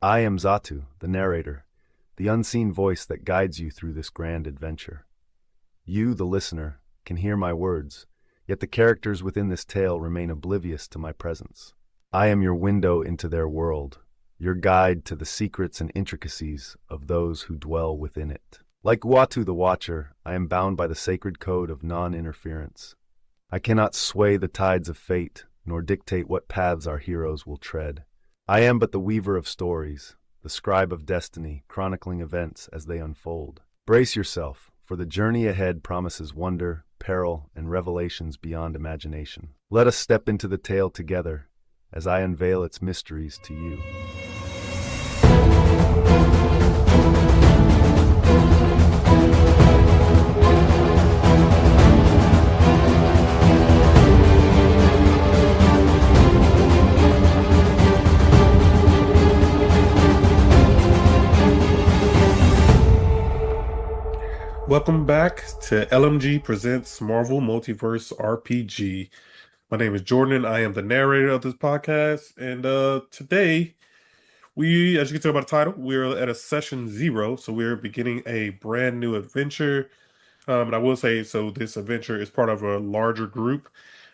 I am Zatu, the narrator, the unseen voice that guides you through this grand adventure. You, the listener, can hear my words, yet the characters within this tale remain oblivious to my presence. I am your window into their world, your guide to the secrets and intricacies of those who dwell within it. Like Watu the Watcher, I am bound by the sacred code of non-interference. I cannot sway the tides of fate, nor dictate what paths our heroes will tread. I am but the weaver of stories, the scribe of destiny, chronicling events as they unfold. Brace yourself, for the journey ahead promises wonder, peril, and revelations beyond imagination. Let us step into the tale together as I unveil its mysteries to you. Welcome back to LMG Presents Marvel Multiverse RPG. My name is Jordan, and I am the narrator of this podcast. And today, as you can tell by the title, we're at a session 0, so we're beginning a brand new adventure. And I will say, so this adventure is part of a larger group.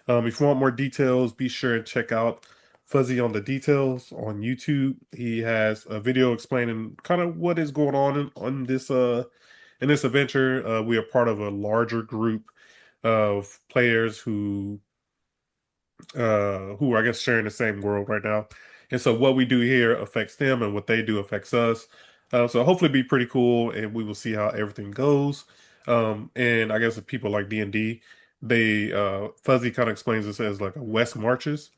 If you want more details, be sure and check out Fuzzy on the Details on YouTube. He has a video explaining kind of what is going on this in this adventure. We are part of a larger group of players who are, I guess, sharing the same world right now. And so what we do here affects them, and what they do affects us. So hopefully be pretty cool, and we will see how everything goes. And I guess if people like D&D, they Fuzzy kind of explains this as like a West Marches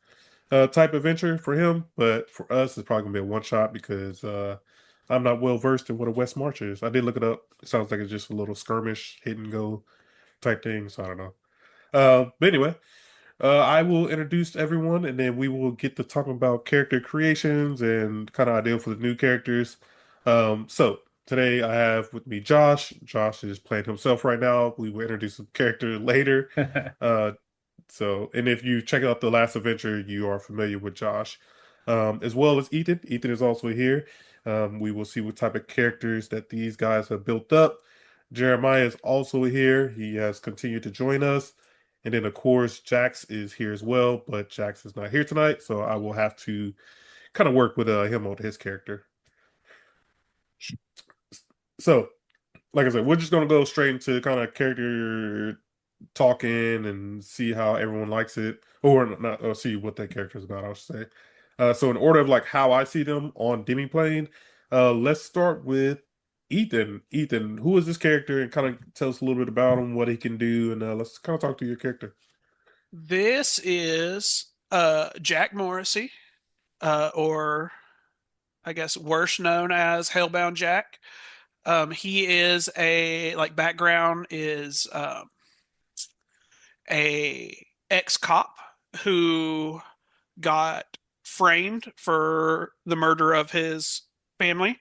type adventure for him, but for us, it's probably gonna be a one shot because I'm not well versed in what a West March is. I did look it up. It sounds like it's just a little skirmish, hit and go type thing. So I don't know. But anyway, I will introduce everyone, and then we will get to talking about character creations and kind of idea for the new characters. So today I have with me Josh. Josh is playing himself right now. We will introduce some character later. Uh, and if you check out the last adventure, you are familiar with Josh, as well as Ethan. Ethan is also here. We will see what type of characters that these guys have built up. Jeremiah is also here. He has continued to join us. And then, of course, Jax is here as well, but Jax is not here tonight, so I will have to kind of work with him on his character. So, like I said, we're just going to go straight into kind of character talking and see how everyone likes it, or not, or see what that character is about, I should say. So in order of like how I see them on Demi Plane, let's start with Ethan. Ethan, who is this character, and kind of tell us a little bit about him, what he can do, and let's kind of talk to your character. This is Jack Morrissey, or I guess worse known as Hellbound Jack. He is background is a ex-cop who got framed for the murder of his family.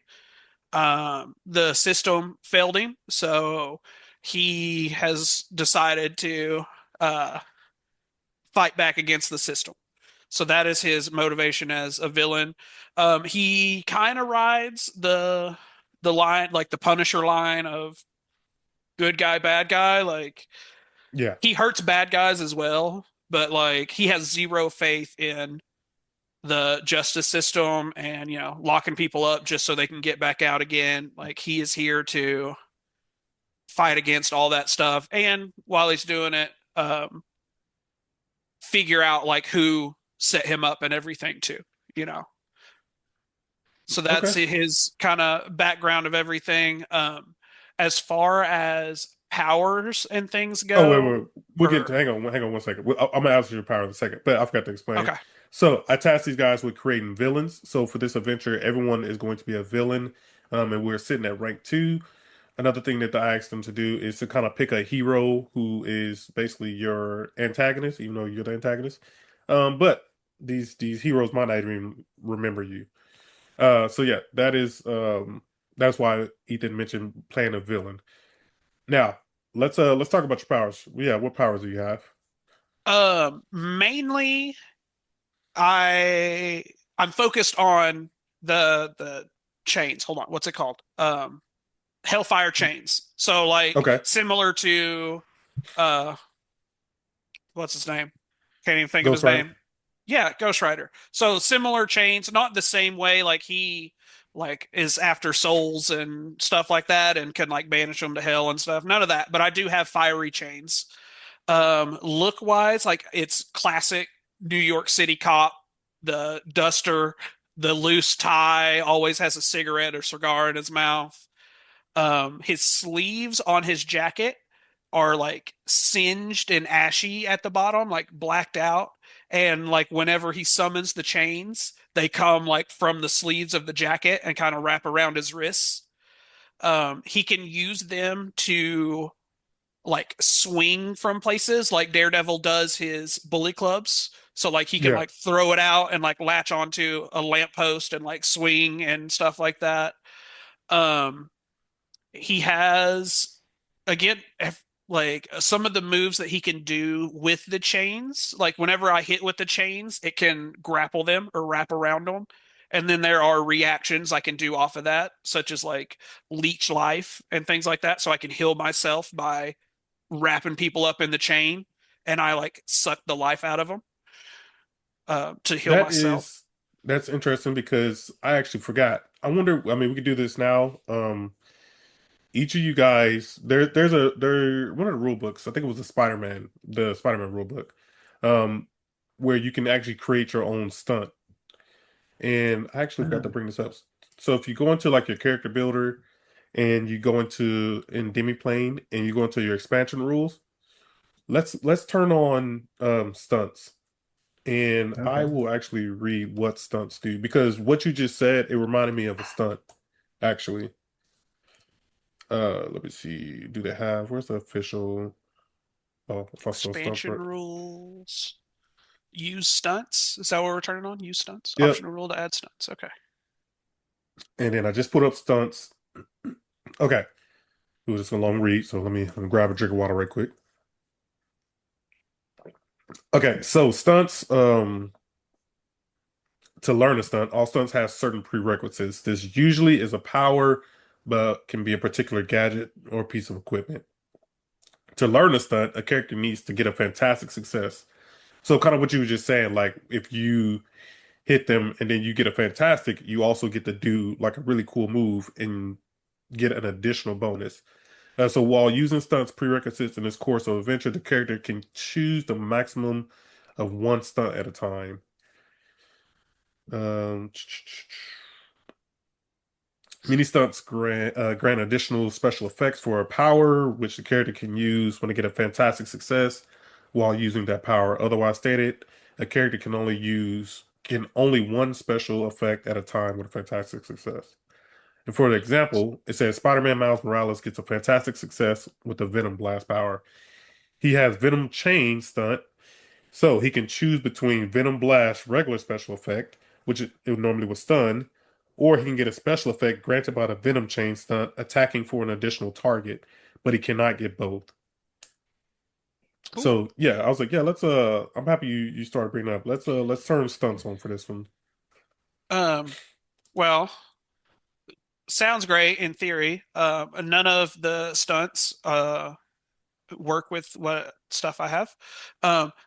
The system failed him, so he has decided to fight back against the system. So that is his motivation as a villain. He kind of rides the line, like the Punisher line of good guy, bad guy. Like Yeah. he hurts bad guys as well, but like he has zero faith in the justice system and locking people up just so they can get back out again. Like he is here to fight against all that stuff, and while he's doing it, figure out like who set him up and everything too, you know. So that's Okay. his kind of background of everything. As far as powers and things Oh, wait, go, wait. We'll get to or hang on 1 second. I'm gonna ask you your power in a second, but I forgot to explain. okay, So I tasked these guys with creating villains. So for this adventure, everyone is going to be a villain, and we're sitting at rank 2. Another thing that I asked them to do is to kind of pick a hero who is basically your antagonist, even though you're the antagonist. But these heroes might not even remember you. So yeah, that's why Ethan mentioned playing a villain. Now, let's talk about your powers. Yeah, what powers do you have? mainly I'm focused on the chains. Hold on, what's it called? Hellfire chains. So like Okay. similar to uh what's his name? Can't even think of Ghost his Rider. name. Yeah, Ghost Rider. So similar chains, not the same way like he like is after souls and stuff like that and can like banish them to hell and stuff. None of that, but I do have fiery chains. Look wise, like it's classic New York City cop, the duster, the loose tie, always has a cigarette or cigar in his mouth. His sleeves on his jacket are like singed and ashy at the bottom, like blacked out. And like whenever he summons the chains, they come like from the sleeves of the jacket and kind of wrap around his wrists. He can use them to like swing from places like Daredevil does his bully clubs. So like he can Yeah. like throw it out and like latch onto a lamppost and like swing and stuff like that. Um, he has again like some of the moves that he can do with the chains. Like whenever I hit with the chains, it can grapple them or wrap around them. And then there are reactions I can do off of that, such as like leech life and things like that. So I can heal myself by wrapping people up in the chain, and I like suck the life out of them to heal That myself. is that's interesting because I actually forgot. I wonder, I mean, we could do this now. Each of you guys, there one of the rule books, I think it was the Spider-Man rule book, um, where you can actually create your own stunt. And I actually forgot to bring this up. So if you go into like your character builder and you go into in Demiplane and you go into your expansion rules, let's turn on stunts. And I Okay. will actually read what stunts do because what you just said, it reminded me of a stunt, actually. Let me see. Do they have, where's the official? Oh, if I spell stunts Expansion right. rules. Use stunts. Is that what we're turning on? Use stunts. Yep. Optional rule to add stunts. Okay. And then I just put up stunts. Okay. It was just a long read, so let me grab a drink of water right quick. Okay, so stunts, to learn a stunt, all stunts have certain prerequisites. This usually is a power, but can be a particular gadget or piece of equipment. To learn a stunt, a character needs to get a fantastic success. So kind of what you were just saying, like if you hit them and then you get a fantastic, you also get to do like a really cool move and get an additional bonus. So while using stunts prerequisites in this course of adventure, the character can choose the maximum of one stunt at a time. Um, Mini stunts grant additional special effects for a power, which the character can use when they get a fantastic success while using that power. Otherwise stated, a character can only one special effect at a time with a fantastic success. And for the example, it says Spider-Man Miles Morales gets a fantastic success with the Venom Blast power. He has Venom Chain stunt, so he can choose between Venom Blast regular special effect, which it normally would stun, or he can get a special effect granted by the Venom Chain stunt, attacking for an additional target, but he cannot get both. Cool. So yeah, I was like, yeah, let's I'm happy you started bringing up. Let's turn stunts on for this one. Um, well, sounds great in theory. None of the stunts work with what stuff I have.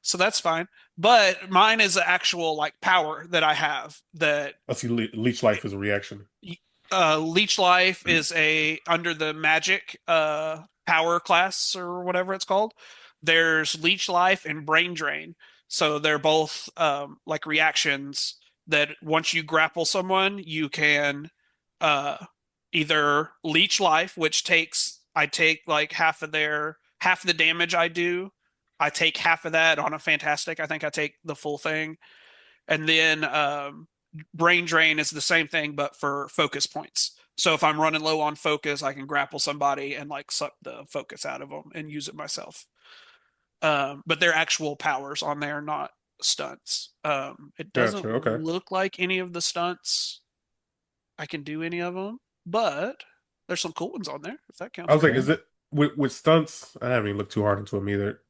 So that's fine. But mine is an actual like power that I have that I see Leech Life is a reaction. leech life is a under the magic power class or whatever it's called. There's leech life and brain drain. So they're both like reactions that once you grapple someone, you can uh either leech life, which takes I take like half the damage I do. I take half of that on a fantastic. I think I take the full thing. And then brain drain is the same thing, but for focus points. So if I'm running low on focus, I can grapple somebody and like suck the focus out of them and use it myself. But they're actual powers on there, not stunts. It Gotcha. doesn't Okay. look like any of the stunts I can do any of them, but there's some cool ones on there if that I counts was for like, you. is it with stunts? I haven't even looked too hard into them either.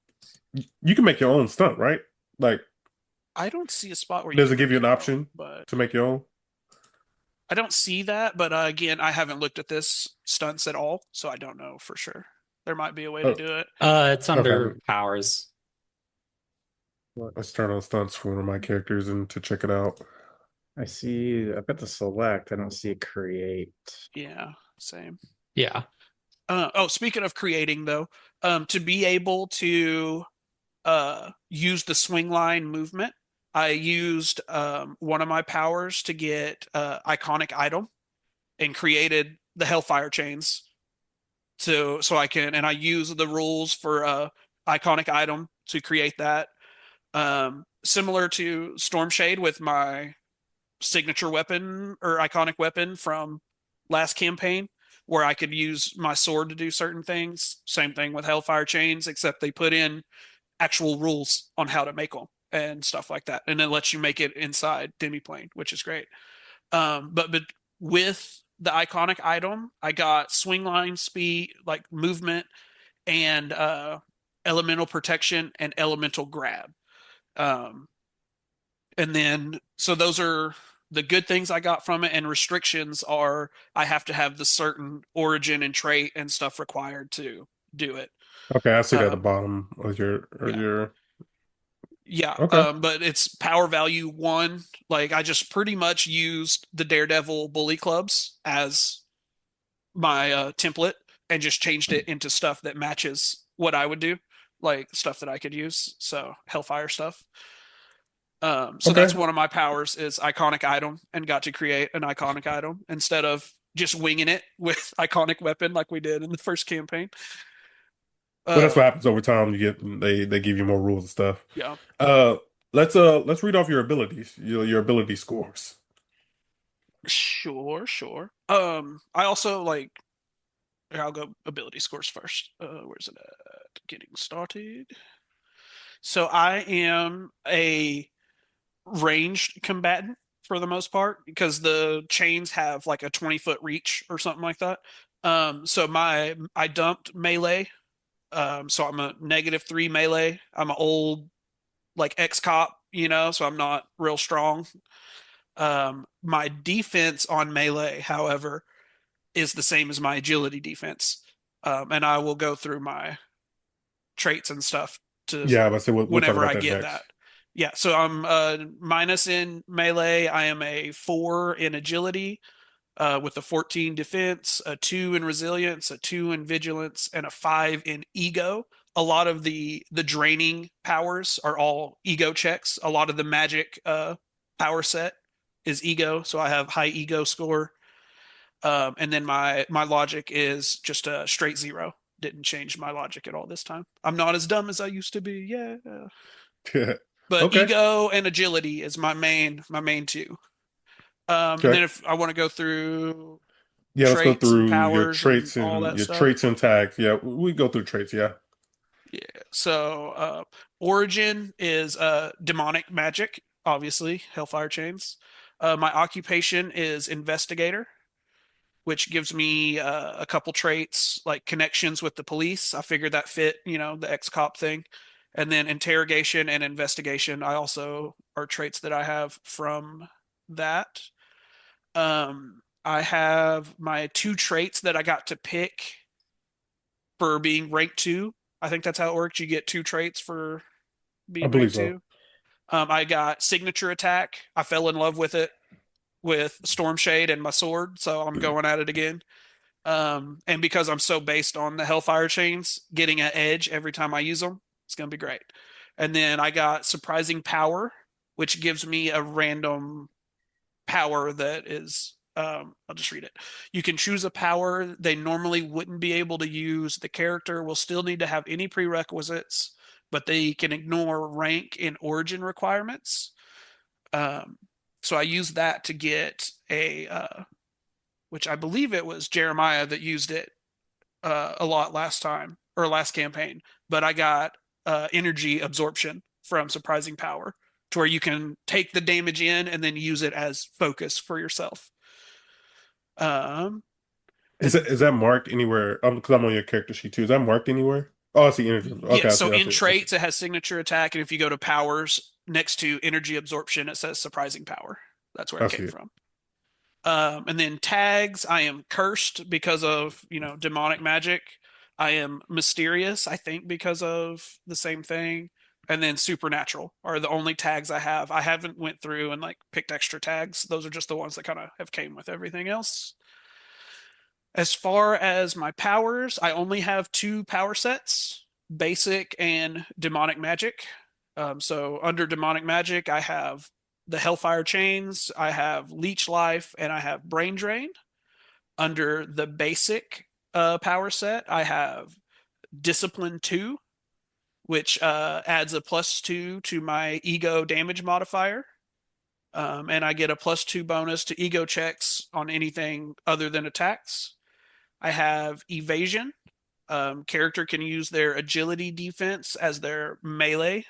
You can make your own stunt, right? Like, I don't see a spot where you does can it give make you an your own, option but to make your own? I don't see that, but again, I haven't looked at this stunts at all, so I don't know for sure. There might be a way to Oh, do it. It's okay. under powers. Let's turn on stunts for one of my characters and to check it out. I see. I've got the select. I don't see create. Yeah, same. Yeah. Oh, speaking of creating though, to be able to use the swing line movement, I used one of my powers to get iconic item and created the Hellfire chains. So I can, and I use the rules for iconic item to create that. Similar to Storm Shade with my signature weapon or iconic weapon from last campaign, where I could use my sword to do certain things. Same thing with Hellfire chains, except they put in actual rules on how to make them and stuff like that, and it lets you make it inside Demiplane, which is great. But with the iconic item, I got swing line speed, like movement, and elemental protection and elemental grab. Um, and then so those are the good things I got from it, and restrictions are I have to have the certain origin and trait and stuff required to do it. Okay, I see that at the Um, bottom of yeah, your. yeah. Okay, But it's power value one. Like I just pretty much used the Daredevil bully clubs as my template and just changed it into stuff that matches what I would do, like stuff that I could use. So Hellfire stuff. So that's okay. one of my powers is iconic item, and got to create an iconic item instead of just winging it with iconic weapon like we did in the first campaign. Well, that's what Um, happens over time. You get they give you more rules and stuff. yeah, Uh, let's read off your abilities, your ability scores. sure, sure. I also like I'll go ability scores first. Where's it at? Getting started. So I am a ranged combatant for the most part because the chains have like a 20-foot reach or something like that. So I dumped melee. So I'm a -3 melee. I'm an old like ex-cop, so I'm not real strong. My defense on melee, however, is the same as my agility defense. And I will go through my traits and stuff to Yeah, but so we'll talk whenever about I that get next. that. Yeah, so I'm minus in melee. I am a 4 in agility, with a 14 defense, a 2 in resilience, a 2 in vigilance, and a 5 in ego. A lot of the draining powers are all ego checks. A lot of the magic power set is ego, so I have high ego score. And then my logic is just a straight 0. Didn't change my logic at all this time. I'm not as dumb as I used to be. Yeah. But Okay. ego and agility is my main two. And Okay. then if I want to go through Yeah, let's go traits and through your powers and traits all and that your stuff. traits and tags. Yeah, we go through traits. Yeah. Yeah. So origin is demonic magic, obviously, Hellfire Chains. My occupation is investigator, which gives me a couple traits like connections with the police. I figured that fit, the ex-cop thing. And then interrogation and investigation, I also are traits that I have from that. I have my 2 traits that I got to pick for being rank 2. I think that's how it works. You get 2 traits for I being rank believe so. 2. I got signature attack. I fell in love with it with Storm Shade and my sword, so I'm going at it again. And because I'm so based on the Hellfire chains, getting an edge every time I use them, it's going to be great. And then I got surprising power, which gives me a random power that is I'll just read it. You can choose a power they normally wouldn't be able to use. The character will still need to have any prerequisites, but they can ignore rank and origin requirements. Um, so I used that to get which I believe it was Jeremiah that used it a lot last time or last campaign, but I got energy absorption from surprising power to where you can take the damage in and then use it as focus for yourself. Um, and Is that marked anywhere? Because I'm on your character sheet too. Is that marked anywhere? Oh, I see energy. yeah, Okay, I so see. I in see. I see. traits, it has signature attack, and if you go to powers next to energy absorption, it says surprising power. That's where I it see came it. from. And then tags, I am cursed because of, demonic magic. I am mysterious, I think, because of the same thing. And then supernatural are the only tags I have. I haven't went through and like picked extra tags. Those are just the ones that kind of have came with everything else. As far as my powers, I only have two power sets, basic and demonic magic. So under demonic magic, I have the Hellfire Chains, I have Leech Life, and I have Brain Drain. Under the basic power set, I have Discipline 2, which adds a +2 to my ego damage modifier. And I get a +2 bonus to ego checks on anything other than attacks. I have Evasion. Character can use their agility defense as their melee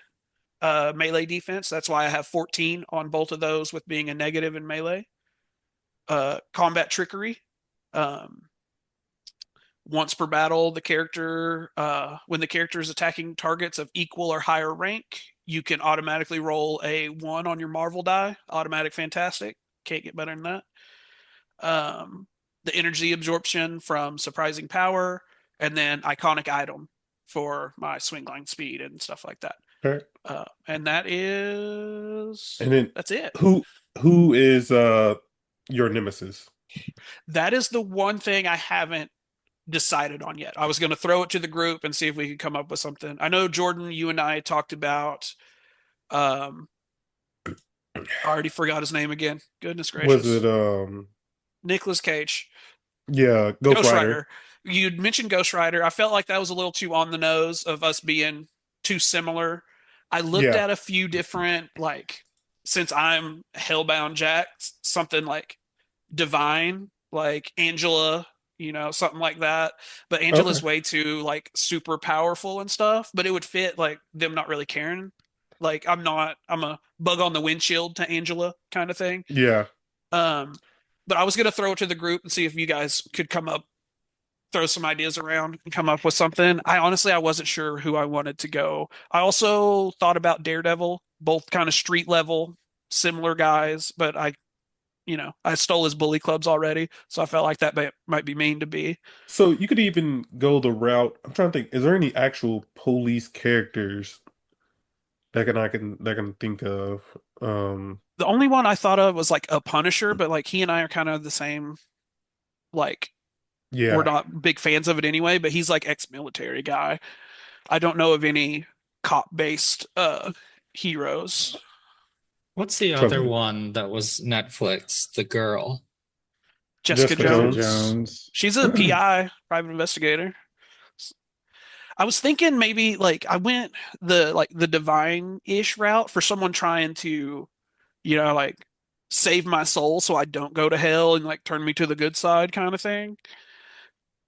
defense. That's why I have 14 on both of those with being a negative in melee. Combat trickery. Once per battle, when the character is attacking targets of equal or higher rank, you can automatically roll a 1 on your Marvel die. Automatic fantastic. Can't get better than that. The energy absorption from surprising power, and then iconic item for my swing line speed and stuff like that. Okay. And then that's it. Who is your nemesis? That is the one thing I haven't decided on yet. I was going to throw it to the group and see if we could come up with something. I know, Jordan, you and I talked about I already forgot his name again. Goodness gracious. Was it Nicolas Cage? Yeah, Ghost Rider. You'd mentioned Ghost Rider. I felt like that was a little too on the nose of us being too similar. I looked at a few different, like, since I'm Hellbound Jack, something like Divine, like Angela, something like that. But Angela's way too, like, super powerful and stuff. But it would fit, like, them not really caring. Like, I'm a bug on the windshield to Angela kind of thing. Yeah. But I was going to throw it to the group and see if you guys could throw some ideas around and come up with something. I wasn't sure who I wanted to go. I also thought about Daredevil, both kind of street level, similar guys, but I stole his bully clubs already, so I felt like that might be mean to be. So you could even go the route. I'm trying to think. Is there any actual police characters that I can think of? The only one I thought of was like a Punisher, but like he and I are kind of the same. Like, yeah, we're not big fans of it anyway. But he's like ex-military guy. I don't know of any cop-based heroes. What's the other one that was Netflix? The girl. Jessica Jones. Jones. She's a PI, private investigator. I was thinking maybe like I went the divine-ish route for someone trying to, like save my soul so I don't go to hell and like turn me to the good side kind of thing.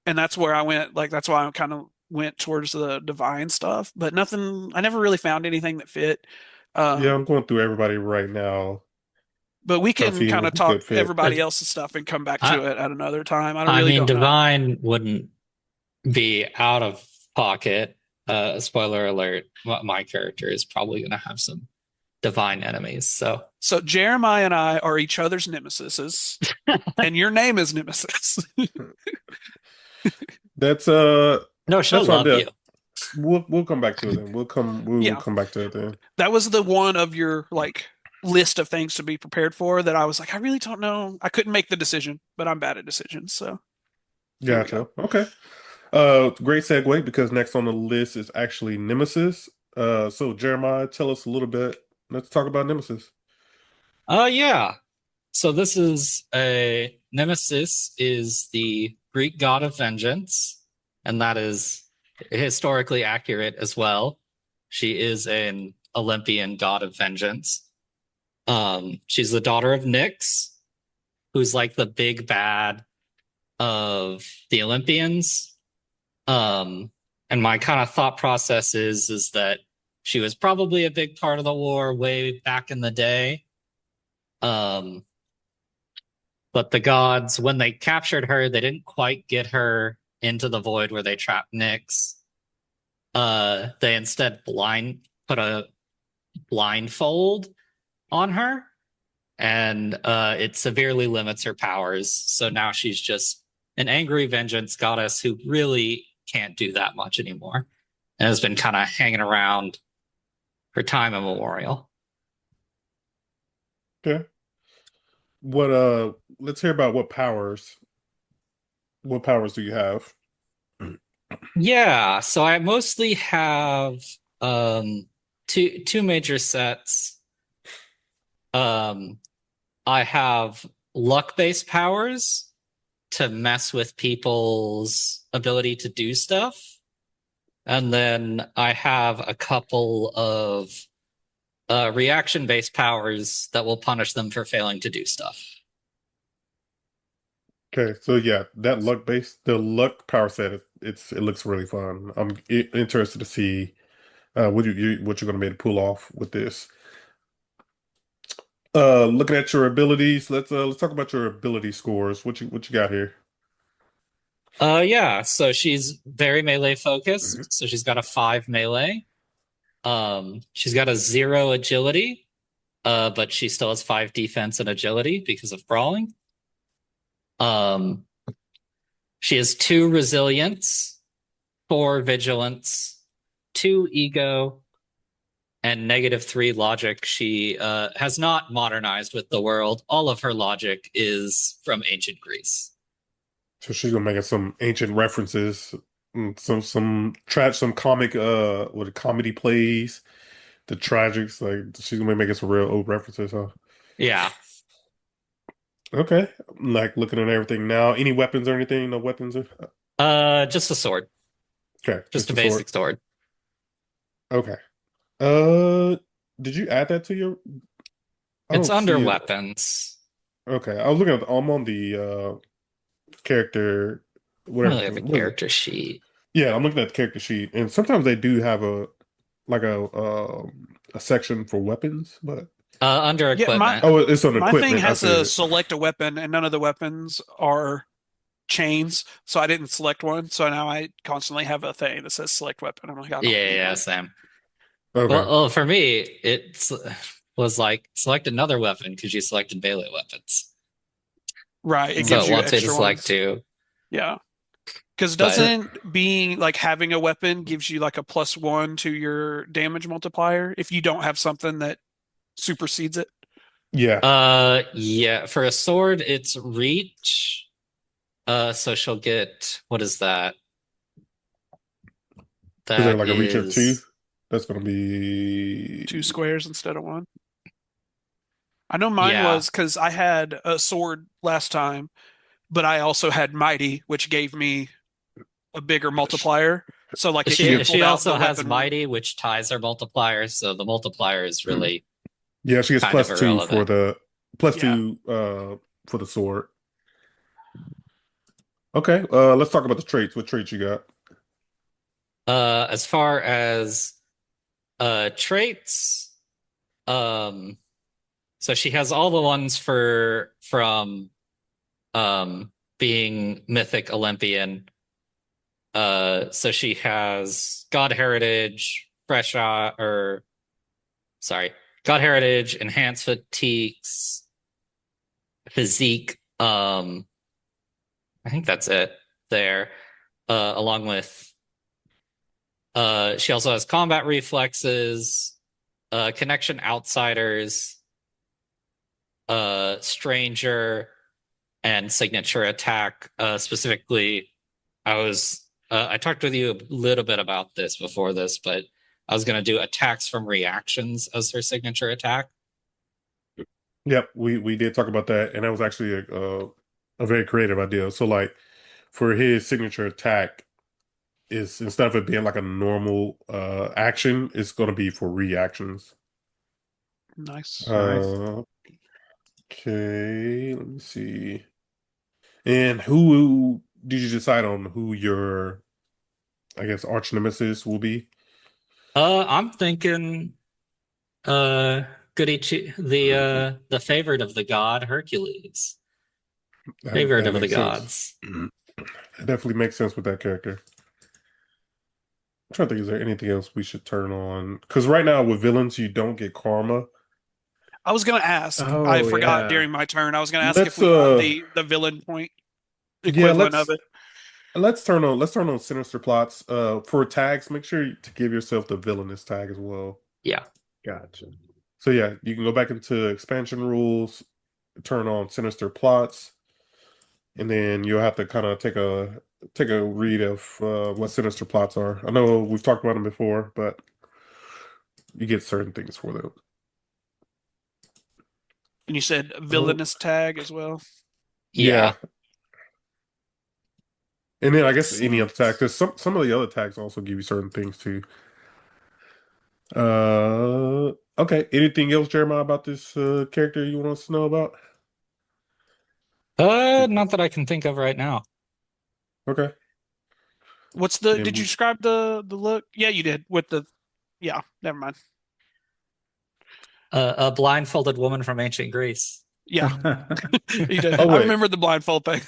And that's where I went, like that's why I kind of went towards the divine stuff, but nothing, I never really found anything that fit. yeah, I'm going through everybody right now. But we can kind of talk everybody But- else's stuff and come back to it at another time. I don't know. Divine wouldn't be out of pocket. Spoiler alert, my character is probably going to have some divine enemies. So Jeremiah and I are each other's nemesis, and your name is Nemesis. That's no, she'll love you. We'll come back to it then. We'll come back to it then. That was the one of your like list of things to be prepared for that I was like, I really don't know. I couldn't make the decision, but I'm bad at decisions. So gotcha. Okay. Great segue because next on the list is actually Nemesis. So Jeremiah, tell us a little bit. Let's talk about Nemesis. Yeah. So this is Nemesis is the Greek god of vengeance, and that is historically accurate as well. She is an Olympian god of vengeance. She's the daughter of Nyx, who's like the big bad of the Olympians. And my kind of thought process is that she was probably a big part of the war way back in the day. But the gods, when they captured her, they didn't quite get her into the void where they trapped Nyx. They instead put a blindfold on her. and it severely limits her powers. So now she's just an angry vengeance goddess who really can't do that much anymore, and has been kind of hanging around for time immemorial. Okay. Let's hear about what powers. What powers do you have? Yeah, so I mostly have two major sets. I have luck-based powers to mess with people's ability to do stuff. And then I have a couple of reaction-based powers that will punish them for failing to do stuff. Okay, so yeah, that the luck power set, it looks really fun. I'm interested to see what you're gonna be able to pull off with this. Looking at your abilities, let's talk about your ability scores. What you got here? Yeah, so she's very melee focused. So she's got a 5 melee. She's got a 0 agility, but she still has 5 defense and agility because of brawling. She has 2 resilience, 4 vigilance, 2 ego, and -3 logic. She has not modernized with the world. All of her logic is from ancient Greece. So she's gonna make us some ancient references, some comic what comedy plays, the tragics. Like she's gonna make us some real old references, huh? Yeah. Okay, like looking at everything now. Any weapons or anything? No weapons? Just a sword. Okay, Just a a sword. basic sword. Okay. Uh, did you add that to your? I It's don't under see it. weapons. Okay, I was looking at. I'm on the character, whatever. Really have a What is it? character sheet. Yeah, I'm looking at the character sheet, and sometimes they do have like a section for weapons, but Under Yeah, equipment. oh, it's on my thing equipment. I has see a it. select a weapon, and none of the weapons are chains, so I didn't select one. So now I constantly have a thing that says select weapon. I'm like, I don't need Yeah, one. same. Okay. Well, for me, it was like select another weapon because you selected melee weapons. Right, it So gives it you wants me to extra select ones. 2. Yeah, because But doesn't being like having a weapon gives you like a +1 to your damage multiplier if you don't have something that supersedes it? Yeah. yeah, for a sword, it's reach. So she'll get, what is that? Is there That like a reach of 2? is, That's gonna be 2 squares instead of 1. I know mine yeah. was because I had a sword last time, but I also had mighty, which gave me a bigger multiplier. So like it She canceled out also the has weapon one. mighty, which ties her multiplier, so the multiplier is really yeah. She gets kind of +2 for irrelevant. the plus Yeah. 2 for the sword. Okay. Let's talk about the traits. What traits you got? As far as traits, um, so she has all the ones from being mythic Olympian. So she has God Heritage, God Heritage, Enhanced Fatigues, Physique. I think that's it there. Along with she also has combat reflexes, connection outsiders, stranger, and signature attack. Specifically, I talked with you a little bit about this before this, but I was going to do attacks from reactions as her signature attack. Yep, we did talk about that, and that was actually a very creative idea. So like for his signature attack, is instead of it being like a normal action, it's going to be for reactions. Nice. Nice. Okay, let me see. And who did you decide on who your, I guess, arch nemesis will be? I'm thinking the favorite of the god Hercules. Favorite That of the makes sense. gods. It definitely makes sense with that character. I'm trying to think, is there anything else we should turn on? Because right now with villains, you don't get karma. I was gonna ask. I Oh forgot yeah. during my turn. I was gonna ask if Let's we had the villain point yeah, equivalent of it. let's turn on sinister plots. For tags, make sure to give yourself the villainous tag as well. Yeah. Gotcha. So yeah, you can go back into expansion rules, turn on sinister plots, and then you'll have to kind of take a read of what sinister plots are. I know we've talked about them before, but you get certain things for them. And you said Oh, villainous tag as well. Yeah. yeah. And then I guess Makes any other tag, sense. because some of the other tags also give you certain things too. Okay. Anything else, Jeremiah, about this character you want us to know about? Not that I can think of right now. Okay. What's the? Then Did you describe the look? Yeah, you did with the. Yeah, never mind. A blindfolded woman from ancient Greece. Yeah, you did. oh I wait. remember the blindfold thing.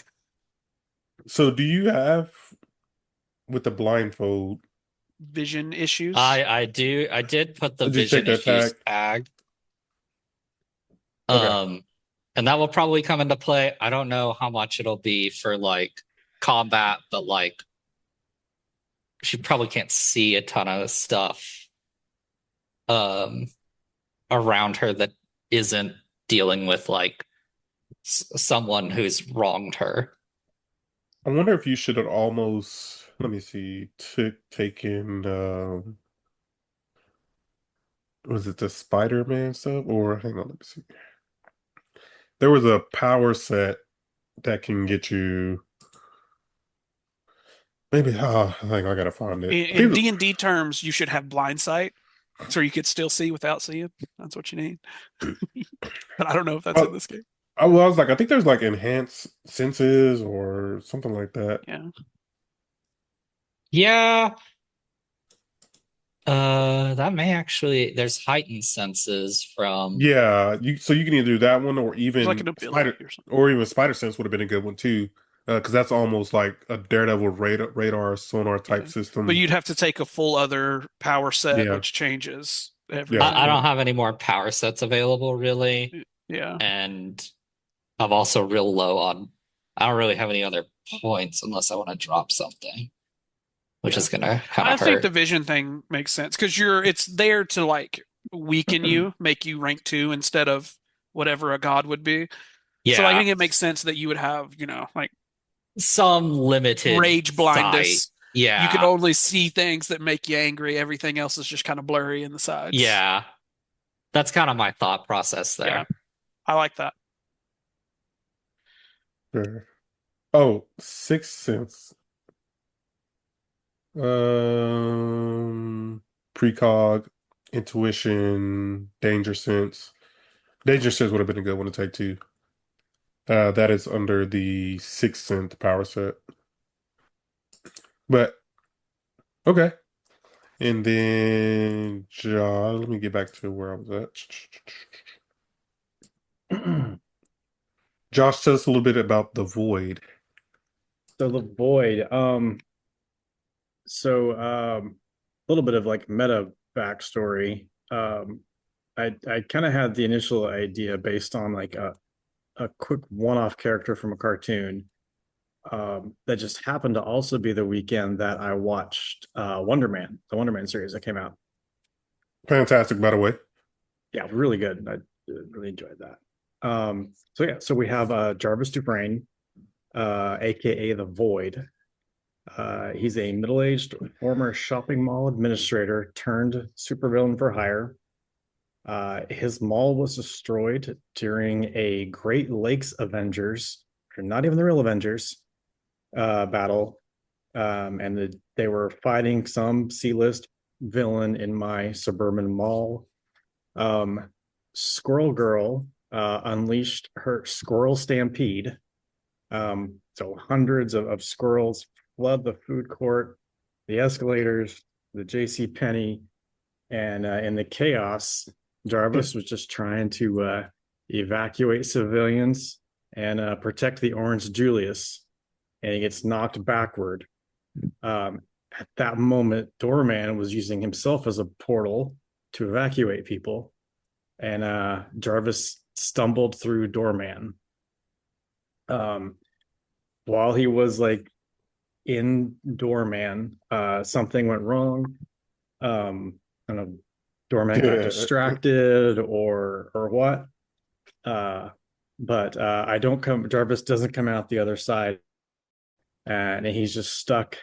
So do you have with the blindfold? Vision issues. I do. I did put the Did you take vision that issues tag? tag. Okay. And that will probably come into play. I don't know how much it'll be for like combat, but like she probably can't see a ton of stuff um around her that isn't dealing with like someone who's wronged her. I wonder if you should have almost, let me see, taken was it the Spider-Man stuff? Or hang on, let me see. There was a power set that can get you maybe I think I gotta find it. I In think D&D terms, you should have blind sight, so you could still see without seeing. That's what you need. But I don't know if that's in this game. I was like, I think there's like enhanced senses or something like that. Yeah. Yeah. That may actually, there's heightened senses from, Yeah, you can either do that one or There's like an even ability or something. Spider Sense would have been a good one too, because that's almost like a Daredevil radar sonar type Yeah. But system. you'd have to take a full other power set, Yeah, which changes every yeah, I turn. don't have any more power sets available really. Yeah. And I'm also real low on, I don't really have any other points unless I want to drop something, which Yeah. is gonna kind I of think the hurt. vision thing makes sense because it's there to like weaken you, make you rank 2 instead of whatever a god would be. So I Yeah, think it makes sense that you would have, like some limited rage sight. blindness. You can Yeah, only see things that make you angry. Everything else is just kind of blurry in the sides. yeah. That's kind of my thought process Yeah, there. I like that. sure. Oh, Sixth Sense. Precog, intuition, danger sense. Danger sense would have been a good one to take too. That is under the Sixth Sense power set. But okay. And then let me get back to where I was at. Josh, tell us a little bit about the void. So the void. A little bit of like meta backstory. I kind of had the initial idea based on like a quick one-off character from a cartoon. That just happened to also be the weekend that I watched Wonder Man, the Wonder Man series that came out. Fantastic, by the way. Yeah, really good. I really enjoyed that. So we have Jarvis Dufresne, aka the Void. He's a middle-aged former shopping mall administrator turned supervillain for hire. His mall was destroyed during a Great Lakes Avengers, or not even the real Avengers, battle. They were fighting some C-list villain in my suburban mall. Squirrel Girl unleashed her squirrel stampede. So hundreds of squirrels flood the food court, the escalators, the J.C. Penney, and in the chaos, Jarvis was just trying to evacuate civilians and protect the Orange Julius, and he gets knocked backward. At that moment, Doorman was using himself as a portal to evacuate people. and Jarvis stumbled through Doorman. While he was like in Doorman, something went wrong. I don't know, Doorman got distracted or what. But I don't come. Jarvis doesn't come out the other side, and he's just stuck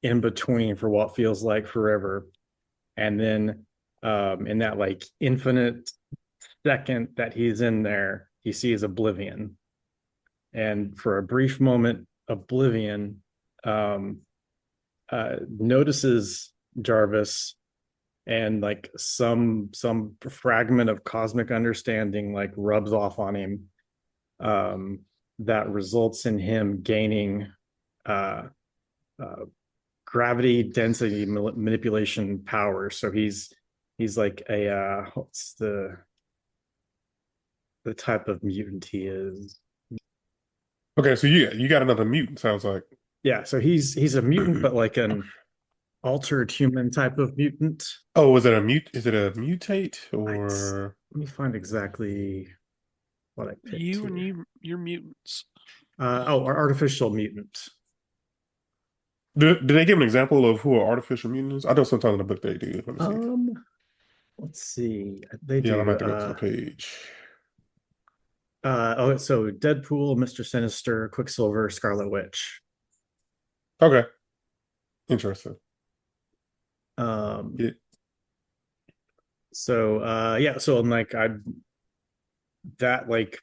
in between for what feels like forever. And then, in that like infinite second that he's in there, he sees Oblivion, and for a brief moment, Oblivion notices Jarvis, and like some fragment of cosmic understanding like rubs off on him, that results in him gaining uh, gravity density manipulation power. So he's like a what's the type of mutant he is? Okay, so you got another mutant, sounds like. Yeah, so he's a mutant, but like an altered human type of mutant. Oh, is it a is it a mutate or Let me find exactly what I picked You here. and you're mutants. Artificial mutant. do they give an example of who an artificial mutant is? I know sometimes in the book they do. Let me see. Let's see. They Yeah, do. I'm about to go to the page. So Deadpool, Mr. Sinister, Quicksilver, Scarlet Witch. Okay. Interesting. Yeah. So yeah, so I'm like that like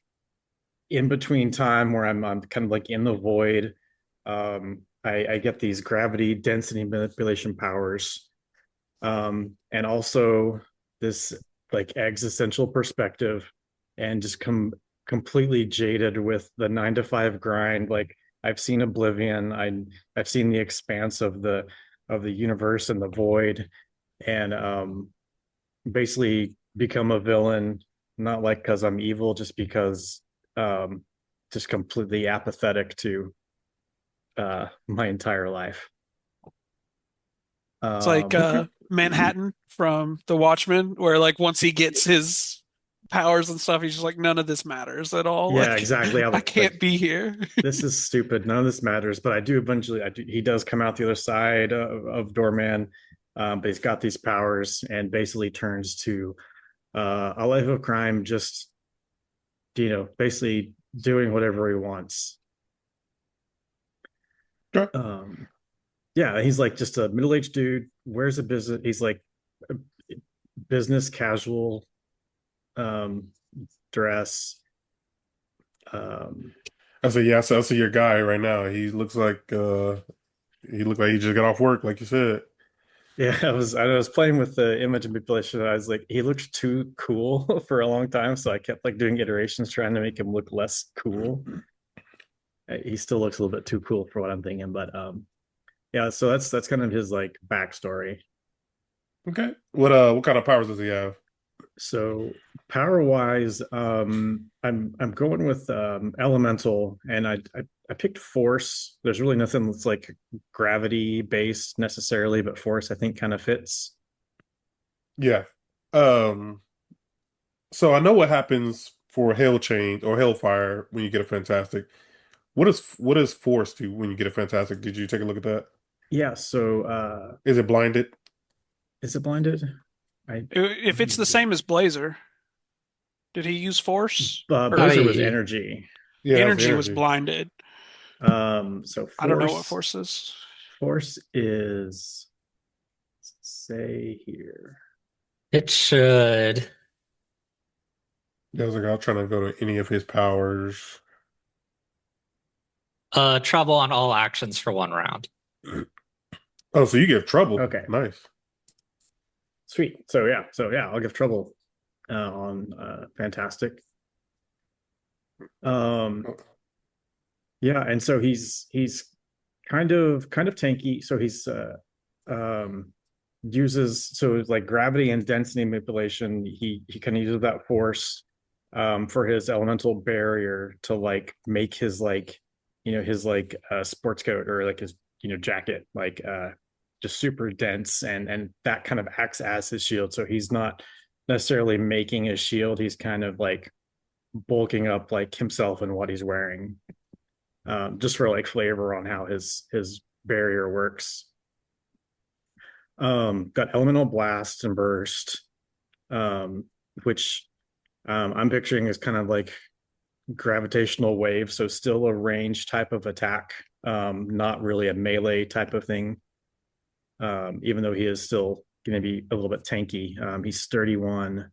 in between time where I'm kind of like in the void. I get these gravity density manipulation powers. And also this like existential perspective, and just completely jaded with the 9 to 5 grind. Like I've seen Oblivion, I've seen the expanse of the universe and the void, and basically become a villain, not like because I'm evil, just because just completely apathetic to my entire life. It's like Manhattan from The Watchmen, where like once he gets his powers and stuff, he's just like, none of this matters at all. Yeah, Like, exactly. I can't be here. This is stupid. None of this matters. But I do eventually. He does come out the other side of Doorman, but he's got these powers and basically turns to a life of crime. Just basically doing whatever he wants. Sure. Yeah, he's like just a middle-aged dude. Wears a business. He's like a business casual dress. I say yeah, so I see your guy right now. He looks like he just got off work, like you said. Yeah, I was playing with the image manipulation. I was like, he looked too cool for a long time, so I kept like doing iterations trying to make him look less cool. He still looks a little bit too cool for what I'm thinking, but yeah. So that's kind of his like backstory. Okay. What kind of powers does he have? So power wise, I'm going with elemental, and I picked force. There's really nothing that's like gravity based necessarily, but force I think kind of fits. Yeah. So I know what happens for Hell Chain or Hellfire when you get a fantastic. What does Force do when you get a fantastic? Did you take a look at that? Yeah. So Is it blinded? is it blinded? If it's the same as Blazer, did he use force? Blazer was energy. Yeah, Energy was blinded. So force, I don't know what force is. Force is, say here. It should. Yeah, I was like, I'm trying to go to any of his powers. Trouble on all actions for 1 round. Oh, so you give trouble. Okay. Nice. Sweet. So yeah, I'll give trouble on fantastic. Yeah, and so he's kind of tanky. So he's uses so like gravity and density manipulation. He kind of uses that force for his elemental barrier to like make his like his like sports coat or like his jacket like just super dense, and that kind of acts as his shield. So he's not necessarily making a shield. He's kind of like bulking up like himself and what he's wearing, just for like flavor on how his barrier works. Got elemental blast and burst, which I'm picturing is kind of like gravitational wave, so still a range type of attack, not really a melee type of thing. Even though he is still going to be a little bit tanky. He's 31.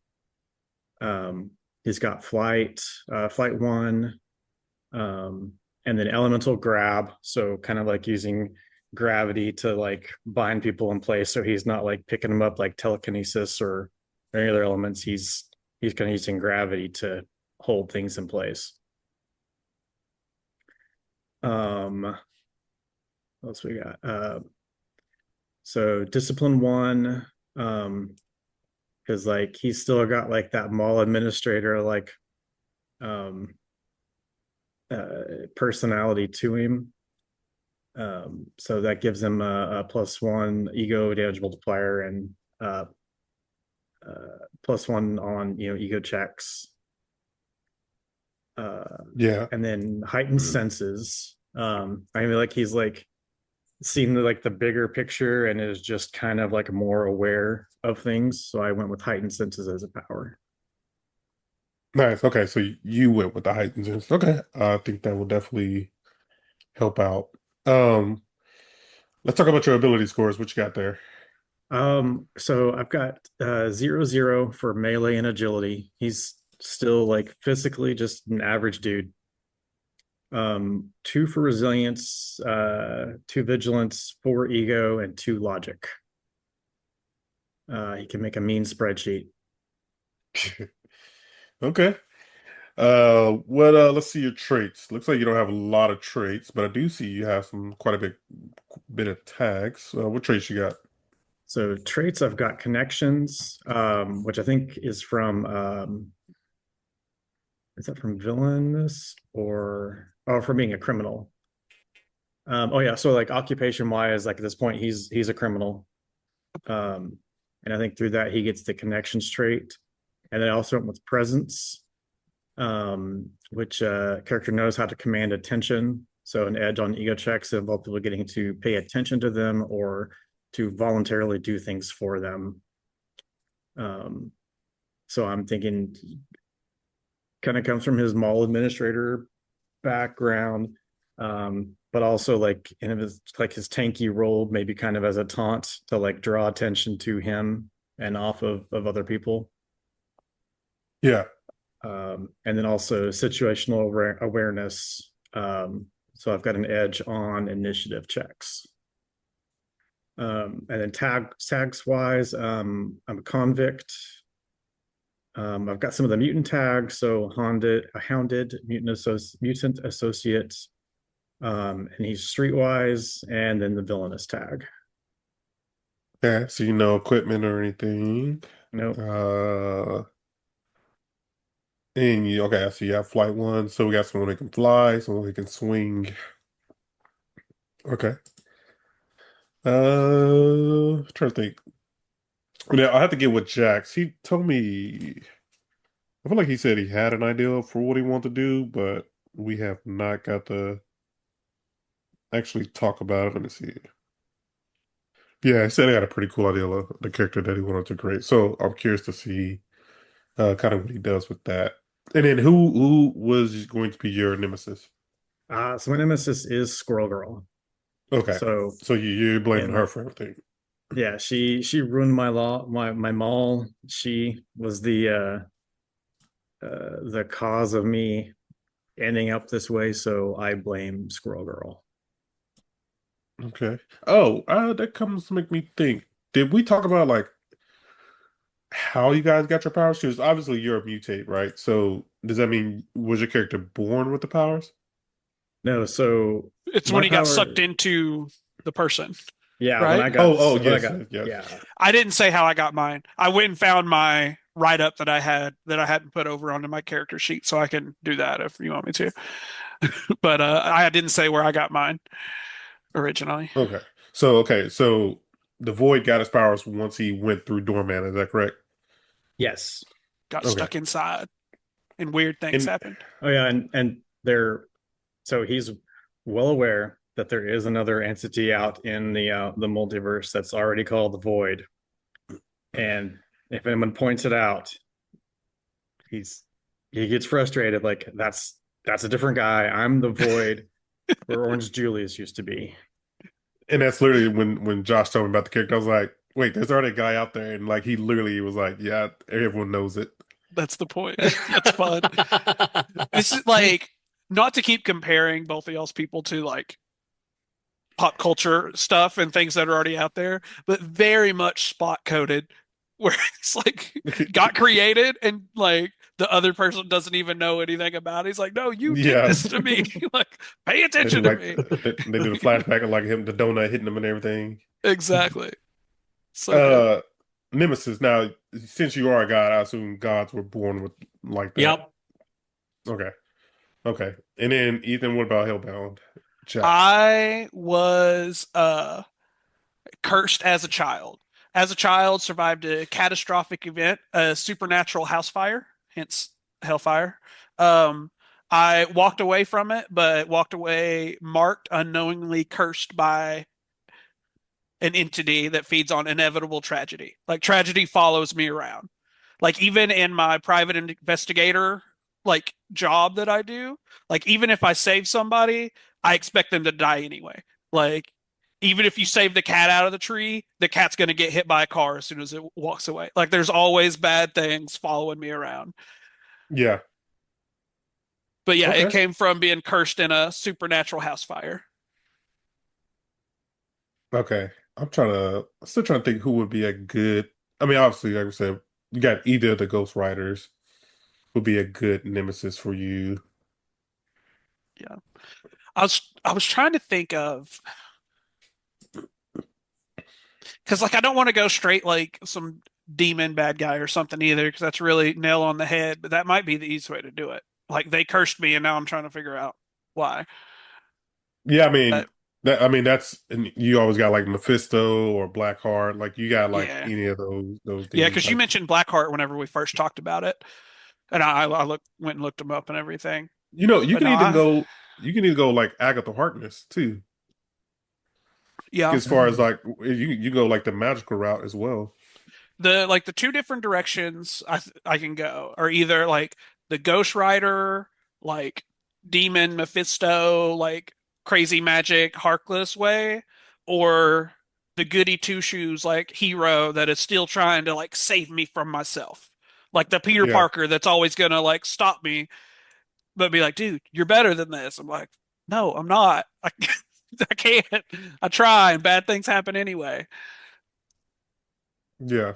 He's got flight 1, and then elemental grab. So kind of like using gravity to like bind people in place. So he's not like picking them up like telekinesis or any other elements. He's kind of using gravity to hold things in place. What else we got? So discipline 1, because like he's still got like that mall administrator like personality to him. So that gives him a +1 ego damage multiplier and +1 on ego checks. Yeah. And then heightened senses. I mean, like he's like seen the bigger picture and is just kind of like more aware of things. So I went with heightened senses as a power. Nice. Okay, so you went with the heightened sense. Okay, I think that will definitely help out. Let's talk about your ability scores. What you got there? So I've got 0-0 for melee and agility. He's still like physically just an average dude. 2 for resilience, 2 vigilance, 4 ego, and 2 logic. He can make a mean spreadsheet. Okay. Let's see your traits. Looks like you don't have a lot of traits, but I do see you have quite a bit of tags. What traits you got? So traits, I've got connections, which I think is from is that from villainous or from being a criminal? Oh yeah, so like occupation wise, like at this point he's a criminal. And I think through that he gets the connections trait. And then also with presence, which character knows how to command attention. So an edge on ego checks involve people getting to pay attention to them or to voluntarily do things for them. So I'm thinking kind of comes from his mall administrator background, but also like in his tanky role, maybe kind of as a taunt to like draw attention to him and off of other people. Yeah. And then also situational awareness. So I've got an edge on initiative checks. And then tags wise, I'm a convict. I've got some of the mutant tags. So hounded mutant associate, and he's streetwise, and then the villainous tag. Okay, so you know equipment or anything. Nope. And okay, so you have flight 1, so we got someone who can fly, someone who can swing. Okay. Trying to think. Yeah, I have to get with Jax. He told me, I feel like he said he had an idea for what he wanted to do, but we have not got to actually talk about it. Let me see. Yeah, he said he had a pretty cool idea of the character that he wanted to create. So I'm curious to see kind of what he does with that. And then who was going to be your nemesis? So my nemesis is Squirrel Girl. Okay. So you're blaming her for everything. Yeah, she ruined my mall. She was the cause of me ending up this way, so I blame Squirrel Girl. Okay. Oh, that comes to make me think. Did we talk about like how you guys got your powers? Because obviously you're a mutate, right? So does that mean was your character born with the powers? No, so it's when he got sucked into the person. Yeah, right? when I got yes. Yeah. I didn't say how I got mine. I went and found my write-up that I hadn't put over onto my character sheet, so I can do that if you want me to. But I didn't say where I got mine originally. Okay. So the Void got his powers once he went through Doorman, is that correct? Yes. got Okay. stuck inside, and weird things And happened. Oh yeah, and they're so he's well aware that there is another entity out in the multiverse that's already called the Void. And if anyone points it out, he gets frustrated, like that's a different guy. I'm the Void where Orange Julius used to be. that's literally when Josh told me about the character, I was like, wait, there's already a guy out there, and like he literally was like, yeah, everyone knows it. That's the point. That's fun. This is like, not to keep comparing both of y'all's people to like pop culture stuff and things that are already out there, but very much spot coded, where it's like got created and like the other person doesn't even know anything about it. He's like, no, you did Yeah. this to me. Like, pay They do attention to like me. they do the flashback of like him, the donut hitting him and everything. Exactly. So good. Uh, Nemesis. Now, since you are a god, I assume gods were born with like that. Yep. Okay, okay. And then Ethan, what about Hellbound? Chat. I was cursed as a child. As a child, survived a catastrophic event, a supernatural house fire, hence hellfire. Um, I walked away from it, but walked away marked, unknowingly cursed by an entity that feeds on inevitable tragedy. Like tragedy follows me around. Like even in my private investigator like job that I do, like even if I save somebody, I expect them to die anyway. Like even if you save the cat out of the tree, the cat's going to get hit by a car as soon as it walks away. Like there's always bad things following me around. Yeah. But yeah, it Okay. came from being cursed in a supernatural house fire. Okay. I'm still trying to think who would be a good. I mean, obviously, like I said, you got either of the Ghost Riders would be a good nemesis for you. Yeah. I was trying to think of, because like I don't want to go straight like some demon bad guy or something either, because that's really nail on the head. But that might be the easy way to do it. Like they cursed me, and now I'm trying to figure out why. Yeah, I But mean that's and you always got like Mephisto or Blackheart. Like you got like yeah, any of those yeah, demons. because you Like mentioned Blackheart whenever we first talked about it, and I went and looked him up and everything. you But can no, even go like Agatha Harkness too. yeah, As far as like you go like the magical route as well. the two different directions I can go are either like the Ghost Rider, like demon Mephisto, like crazy magic Harkless way, or the goody two shoes like hero that is still trying to like save me from myself. Like the Peter Yeah. Parker that's always gonna like stop me, but be like, dude, you're better than this. I'm like, no, I'm not. I can't. I try, and bad things happen anyway. Yeah.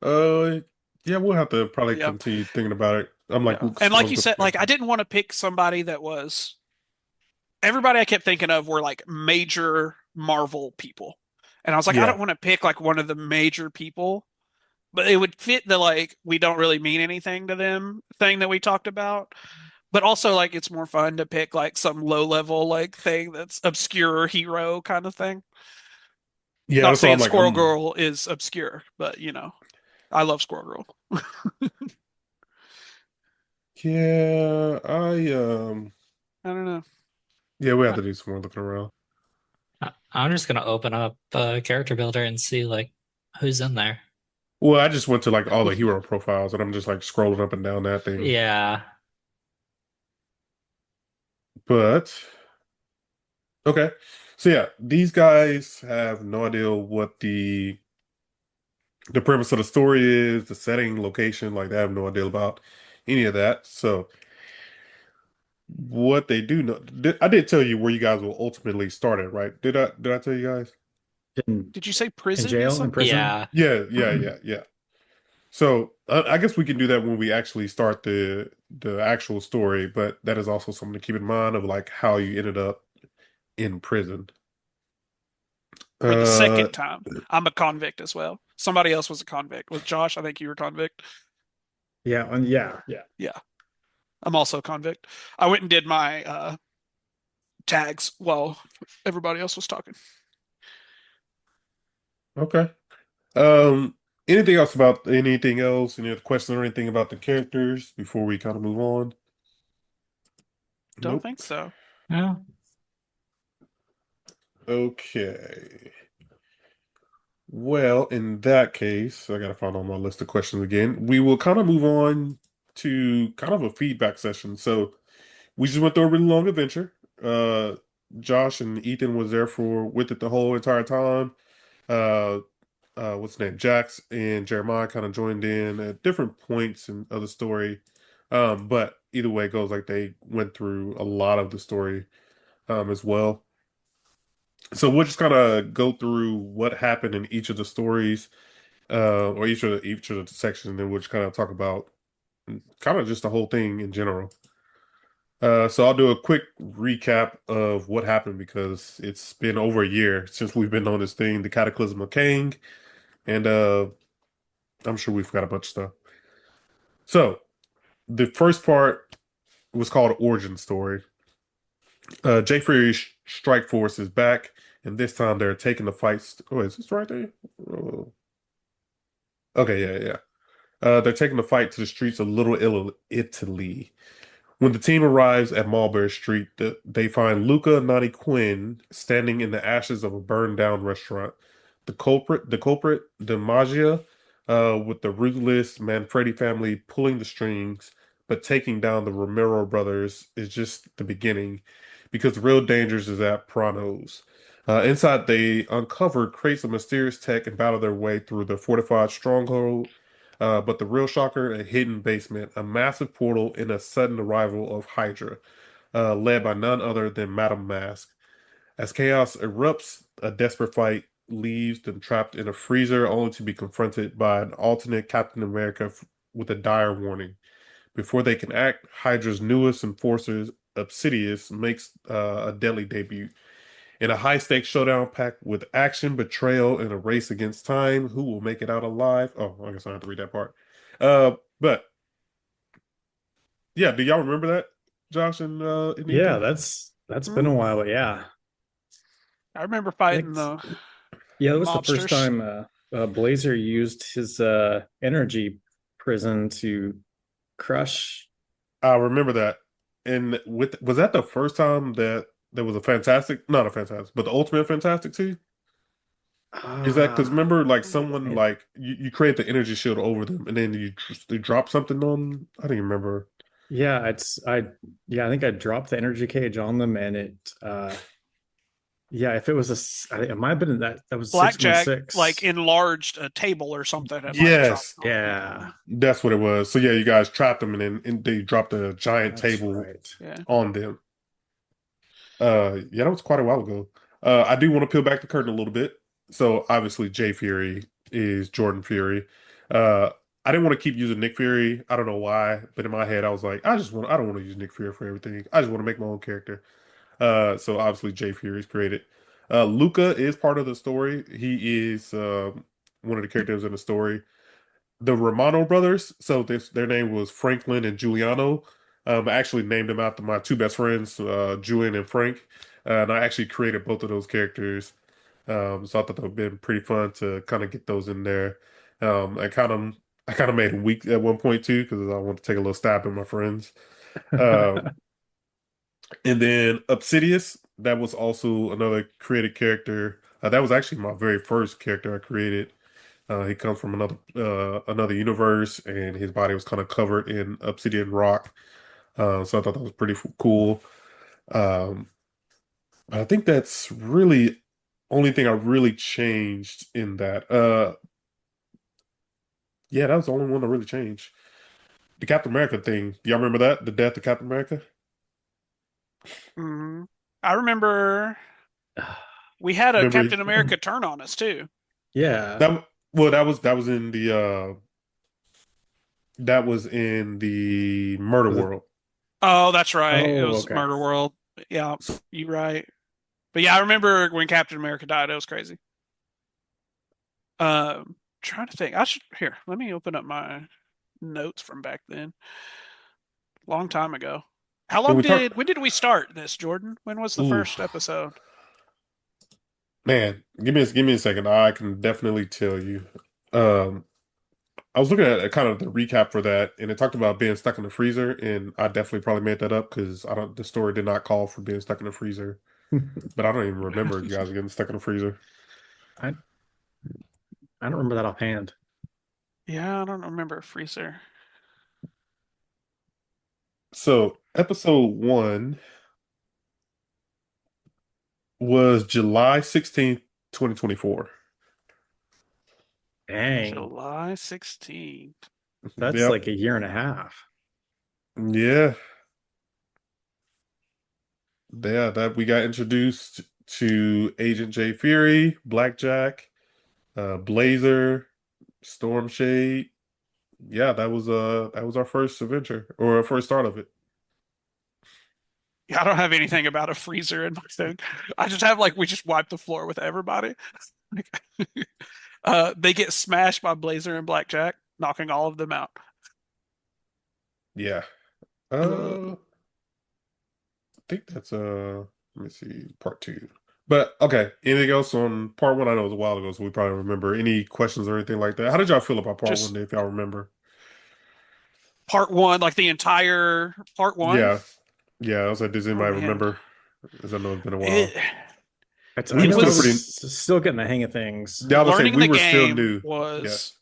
Yeah, we'll have to probably Yeah. continue thinking about it. I'm like Yeah. And like scrolling you through the said, like I characters. didn't want to pick somebody that was everybody I kept thinking of were like major Marvel people. And I was like, I don't Yeah. want to pick like one of the major people, but it would fit the like we don't really mean anything to them thing that we talked about. But also like it's more fun to pick like some low level like thing that's obscure hero kind of thing. Yeah, Not that's why saying I'm like Squirrel Girl is obscure, but you know, I love Squirrel Girl. yeah, I don't know. yeah, we have I- to do some more looking around. I'm just gonna open up character builder and see like who's in there. Well, I just went to like all the hero profiles and I'm just like scrolling up and down that thing. Yeah. But okay. So yeah, these guys have no idea what the premise of the story is, the setting, location, like they have no idea about any of that. So what they do know, I did tell you where you guys will ultimately start at, right? Did I tell you guys? In, Did you say in prison or jail, in something? prison. Yeah. Yeah. So I guess we can do that when we actually start the actual story, but that is also something to keep in mind of like how you ended up in prison. For the Uh, second time. I'm a convict as well. Somebody else was a convict. Was Josh? I think you were convict. Yeah, and yeah. Yeah, I'm also a convict. I went and did my tags while everybody else was talking. okay. Um, Anything else about anything else? Any other questions or anything about the characters before we kind of move on? Don't Nope. think so. Yeah. Okay. Well, in that case, I gotta find on my list of questions again. We will kind of move on to kind of a feedback session. So we just went through a really long adventure. Uh, Josh and Ethan was there for with it the whole entire time. Uh, what's his name? Jax and Jeremiah kind of joined in at different points in of the story. But either way it goes, like they went through a lot of the story as well. So we'll just kind of go through what happened in each of the stories, or each of the sections, and then we'll just kind of talk about kind of just the whole thing in general. So I'll do a quick recap of what happened because it's been over a year since we've been on this thing, the Cataclysm of Kang, and I'm sure we forgot a bunch of stuff. So the first part was called Origin Story. Jay Fury's Strike Force is back, and this time they're taking the fights. Oh, is this right there? Oh. Okay, yeah. They're taking the fight to the streets of Italy. When the team arrives at Mulberry Street, they find Luca and Nani Quinn standing in the ashes of a burned down restaurant. The culprit, DiMaggio, with the ruthless Manfredi family pulling the strings, but taking down the Romero brothers is just the beginning, because the real dangers is at Pranos. Inside, they uncover crates of mysterious tech and battle their way through the fortified stronghold. But the real shocker, a hidden basement, a massive portal, and a sudden arrival of Hydra, led by none other than Madame Mask. As chaos erupts, a desperate fight leaves them trapped in a freezer, only to be confronted by an alternate Captain America with a dire warning. Before they can act, Hydra's newest enforcer, Obsidius, makes a deadly debut. In a high-stakes showdown packed with action, betrayal, and a race against time, who will make it out alive? Oh, I guess I have to read that part. But yeah, do y'all remember that, Josh and Yeah, Ethan? that's been a while, but yeah. I remember I fighting think the yeah, that was the first mobsters. time Blazer used his energy prison to crush. I remember that. And was that the first time that there was a fantastic, not a fantastic, but the ultimate fantastic too? Is that because Ah, remember, like someone man. like you create the energy shield over them, and then you drop something on? I don't even remember. Yeah, I think I dropped the energy cage on them and yeah, if it was it might have been that was Blackjack 616. like enlarged a table or something and like dropped Yes, on Yeah, people. that's what it was. So yeah, you guys trapped them, and then they dropped a giant that's table right. Yeah. on them. Yeah, that was quite a while ago. I do want to peel back the curtain a little bit. So obviously, Jay Fury is Jordan Fury. Uh, I didn't want to keep using Nick Fury. I don't know why, but in my head, I was like, I don't want to use Nick Fury for everything. I just want to make my own character. So obviously, Jay Fury is created. Luca is part of the story. He is one of the characters in the story. The Romano brothers. So their name was Franklin and Giuliano. I actually named them after my two best friends, Julian and Frank. And I actually created both of those characters. So I thought that would have been pretty fun to kind of get those in there. I kind of made them weak at one point too because I wanted to take a little stab at my friends. Um, and then Obsidius, that was also another created character. That was actually my very first character I created. He comes from another universe, and his body was kind of covered in obsidian rock. So I thought that was pretty cool. Um, I think that's really only thing I really changed in that. Yeah, that was the only one that really changed. The Captain America thing. Do y'all remember that? The death of Captain America? Hmm. I remember we had a Remember Captain America turn on us too. Yeah. that? Well, that was in the Murder Was it? World. Oh, that's right. It Oh, was okay. Murder World. Yeah, you're right. But yeah, I remember when Captain America died. It was crazy. Trying to think. I should here. Let me open up my notes from back then. Long time ago. How Can long we talk? did when did we start this, Jordan? When was the Ooh, first episode? man, give me a second. I can definitely tell you. Um, I was looking at kind of the recap for that, and it talked about being stuck in the freezer, and I definitely probably made that up because I don't. The story did not call for being stuck in the freezer, but I don't even remember you guys getting stuck in the freezer. I I don't remember that offhand. Yeah, I don't remember Freezer. So episode 1 was July 16th, 2024. Dang, July 16th. that's Yep. like a year and a half. Yeah. Yeah, that we got introduced to Agent J Fury, Blackjack, Blazer, Storm Shade. Yeah, that was our first adventure or our first start of it. Yeah, I don't have anything about a freezer in my thing. I just have like we just wipe the floor with everybody. Like, they get smashed by Blazer and Blackjack, knocking all of them out. Yeah. Uh, I think that's let me see, part 2. But okay, anything else on part 1? I know it was a while ago, so we probably remember. Any questions or anything like that? How did y'all feel about part 1 just if y'all remember? part one, like the entire part one. Yeah. Yeah, I was like, does Oh anybody man, remember? Because I know it's been a it while. I We it were know I still was pretty. was still getting the hang of things. Yeah, I was gonna say learning we the were still game new. Yeah. was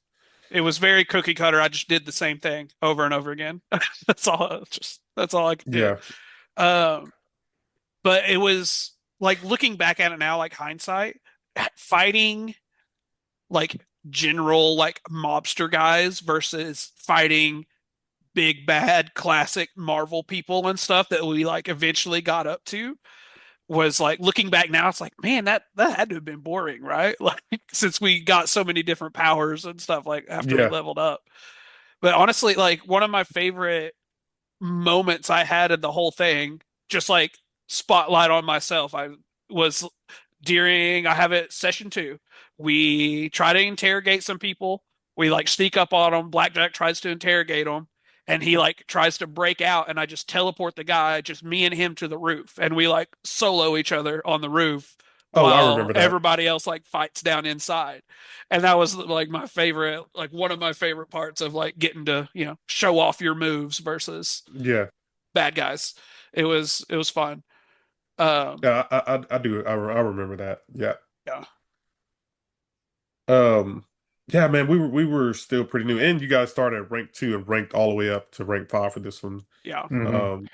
it was very cookie cutter. I just did the same thing over and over again. That's all I could do. Yeah. Um, but it was like looking back at it now, like hindsight, fighting like general like mobster guys versus fighting big bad classic Marvel people and stuff that we like eventually got up to was like looking back now, it's like, man, that had to have been boring, right? Like since we got so many different powers and stuff like after we Yeah. leveled up. But honestly, like one of my favorite moments I had in the whole thing, just like spotlight on myself, I was during I have it session 2. We try to interrogate some people. We like sneak up on them. Blackjack tries to interrogate them, and he like tries to break out, and I just teleport the guy, just me and him to the roof, and we like solo each other on the roof Oh, I while remember that. everybody else like fights down inside. And that was like my favorite, like one of my favorite parts of like getting to, show off your moves versus Yeah. bad guys. It was fun. Um, Yeah, I do. I remember that. Yeah. yeah. Um, yeah, man, we were still pretty new, and you guys started at rank 2 and ranked all the way up to rank 5 for this one. Yeah. Mhm.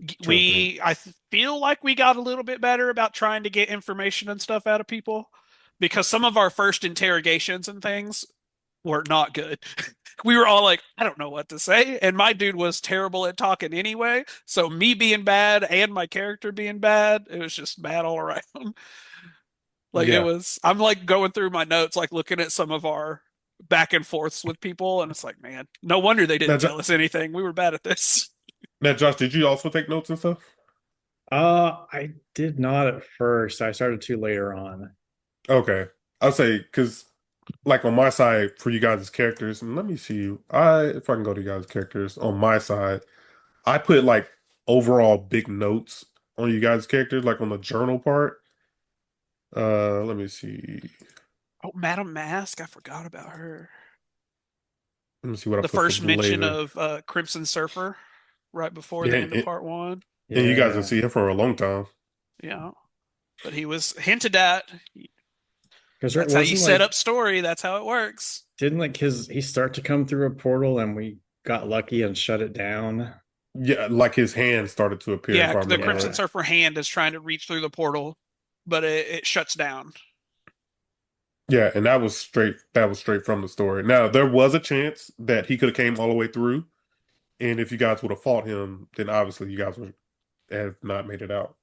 Trying to think. I feel like we got a little bit better about trying to get information and stuff out of people because some of our first interrogations and things were not good. We were all like, I don't know what to say. And my dude was terrible at talking anyway. So me being bad and my character being bad, it was just bad all around. Like Yeah. I'm like going through my notes, like looking at some of our back and forths with people. And it's like, man, no wonder they Now, didn't tell us anything. We were bad at this. now, Josh, did you also take notes and stuff? I did not at first. I started to later on. Okay. I'll say because like on my side for you guys' characters, and let me see I if I can go to you guys' characters on my side, I put like overall big notes on you guys' characters, like on the journal part. Let me see. Oh, Madam Mask, I forgot about her. Let me see what I The put for first mention Blazer. of Crimson Surfer right before Yeah, the end of part one. and you guys have Yeah, seen him for a long time. Yeah. But he was hinted at. because it That's how you wasn't set like up story. That's how it works. didn't like his he start to come through a portal and we got lucky and shut it down. Yeah, like his hand started to appear, if Yeah, I the remember Crimson right. Yeah. Surfer hand is trying to reach through the portal, but it shuts down. Yeah, and that was straight from the story. Now, there was a chance that he could have came all the way through, and if you guys would have fought him, then obviously you guys would have not made it out.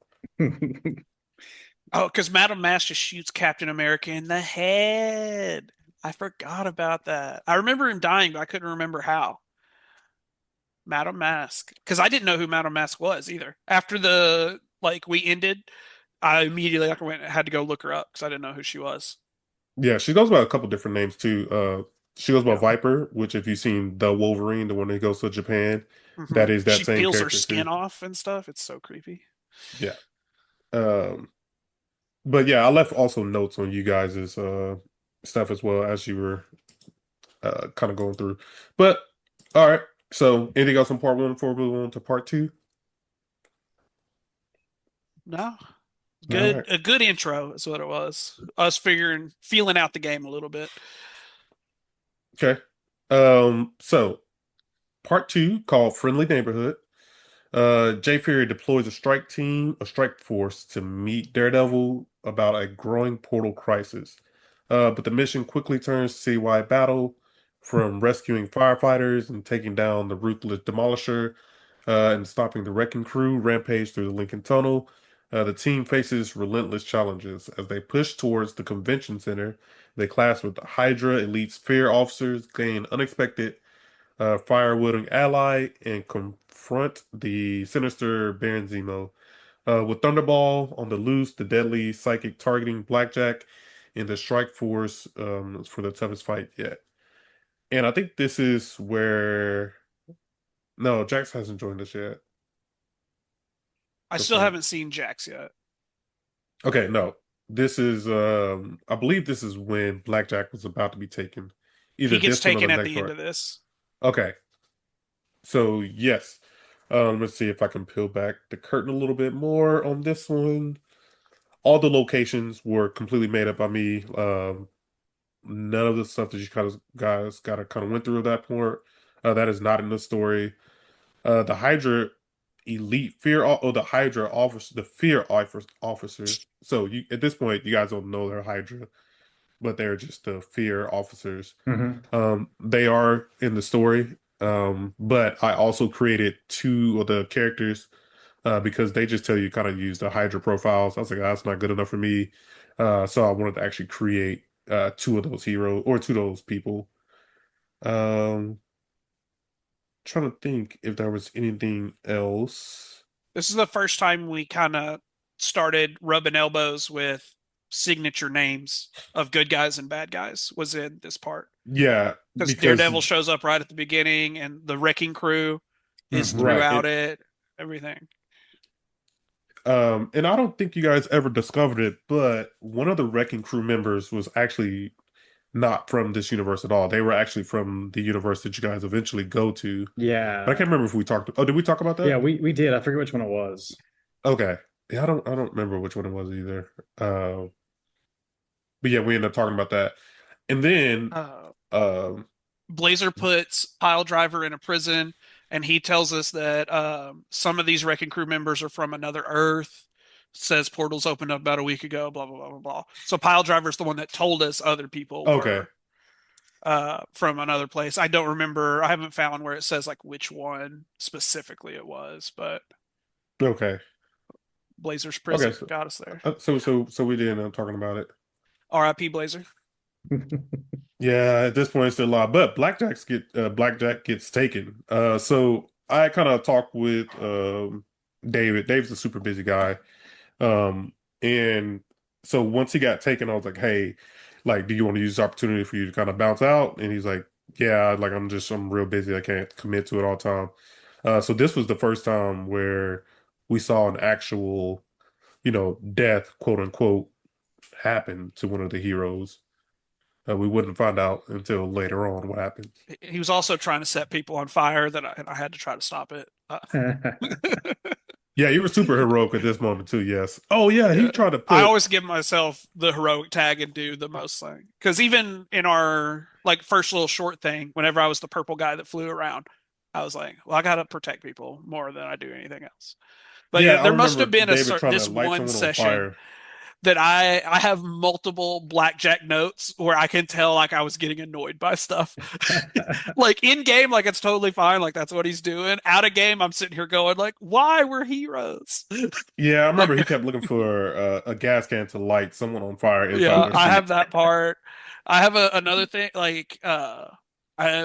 Oh, because Madam Mask just shoots Captain America in the head. I forgot about that. I remember him dying, but I couldn't remember how. Madam Mask. Because I didn't know who Madam Mask was either. After the like we ended, I immediately like went had to go look her up because I didn't know who she was. Yeah, she goes by a couple different names too. She goes by Yeah. Viper, which if you've seen the Wolverine, the one that goes to Japan, Hmm. that is that She same peels her character skin too. off and stuff. It's so creepy. Yeah. Um, but yeah, I left also notes on you guys' stuff as well as you were kind of going through. But all right. So anything else on part one before we move on to part two? No, All good. right. A good intro is what it was. Us feeling out the game a little bit. Okay. So part two called Friendly Neighborhood. Jay Fury deploys a strike force to meet Daredevil about a growing portal crisis. But the mission quickly turns citywide battle from rescuing firefighters and taking down the ruthless Demolisher and stopping the Wrecking Crew rampage through the Lincoln Tunnel. The team faces relentless challenges as they push towards the convention center. They clash with the Hydra Elite's fear officers, gain unexpected firewood ally, and confront the sinister Baron Zemo. With Thunderball on the loose, the deadly psychic targeting Blackjack and the Strike Force for the toughest fight yet. And I think this is where no, Jax hasn't joined us yet. I Looks still like haven't seen Jax yet. okay, no. This is I believe this is when Blackjack was about to be taken. He Either gets this one or the taken at next the end one. of this. Okay. So yes. Let's see if I can peel back the curtain a little bit more on this one. All the locations were completely made up by me. None of the stuff that you guys got to kind of went through at that point. That is not in the story. The Hydra elite the Hydra officer, the officers. So you at this point, you guys don't know they're Hydra, but they're just the fear officers. Mhm. They are in the story. But I also created two of the characters because they just tell you kind of use the Hydra profiles. I was like, that's not good enough for me. So I wanted to actually create two of those heroes or two of those people. Um, trying to think if there was anything else. This is the first time we kind of started rubbing elbows with signature names of good guys and bad guys was in this part. Yeah, Because because Daredevil shows up right at the beginning and the Wrecking Crew is Mhm. right, throughout it, everything. and I don't think you guys ever discovered it, but one of the Wrecking Crew members was actually not from this universe at all. They were actually from the universe that you guys eventually go to. But I Yeah. can't remember if we talked. Oh, did we talk about Yeah, that? we did. I forget which one it was. Okay. Yeah, I don't remember which one it was either. But yeah, we ended up talking about that. And then Uh, um Blazer puts Pile Driver in a prison, and he tells us that some of these Wrecking Crew members are from another Earth. Says portals opened up about a week ago. Blah blah blah blah blah. So Pile Driver's the one that told us other people okay. were from another place. I don't remember. I haven't found where it says like which one specifically it was, but Okay. Blazer's Okay. prison got us there. So we did end up talking about it. R.I.P. Blazer. Yeah, at this point it's still alive. But Blackjack gets taken. So I kind of talked with David. Dave's a super busy guy. And so once he got taken, I was like, hey, like, do you want to use this opportunity for you to kind of bounce out? And he's like, yeah, like I'm real busy. I can't commit to it all the time. So this was the first time where we saw an actual, death, quote unquote, happen to one of the heroes. We wouldn't find out until later on what happened. He was also trying to set people on fire that I had to try to stop it. Yeah, you were super heroic at this moment too. Yes. Oh yeah, he Yeah. tried to I put. always give myself the heroic tag and do the most thing. Because even in our like first little short thing, whenever I was the purple guy that flew around, I was like, well, I gotta protect people more than I do anything else. But Yeah, yeah, I there must remember have been David trying to this light one someone on session fire. that I have multiple blackjack notes where I can tell like I was getting annoyed by stuff. Like in game, like it's totally fine, like that's what he's doing. Out of game, I'm sitting here going like, why we're heroes? Yeah, I remember Like he kept looking for a gas can to light someone on fire inside of yeah, a I sheet. have that part. I have another thing like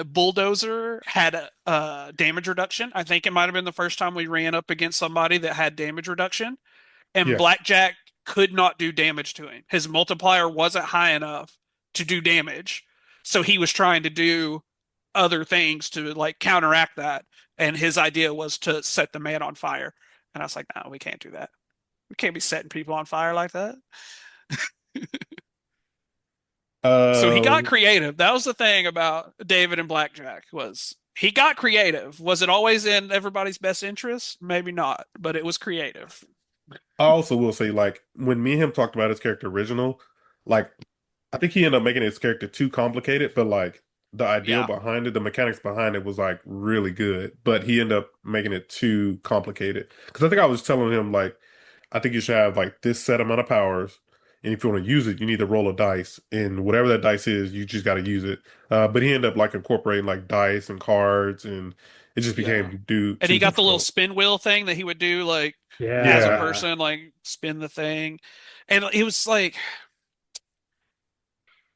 bulldozer had a damage reduction. I think it might have been the first time we ran up against somebody that had damage reduction, and Yes. Blackjack could not do damage to him. His multiplier wasn't high enough to do damage, so he was trying to do other things to like counteract that. And his idea was to set the man on fire. And I was like, no, we can't do that. We can't be setting people on fire like that. So he got Um, creative. That was the thing about David and Blackjack was he got creative. Was it always in everybody's best interest? Maybe not, but it was creative. I also will say, like, when me and him talked about his character original, like, I think he ended up making his character too complicated, but like the idea Yeah. behind it, the mechanics behind it was like really good. But he ended up making it too complicated. Because I think I was telling him like, I think you should have like this set amount of powers, and if you want to use it, you need to roll a dice, and whatever that dice is, you just got to use it. But he ended up like incorporating like dice and cards, and it just Yeah. became too And too he got the little difficult. spin wheel thing that he would do like as a Yeah, Yeah. person, like spin the thing. And it was like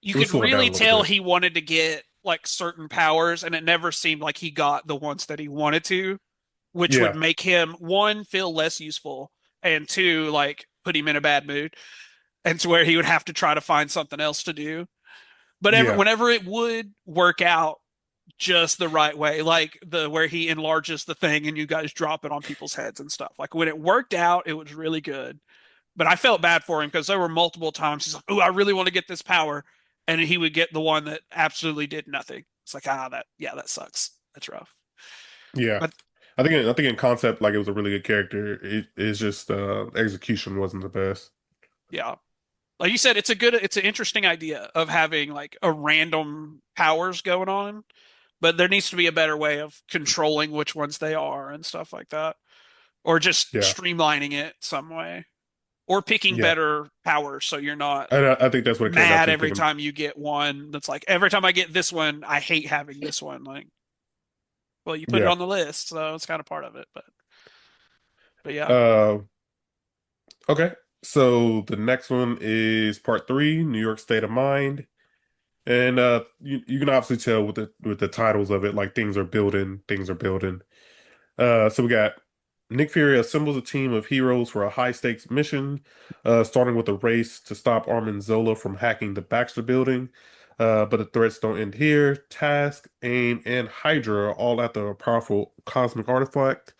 you it was could slowing down really a little tell bit. he wanted to get like certain powers, and it never seemed like he got the ones that he wanted to, which would Yeah, make him one feel less useful and two like put him in a bad mood, and to where he would have to try to find something else to do. But yeah, whenever it would work out just the right way, like the where he enlarges the thing and you guys drop it on people's heads and stuff. Like when it worked out, it was really good. But I felt bad for him because there were multiple times he's like, "Oh, I really want to get this power," and he would get the one that absolutely did nothing. It's like, that sucks. That's rough. yeah. But I think in concept, like it was a really good character. It's just execution wasn't the best. yeah, like you said, it's an interesting idea of having like a random powers going on, but there needs to be a better way of controlling which ones they are and stuff like that, or just Yeah, streamlining it some way, or picking yeah. better powers so you're not And I think that's what it came down mad to. every Picking, time you get one. That's like every time I get this one, I hate having this one. Like, well, you put it yeah. on the list, so it's kind of part of it. But yeah, Uh, okay. So the next one is part three, New York State of Mind. And you can obviously tell with the titles of it, like things are building, things are building. So we got Nick Fury assembles a team of heroes for a high stakes mission, starting with a race to stop Armin Zola from hacking the Baxter building. But the threats don't end here. Task, AIM, and Hydra are all after a powerful cosmic artifact,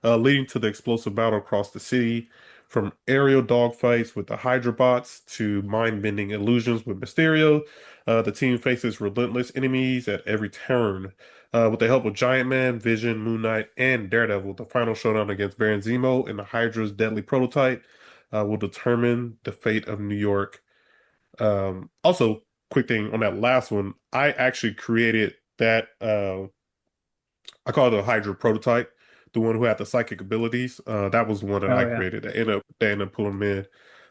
leading to the explosive battle across the city. From aerial dogfights with the Hydra bots to mind-bending illusions with Mysterio, the team faces relentless enemies at every turn. With the help of Giant Man, Vision, Moon Knight, and Daredevil, the final showdown against Baron Zemo and the Hydra's deadly prototype will determine the fate of New York. Also, quick thing on that last one, I actually created that. I call it a Hydra prototype, the one who had the psychic abilities. That was the one that Oh I yeah. created. They ended up pulling me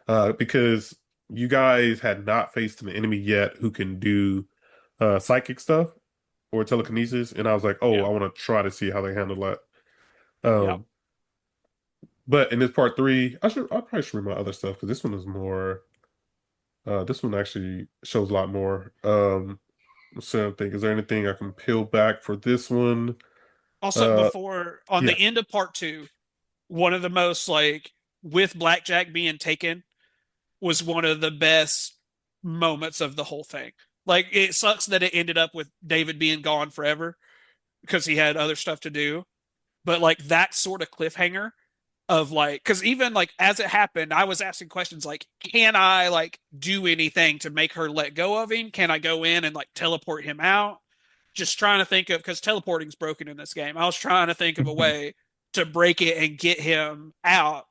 in because you guys had not faced an enemy yet who can do psychic stuff or telekinesis, and I was like, oh, yeah, I want to try to see how they handle that. yeah. Um, but in this part three, I probably should read my other stuff because this one is more. This one actually shows a lot more. So I think, is there anything I can peel back for this one? Also, Uh, before on yeah. the end of part two, one of the most like with Blackjack being taken was one of the best moments of the whole thing. Like it sucks that it ended up with David being gone forever because he had other stuff to do. But like that sort of cliffhanger of like, because even like as it happened, I was asking questions like, can I like do anything to make her let go of him? Can I go in and like teleport him out? Just trying to think of because teleporting's broken in this game. I was trying to think of a way to break it and get him out,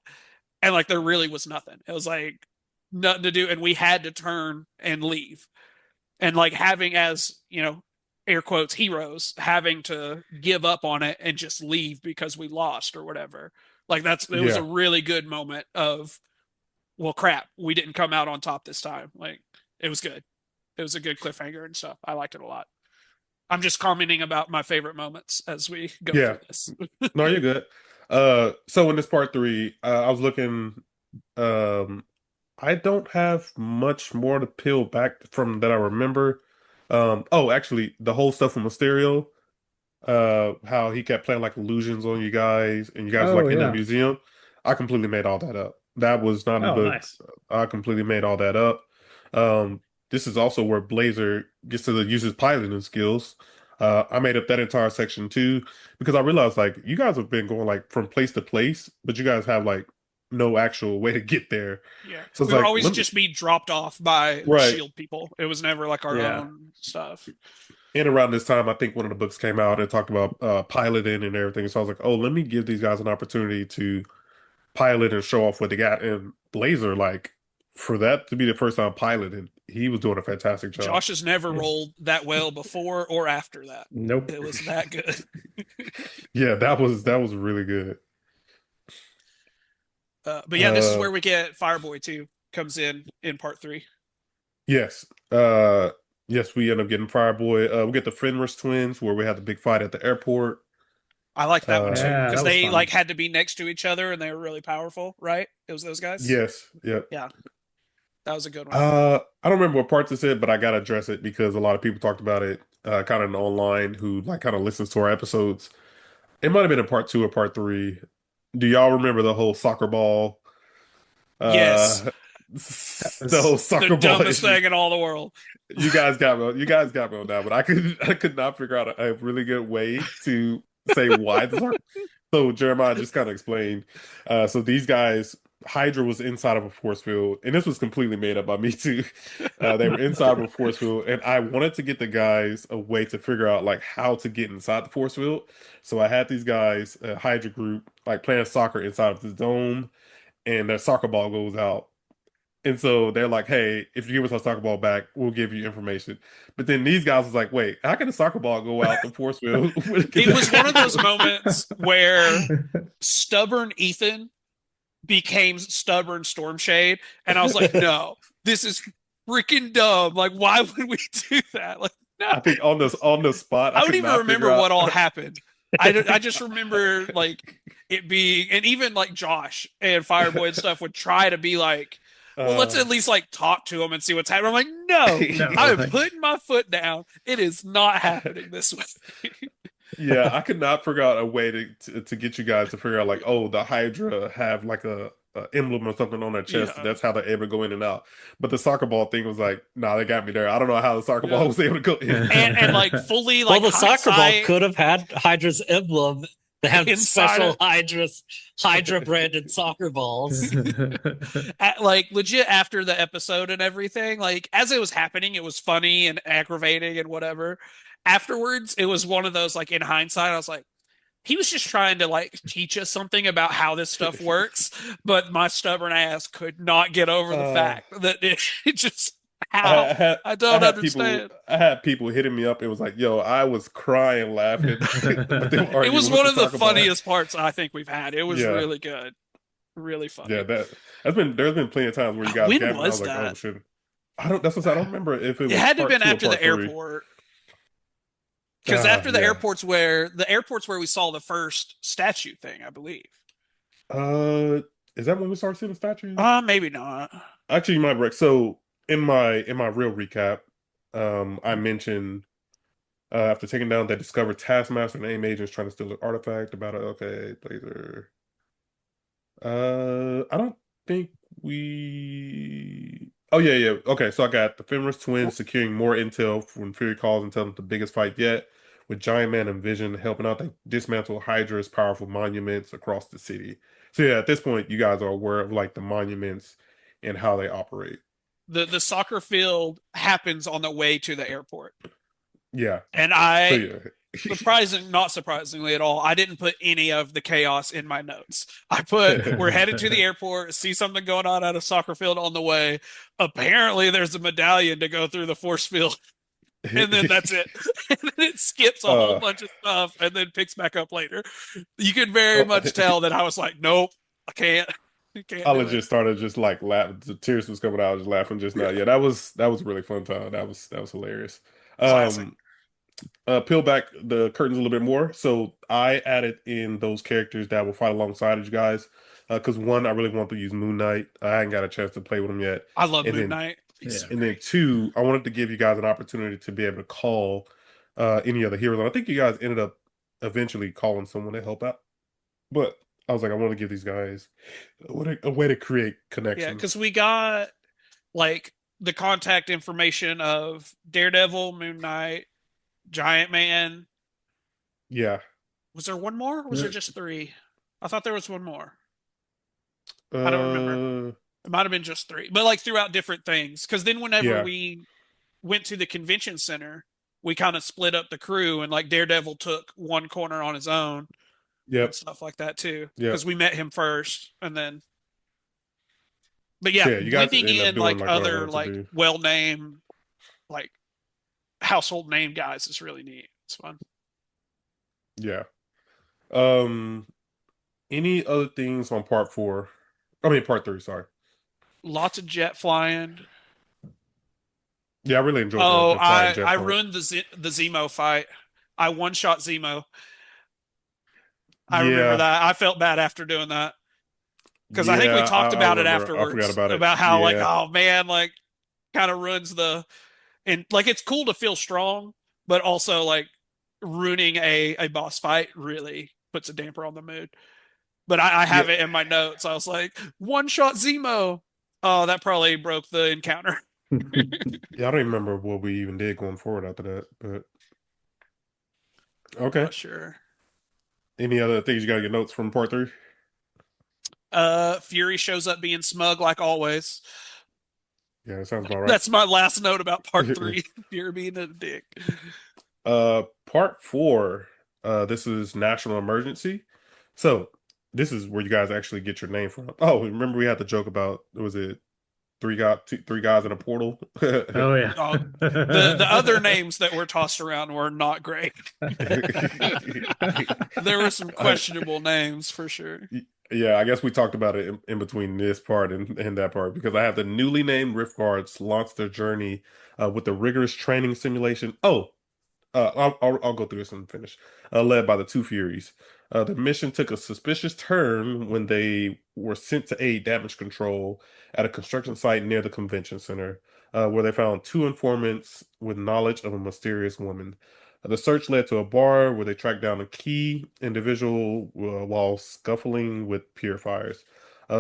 and like there really was nothing. It was like nothing to do, and we had to turn and leave. And like having as air quotes heroes having to give up on it and just leave because we lost or whatever. Like it was a Yeah. really good moment of well crap, we didn't come out on top this time. Like it was good. It was a good cliffhanger and stuff. I liked it a lot. I'm just commenting about my favorite moments as we go Yeah. through this. No, you're good. So in this part three, I was looking. Um, I don't have much more to peel back from that I remember. Oh, actually, the whole stuff from Mysterio, how he kept playing like illusions on you guys, and you guys were Oh like in the yeah. museum. I completely made all that up. That was not in the Oh books. nice. I completely made all that up. Um, this is also where Blazer gets to use his piloting skills. I made up that entire section too because I realized like you guys have been going like from place to place, but you guys have like no actual way to get there. Yeah, So it's we were like, always just be dropped off by right. shield people. It was never like our Yeah. own stuff. And around this time, I think one of the books came out and talked about piloting and everything. So I was like, oh, let me give these guys an opportunity to pilot and show off what they got. And Blazer, like, for that to be the first time piloting, he was doing a fantastic job. Josh has never Yeah. rolled that well before or after that. Nope. It was that good. Yeah, that was really good. But yeah, this is where we get Fireboy too. Comes in part 3. Yes. Yes, we end up getting Fireboy. We get the Fenris twins where we had the big fight at the airport. I like that one too Yeah, because that was they fun. like had to be next to each other and they were really powerful, right? It was those guys. Yes. Yep. Yeah, that was a good one. I don't remember what parts it said, but I gotta address it because a lot of people talked about it kind of online who like kind of listens to our episodes. It might have been in part 2 or part 3. Do y'all remember the whole soccer ball? Yes, The whole soccer the ball dumbest issue. thing in all the world. You guys got me. You guys got me on that, but I could not figure out a really good way to say why the soccer. So Jeremiah just kind of explained. So these guys, Hydra was inside of a force field, and this was completely made up by me too. They were inside of a force field, and I wanted to get the guys a way to figure out like how to get inside the force field. So I had these guys, a Hydra group, like playing soccer inside of the dome, and their soccer ball goes out. And so they're like, hey, if you give us our soccer ball back, we'll give you information. But then these guys was like, wait, how can a soccer ball go out the force field? It was one of those moments where stubborn Ethan became stubborn Stormshade, and I was like, no, this is freaking dumb. Like, why would we do that? Like, no. I think on the spot, I don't could even not remember figure out- what all happened. I just remember like it being, and even like Josh and Fireboy and stuff would try to be like, well, let's at least like talk to him and see what's happening. I'm like, no, No, I'm like- putting my foot down. It is not happening this way. Yeah, I could not figure out a way to get you guys to figure out like, oh, the Hydra have like a emblem or something on their chest. Yeah. That's how they're able to go in and out. But the soccer ball thing was like, nah, they got me there. I don't know how the soccer Yeah. ball was able to go in. And like fully Well, like the soccer ball hindsight- could have had Hydra's emblem. They have Inside special it. Hydra branded soccer balls. like legit after the episode and everything, like as it was happening, it was funny and aggravating and whatever. Afterwards, it was one of those like in hindsight, I was like, he was just trying to like teach us something about how this stuff works, but my stubborn ass could not get over the fact that it just how I don't understand. I had people hitting me up. It was like, yo, I was crying laughing. But they were It arguing was with one of the soccer ball. funniest parts I think we've had. It was Yeah. really good, really funny. Yeah, there's been plenty of times where you guys When got me. And I was was like, that? oh shit. That's what I don't remember if it was It had to have part been 2 or after the part 3. airport. Because after the yeah. airport's where we saw the first statue thing, I believe. Is that when we started seeing the statues? Maybe not. Actually, you might be right. So in my real recap, I mentioned after taking down, they discovered Taskmaster and AIM agents trying to steal an artifact about it. Okay, Blazer. I don't think we. Oh yeah. Okay, so I got the Fenris twins securing more intel when Fury calls and tells them the biggest fight yet. With Giant Man and Vision helping out, they dismantle Hydra's powerful monuments across the city. So yeah, at this point, you guys are aware of like the monuments and how they operate. The soccer field happens on the way to the airport. Yeah. And not surprisingly at all, I didn't put any of the chaos in my notes. I put, we're headed to the airport, see something going on at a soccer field on the way. Apparently there's a medallion to go through the force field. And then that's it. And then it skips a whole bunch of stuff and then picks back up later. You can very much tell that I was like, nope, I can't. I legit started just like laughing. The tears was coming out. I was just laughing just now. Yeah, that was a really fun time. That was hilarious. Classic. Peel back the curtains a little bit more. So I added in those characters that will fight alongside you guys. Because one, I really want to use Moon Knight. I hadn't got a chance to play with him yet. I love And Moon then- Knight. And then two, I wanted to give you guys an opportunity to be able to call any other heroes. And I think you guys ended up eventually calling someone to help out. But I was like, I want to give these guys a way to create connection. Yeah, because we got like the contact information of Daredevil, Moon Knight, Giant Man. Yeah. Was there one more? Or was there just 3? I thought there was one more. I don't remember. Uh, It might have been just three, but like throughout different things. Because then whenever yeah. we went to the convention center, we kind of split up the crew, and like Daredevil took one corner on his own and Yep. stuff like that too. Because Yep. we met him first, and then, but So yeah, yeah, you guys blending end up in doing like like what I other wanted to like do. well-named like household name guys is really neat. It's fun. Yeah. Um, any other things on part four? I mean, part three. Sorry. Lots of jet flying. Yeah, I really enjoyed Oh, the flying I jet part. ruined the Zemo fight. I one shot Zemo. I remember Yeah, that. I felt bad after doing that because I think we yeah, talked I about it remember. I forgot afterwards about it. about how like, Yeah, oh man, like kind of ruins the, and like it's cool to feel strong, but also like ruining a boss fight really puts a damper on the mood. But I yeah, have it in my notes. I was like, one shot Zemo. Oh, that probably broke the encounter. yeah. I don't even remember what we even did going forward after that. But okay. Not sure. Any other things you got to get notes from part three? Fury shows up being smug like always. Yeah, that sounds about right. That's my last note about part three. Fury being a dick. Part four. This is national emergency. So this is where you guys actually get your name from. Oh, remember we had the joke about was it three guys in a portal? Oh yeah. Oh, the other names that were tossed around were not great. There were some I, questionable names for sure. yeah, I guess we talked about it in between this part and that part because I have the newly named Rift Guards launch their journey with the rigorous training simulation. Oh, I'll go through this and finish. Led by the Two Furies. The mission took a suspicious turn when they were sent to aid damage control at a construction site near the convention center, where they found two informants with knowledge of a mysterious woman. The search led to a bar where they tracked down a key individual while scuffling with purifiers.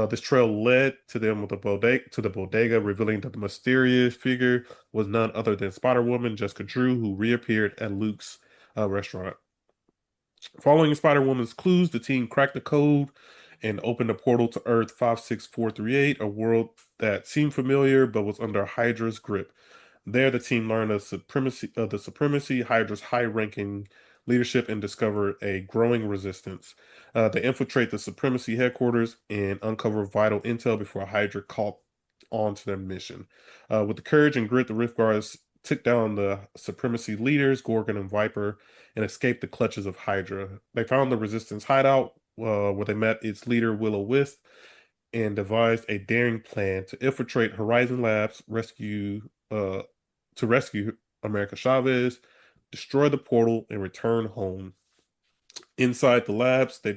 This trail led to them with a bodega to the bodega, revealing that the mysterious figure was none other than Spider Woman Jessica Drew, who reappeared at Luke's restaurant. Following Spider Woman's clues, the team cracked the code and opened a portal to Earth 56438, a world that seemed familiar but was under Hydra's grip. There, the team learned of the supremacy, Hydra's high-ranking leadership, and discovered a growing resistance. They infiltrate the supremacy headquarters and uncover vital intel before Hydra caught on to their mission. With the courage and grit, the Rift Guards took down the supremacy leaders, Gorgon and Viper, and escaped the clutches of Hydra. They found the resistance hideout, where they met its leader, Will-O-Wisp, and devised a daring plan to infiltrate Horizon Labs, rescue America Chavez, destroy the portal, and return home. Inside the labs, they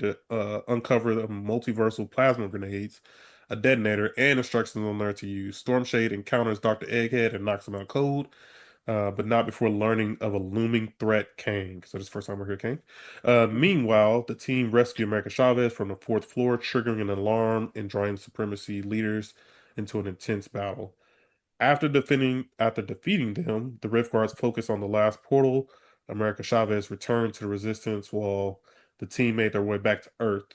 uncover the multiversal plasma grenades, a detonator, and instructions on there to use. Stormshade encounters Dr. Egghead and knocks him out cold, but not before learning of a looming threat, Kang. So this is the first time we're here, Kang. Meanwhile, the team rescue America Chavez from the fourth floor, triggering an alarm and drawing supremacy leaders into an intense battle. After defeating them, the Rift Guards focus on the last portal. America Chavez returned to the Resistance while the team made their way back to Earth.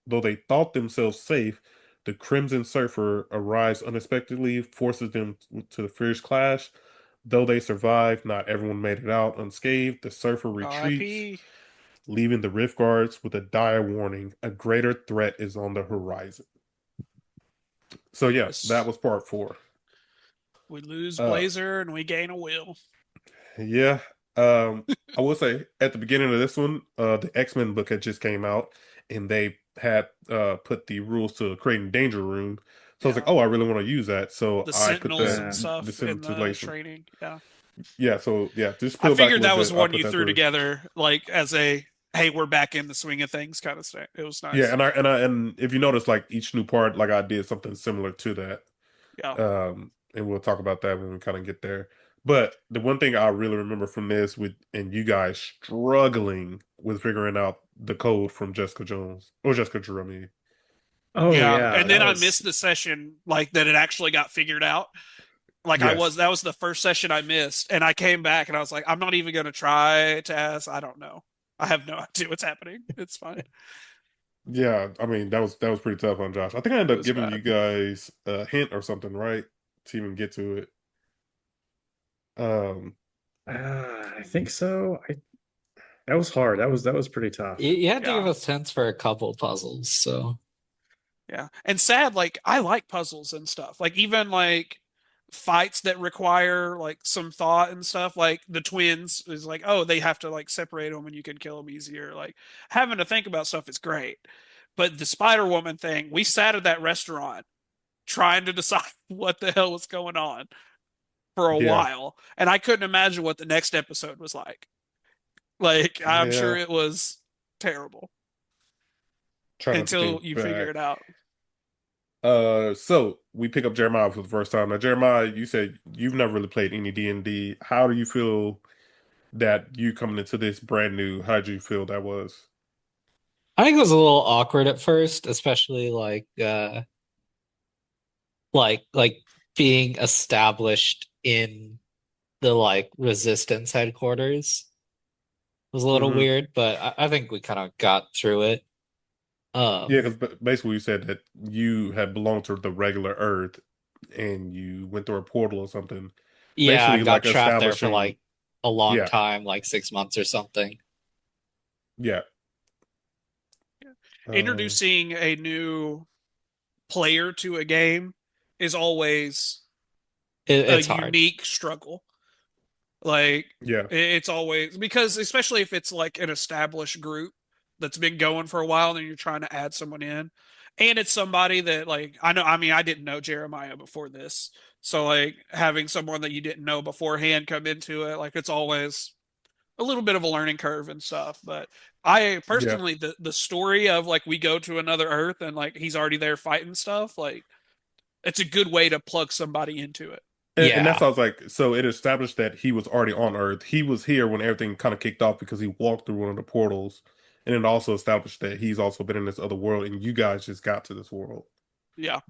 Though they thought themselves safe, the Crimson Surfer arrives unexpectedly, forces them to the fierce clash. Though they survived, not everyone made it out unscathed. The Surfer retreats, R.I.P. leaving the Rift Guards with a dire warning: a greater threat is on the horizon. So yeah, that Yes. was part four. We lose Uh, Blazer and we gain a Will. yeah. I will say at the beginning of this one, the X-Men book had just came out, and they had put the rules to creating Danger Room. So I was like, Yeah. oh, I really want to use that. So The I put Sentinels the and Yeah. the stuff in the scintillation. training. Yeah. Yeah. So yeah, just I peel back a figured little that was bit. I one put you that threw through. together, like as a hey, we're back in the swing of things kind of thing. It was Yeah, nice. and if you notice, like each new part, like I did something similar to that. Yeah. And we'll talk about that when we kind of get there. But the one thing I really remember from this and you guys struggling with figuring out the code from Jessica Jones or Jessica Drew, I mean. Oh Yeah. yeah, And that then I was missed the session like that it actually got figured out. Like Yes. that was the first session I missed. And I came back and I was like, I'm not even gonna try to ask. I don't know. I have no idea what's happening. It's fine. Yeah, I mean that was pretty tough on Josh. I think I It ended up was giving bad. you guys a hint or something, right? To even get to it. Um, I think so. That was hard. That was pretty tough. You had to give Yeah. us hints for a couple puzzles, so Yeah. And sad, like I like puzzles and stuff. Like even like fights that require like some thought and stuff. Like the twins is like, oh, they have to like separate them and you can kill them easier. Like having to think about stuff is great. But the Spider Woman thing, we sat at that restaurant trying to decide what the hell was going on for a yeah, while. And I couldn't imagine what the next episode was like. Like I'm sure yeah. it was terrible Try not to until think you figure back. it out. So we pick up Jeremiah for the first time. Now, Jeremiah, you said you've never really played any D&D. How do you feel that you coming into this brand new? How do you feel that was? I think it was a little awkward at first, especially like being established in the like resistance headquarters was a little Hmm. weird, but I think we kind of got through it. Yeah, Um, because basically you said that you had belonged to the regular Earth and you went through a portal or something, yeah, I basically got like trapped there for establishing. like a long Yeah, time, like 6 months or something. yeah. Uh, Introducing a new player to a game is always a It's hard. unique struggle. Like yeah, it's always because especially if it's like an established group that's been going for a while and you're trying to add someone in and it's somebody that like I know I mean I didn't know Jeremiah before this. So like having someone that you didn't know beforehand come into it like it's always a little bit of a learning curve and stuff, but I yeah. personally the story of like we go to another Earth and like he's already there fighting stuff, like it's a good way to plug somebody into it. And that's Yeah. how I was like, so it established that he was already on Earth. He was here when everything kind of kicked off because he walked through one of the portals. And it also established that he's also been in this other world and you guys just got to this world. Yeah.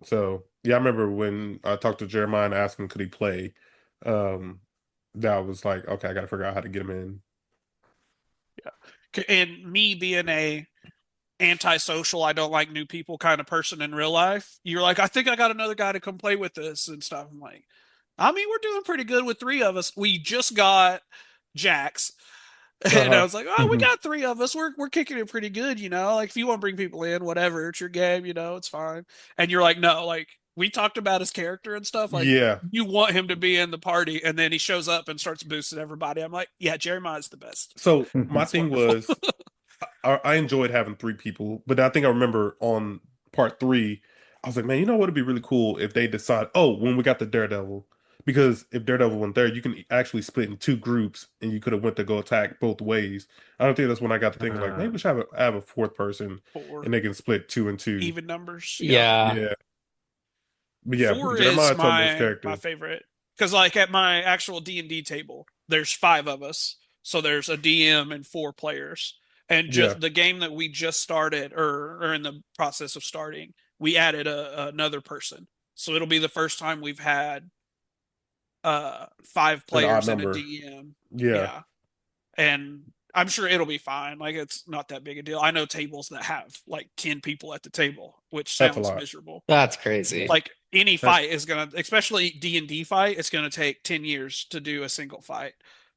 So yeah, I remember when I talked to Jeremiah and asked him could he play. Um, that was like, okay, I gotta figure out how to get him in. And me being a antisocial, I don't like new people kind of person in real life. You're like, I think I got another guy to come play with this and stuff. I'm like, I mean, we're doing pretty good with three of us. We just got Jax. And I Uh-huh. was like, oh, we got three of us. We're kicking it pretty good, you know. Like if you want to bring people in, whatever, it's your game, you know, it's fine. And you're like, no, like we talked about his character and stuff. Like Yeah. you want him to be in the party, and then he shows up and starts boosting everybody. I'm like, yeah, Jeremiah's the best. So my It's thing wonderful. was I enjoyed having three people, but I think I remember on part three, I was like, man, you know what would be really cool if they decide, oh, when we got the Daredevil, because if Daredevil went there, you can actually split in two groups and you could have went to go attack both ways. I don't think that's when I got to thinking like maybe we should have a fourth person Four and they can split two and two. even numbers. Yeah. Yeah. Yeah. But yeah, Four is Jeremiah told me his my character. favorite because like at my actual D&D table, there's five of us. So there's a DM and four players. And Yeah. just the game that we just started or in the process of starting, we added another person. So it'll be the first time we've had five An odd players and a number. DM. Yeah. Yeah. And I'm sure it'll be fine. Like it's not that big a deal. I know tables that have like 10 people at the table, which That's a sounds lot. miserable. That's crazy. Like any That, fight is gonna, especially D&D fight, it's gonna take 10 years to do a single fight.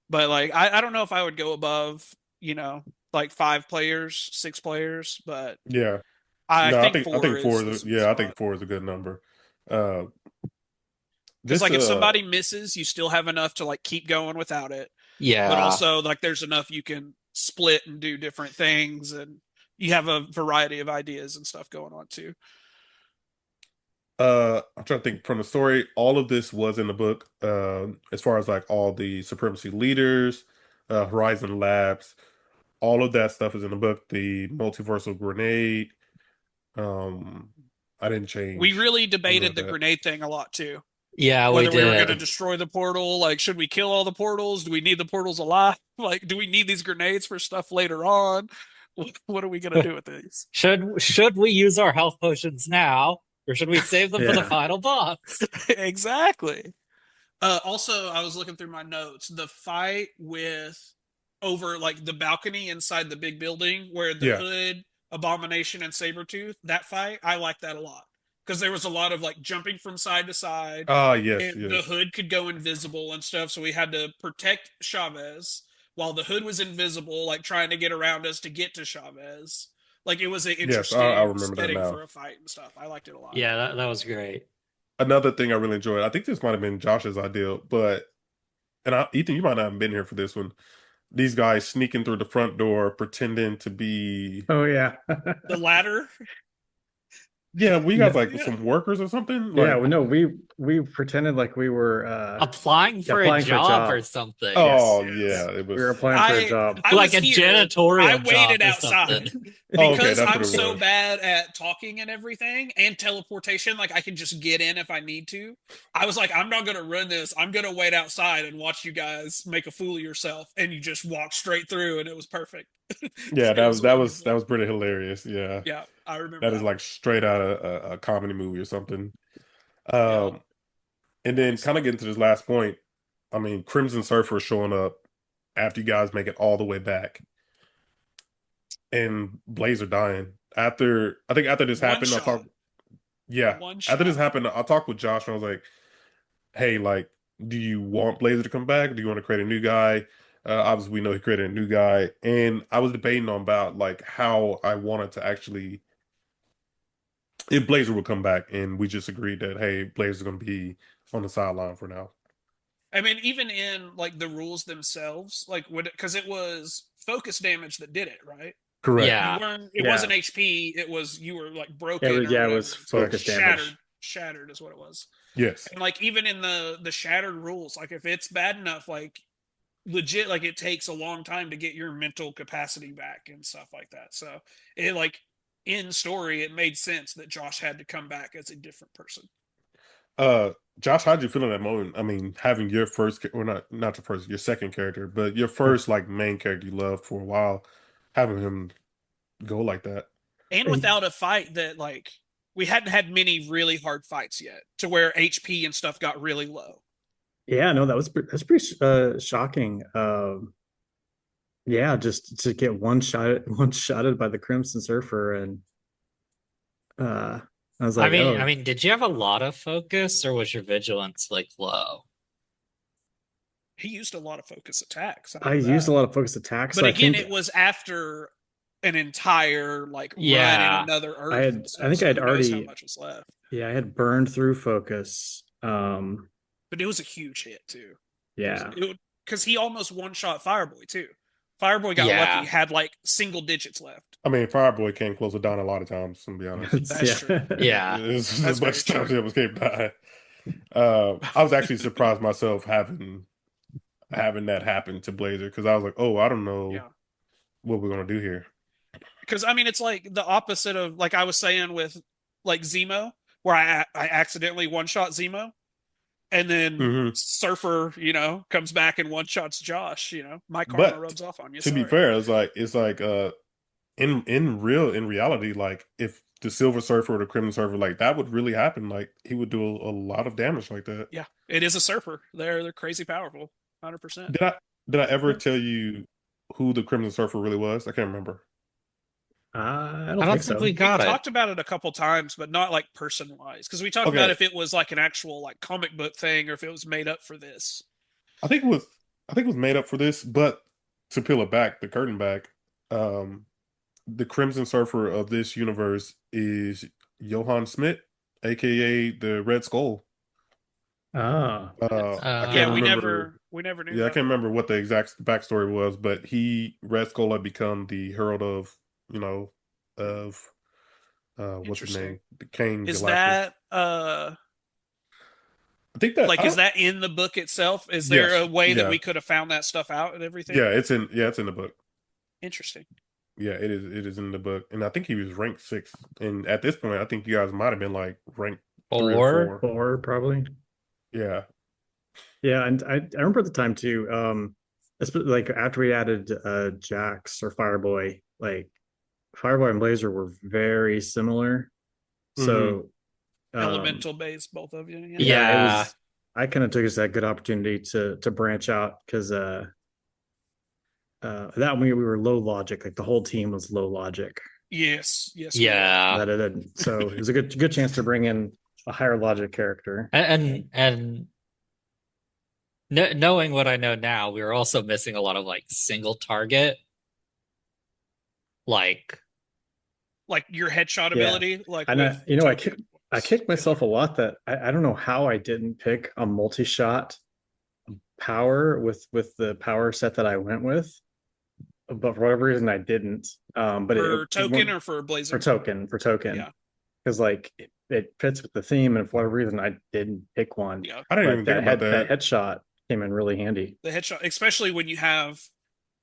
But like I don't know if I would go above, you know, like five players, six players, but yeah. I No, think I four think four is is the sweet yeah, I think spot. four is a good number. Uh Because this like if somebody misses, you still have enough to like keep going without it. But Yeah. also like there's enough you can split and do different things and you have a variety of ideas and stuff going on too. I'm trying to think from the story, all of this was in the book. As far as like all the supremacy leaders, Horizon Labs, all of that stuff is in the book. The multiversal grenade. Um, I didn't We change really any debated of the that. grenade thing a lot too. Yeah, we Whether we were going to did. destroy the portal, like should we kill all the portals? Do we need the portals alive? Like do we need these grenades for stuff later on? What are we going to do with these? Should we use our health potions now, or should we save them for the Yeah. final boss? Exactly. Also, I was looking through my notes. The fight with over like the balcony inside the big building where the Yeah, hood Abomination and Sabretooth, that fight, I like that a lot. Because there was a lot of like jumping from side to side, Ah, yes, and the yes. hood could go invisible and stuff, so we had to protect Chavez while the hood was invisible, like trying to get around us to get to Chavez. Like it was an Yes, I interesting remember that setting now. for a fight and stuff. I liked it a lot. Yeah, that was great. Another thing I really enjoyed, I think this might have been Josh's idea, but Ethan, you might not have been here for this one. These guys sneaking through the front door, pretending to be. Oh yeah. The ladder. Yeah, we No, guys like some workers or something. yeah, Like, well, no, we pretended like we were Applying for applying a for a job job. or something. oh Yes. yeah, it we was. were applying for a job. I Like was a here. janitorial I job waited or outside something. Oh, okay, because that's what I'm it so was. bad at talking and everything and teleportation. Like I can just get in if I need to. I was like, I'm not gonna run this. I'm gonna wait outside and watch you guys make a fool of yourself. And you just walked straight through, and it was perfect. Yeah, It was that wonderful. was pretty hilarious. Yeah, Yeah, I remember that is that one. like straight out of a comedy movie or something. Yeah. Um, and then kind of getting to this last point. I mean, Crimson Surfer showing up after you guys make it all the way back, and Blazer dying. I think after this One happened, I shot. talked. Yeah, One after this shot. happened, I talked with Josh, and I was like, "Hey, like, do you want Blazer to come back? Do you want to create a new guy?" Obviously, we know he created a new guy, and I was debating on about like how I wanted to actually if Blazer would come back, and we just agreed that hey, Blazer's going to be on the sideline for now. I mean, even in like the rules themselves, like because it was focus damage that did it, right? Correct. You Yeah. weren't. It Yeah. wasn't HP. It was you were like Yeah, broken it or was, yeah, it whatever. was So focus damage. Shattered is what it was. Yes. And like even in the shattered rules, like if it's bad enough, like legit, like it takes a long time to get your mental capacity back and stuff like that. So it like in story, it made sense that Josh had to come back as a different person. Uh, Josh, how'd you feel in that moment? I mean, having your first, or not your first, your second character, but your first like main character you loved for a while, having him go like that. And without a fight that like we hadn't had many really hard fights yet to where HP and stuff got really low. Yeah, no, that's pretty shocking. Yeah, just to get one shotted by the Crimson Surfer, and I was like, I mean, did you have a lot of focus or was your vigilance like low? He used a lot of focus attacks. I used a lot of focus attacks. But So again, I think it was after an entire like run Yeah. in another Earth. I think I'd who knows how already, much was left. yeah, I had burned through focus. But it was a huge hit too. Yeah, Because he almost one shot Fireboy too. Fireboy got Yeah. lucky, had like single digits left. I mean, Fireboy came close to dying a lot of times, to be honest. That's true. Yeah. It's That's as much very times true. he almost came die. I was actually surprised myself having that happen to Blazer because I was like, oh, I don't know Yeah. what we're gonna do here. Because I mean, it's like the opposite of like I was saying with like Zemo, where I accidentally one shot Zemo, and then Mhm. Surfer, comes back and one shots Josh. My karma But rubs off on you. to be Sorry. fair, it's like in reality, like if the Silver Surfer or the Crimson Surfer, like that would really happen. Like he would do a lot of damage like that. Yeah, it is a Surfer. They're crazy powerful, 100%. Did I ever tell you who the Crimson Surfer really was? I can't remember. I I don't don't think think so. we We got it. talked about it a couple times, but not like person wise. Because we talked Okay. about if it was like an actual like comic book thing or if it was made up for this. I think it was made up for this, but to peel it back, the curtain back, the Crimson Surfer of this universe is Johann Schmidt, aka the Red Skull. Ah, I Yeah, can't we remember. never knew. Yeah, I that. can't remember what the exact backstory was, but Red Skull had become the herald of, of what's his Interesting. name? The Kane Is Galactus. that I think that like is that in the book itself? Is there Yes, a way that yeah. we could have found that stuff out and everything? Yeah, it's in the book. Interesting. Yeah, it is in the book. And I think he was ranked 6. And at this point, I think you guys might have been like ranked 3 or 4. 4 probably. Yeah. Yeah, and I remember at the time too. Like after we added Jax or Fireboy, like Fireboy and Blazer were very similar. So Elemental base, both of you. yeah, it was. I kind of took it as that good opportunity to branch out because that we were low logic. Like the whole team was low logic. Yes, yes, we will. Yeah. that it didn't. So it was a good chance to bring in a higher logic character. And knowing what I know now, we were also missing a lot of like single target, like Like your headshot Yeah. ability, like And with I kicked myself a lot that I don't know how I didn't pick a multi-shot power with the power set that I went with, but for whatever reason I didn't. But for token or for for blazing. token Yeah, because like it fits with the theme, and for whatever reason I didn't pick one. yeah. I didn't even think about that that. headshot came in really handy. The headshot, especially when you have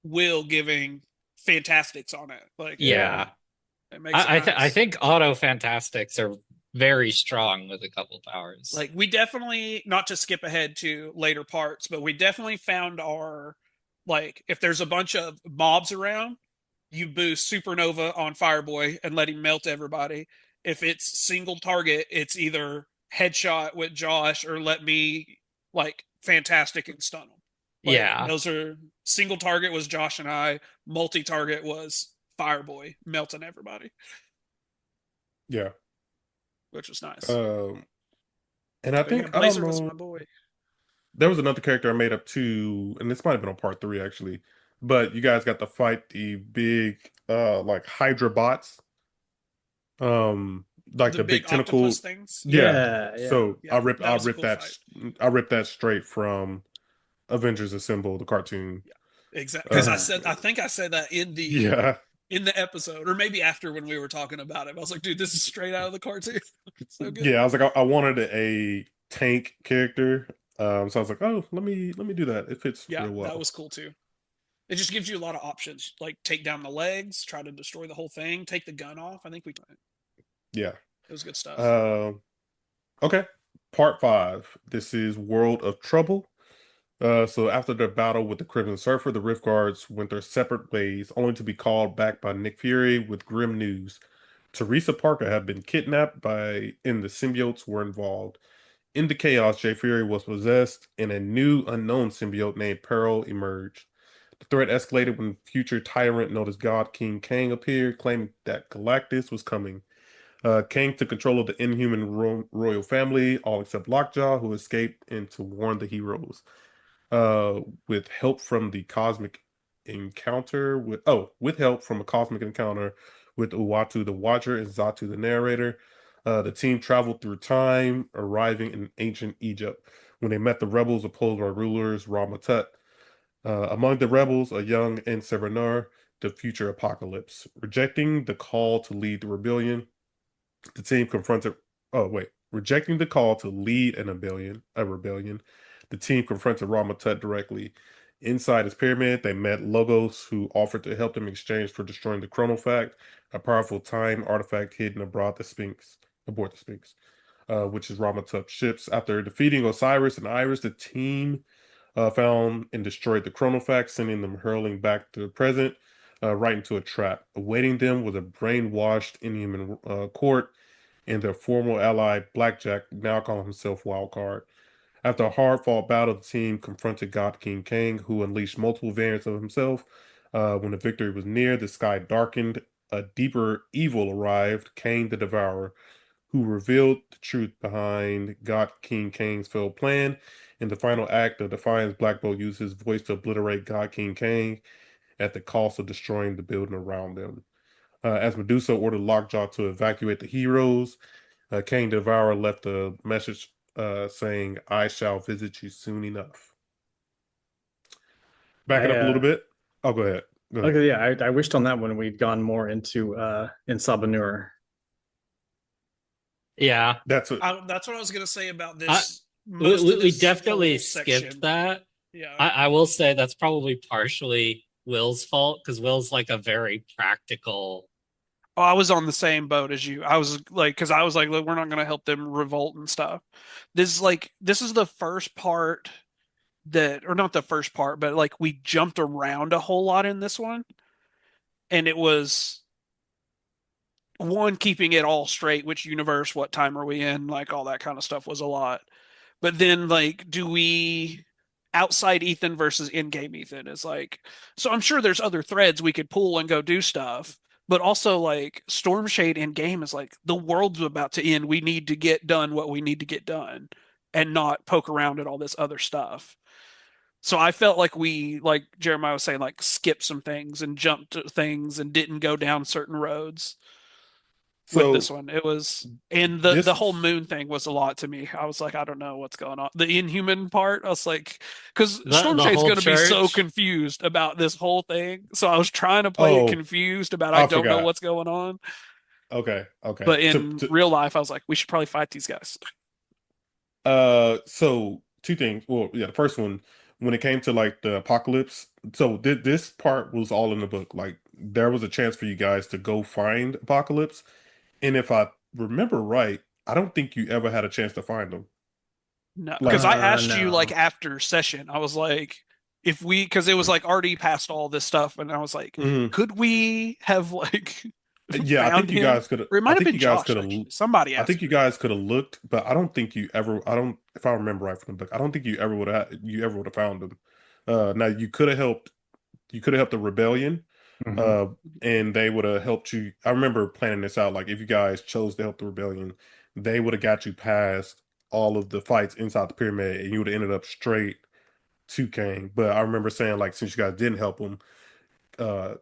Will giving fantastics on it. Like, yeah. it makes it I nice. think auto fantastics are very strong with a couple powers. Like, we definitely, not to skip ahead to later parts, but we definitely found our, like, if there's a bunch of mobs around, you boost Supernova on Fireboy and let him melt everybody. If it's single target, it's either headshot with Josh or let me, like, fantastic and stun them. Like, yeah. those are single target was Josh and I, multi target was Fireboy melting everybody, Yeah. which was nice. And I But yeah, think I don't Blazer was know. my boy. There was another character I made up too, and this might have been on part 3 actually. But you guys got to fight the big like Hydra bots. Like The the big big tentacle. octopus things. Yeah. Yeah. So Yeah, that I was a ripped cool fight. I ripped that straight from Avengers Assemble, the cartoon. Exactly, because Uh, I think I said that yeah. in the episode, or maybe after when we were talking about it. I was like, dude, this is straight out of the cartoon. It's so good. Yeah, I was like I wanted a tank character. So I was like, oh, let me do that. It fits Yeah, real well. that was cool too. It just gives you a lot of options, like take down the legs, try to destroy the whole thing, take the gun off. I think Yeah. it was good stuff. Okay. Part 5. This is World of Trouble. So after their battle with the Crimson Surfer, the Rift Guards went their separate ways, only to be called back by Nick Fury with grim news. Teresa Parker had been kidnapped and the symbiotes were involved. In the chaos, Jay Fury was possessed, and a new unknown symbiote named Peril emerged. The threat escalated when future tyrant known as God King Kang appeared, claiming that Galactus was coming. Kang took control of the Inhuman royal family, all except Lockjaw, who escaped, and to warn the heroes. With help from the cosmic encounter with help from a cosmic encounter with Uatu the Watcher and Zatu the narrator, the team traveled through time, arriving in ancient Egypt when they met the rebels opposed by rulers Ramatut. Among the rebels, a young Ensevenar, the future apocalypse. Rejecting the call to lead the rebellion, the team confronted. Oh wait, rejecting the call to lead a rebellion, the team confronted Ramatut directly. Inside his pyramid, they met Logos, who offered to help them in exchange for destroying the Chronofact, a powerful time artifact hidden aboard the Sphinx, which is Ramatut's ships. After defeating Osiris and Iris, the team found and destroyed the Chronofact, sending them hurling back to the present, right into a trap. Awaiting them was a brainwashed Inhuman court, and their former ally Blackjack, now calling himself Wildcard. After a hard-fought battle, the team confronted God King Kang, who unleashed multiple variants of himself. When the victory was near, the sky darkened. A deeper evil arrived, Kang the Devourer, who revealed the truth behind God King Kang's failed plan. In the final act of Defiance, Black Bolt used his voice to obliterate God King Kang at the cost of destroying the building around them. As Medusa ordered Lockjaw to evacuate the heroes, Kang the Devourer left a message saying, I shall visit you soon enough. Backing up a little bit. Oh, go ahead. Go ahead. Okay, yeah, I wished on that one we'd gone more into in Sabanur. Yeah. That's it. That's what I was gonna say about this. We definitely skipped section. that. Yeah, I will say that's probably partially Will's fault because Will's like a very practical. Oh, I was on the same boat as you. I was like, because I was like, look, we're not gonna help them revolt and stuff. This is the first part or not the first part, but like we jumped around a whole lot in this one, and it was one keeping it all straight, which universe, what time are we in, like all that kind of stuff was a lot. But then like, do we outside Ethan versus in-game Ethan is like, so I'm sure there's other threads we could pull and go do stuff, but also like Storm Shade in game is like the world's about to end. We need to get done what we need to get done and not poke around at all this other stuff. So I felt like we, like Jeremiah was saying, like skipped some things and jumped to things and didn't go down certain roads with this So one. It was, and the this whole moon thing was a lot to me. I was like, I don't know what's going on. The Inhuman part, I was like, because The Stormshade's whole going to be so church. confused about this whole thing. So I was trying to play it oh, confused about I I don't know forgot. what's going on. Okay, okay. But in real life, I was like, we should probably fight these guys. So two things. Well, yeah, the first one, when it came to like the apocalypse, so this part was all in the book. Like there was a chance for you guys to go find Apocalypse, and if I remember right, I don't think you ever had a chance to find them. No, because Like, I asked you like No. after session, I was like, if we, because it was like already past all this stuff, and I was like, mhm. could we have like Yeah, I found think you him? guys could. Or it I might have think been you guys Josh could have. actually. Somebody I think asked you me. guys could have looked, but I don't think you ever. I don't. If I remember right from the book, I don't think you ever would have. You ever would have found them. Now you could have helped. You could have helped the rebellion, Mhm. uh, and they would have helped you. I remember planning this out. Like if you guys chose to help the rebellion, they would have got you past all of the fights inside the pyramid, and you would have ended up straight to Kang. But I remember saying like, since you guys didn't help him, uh,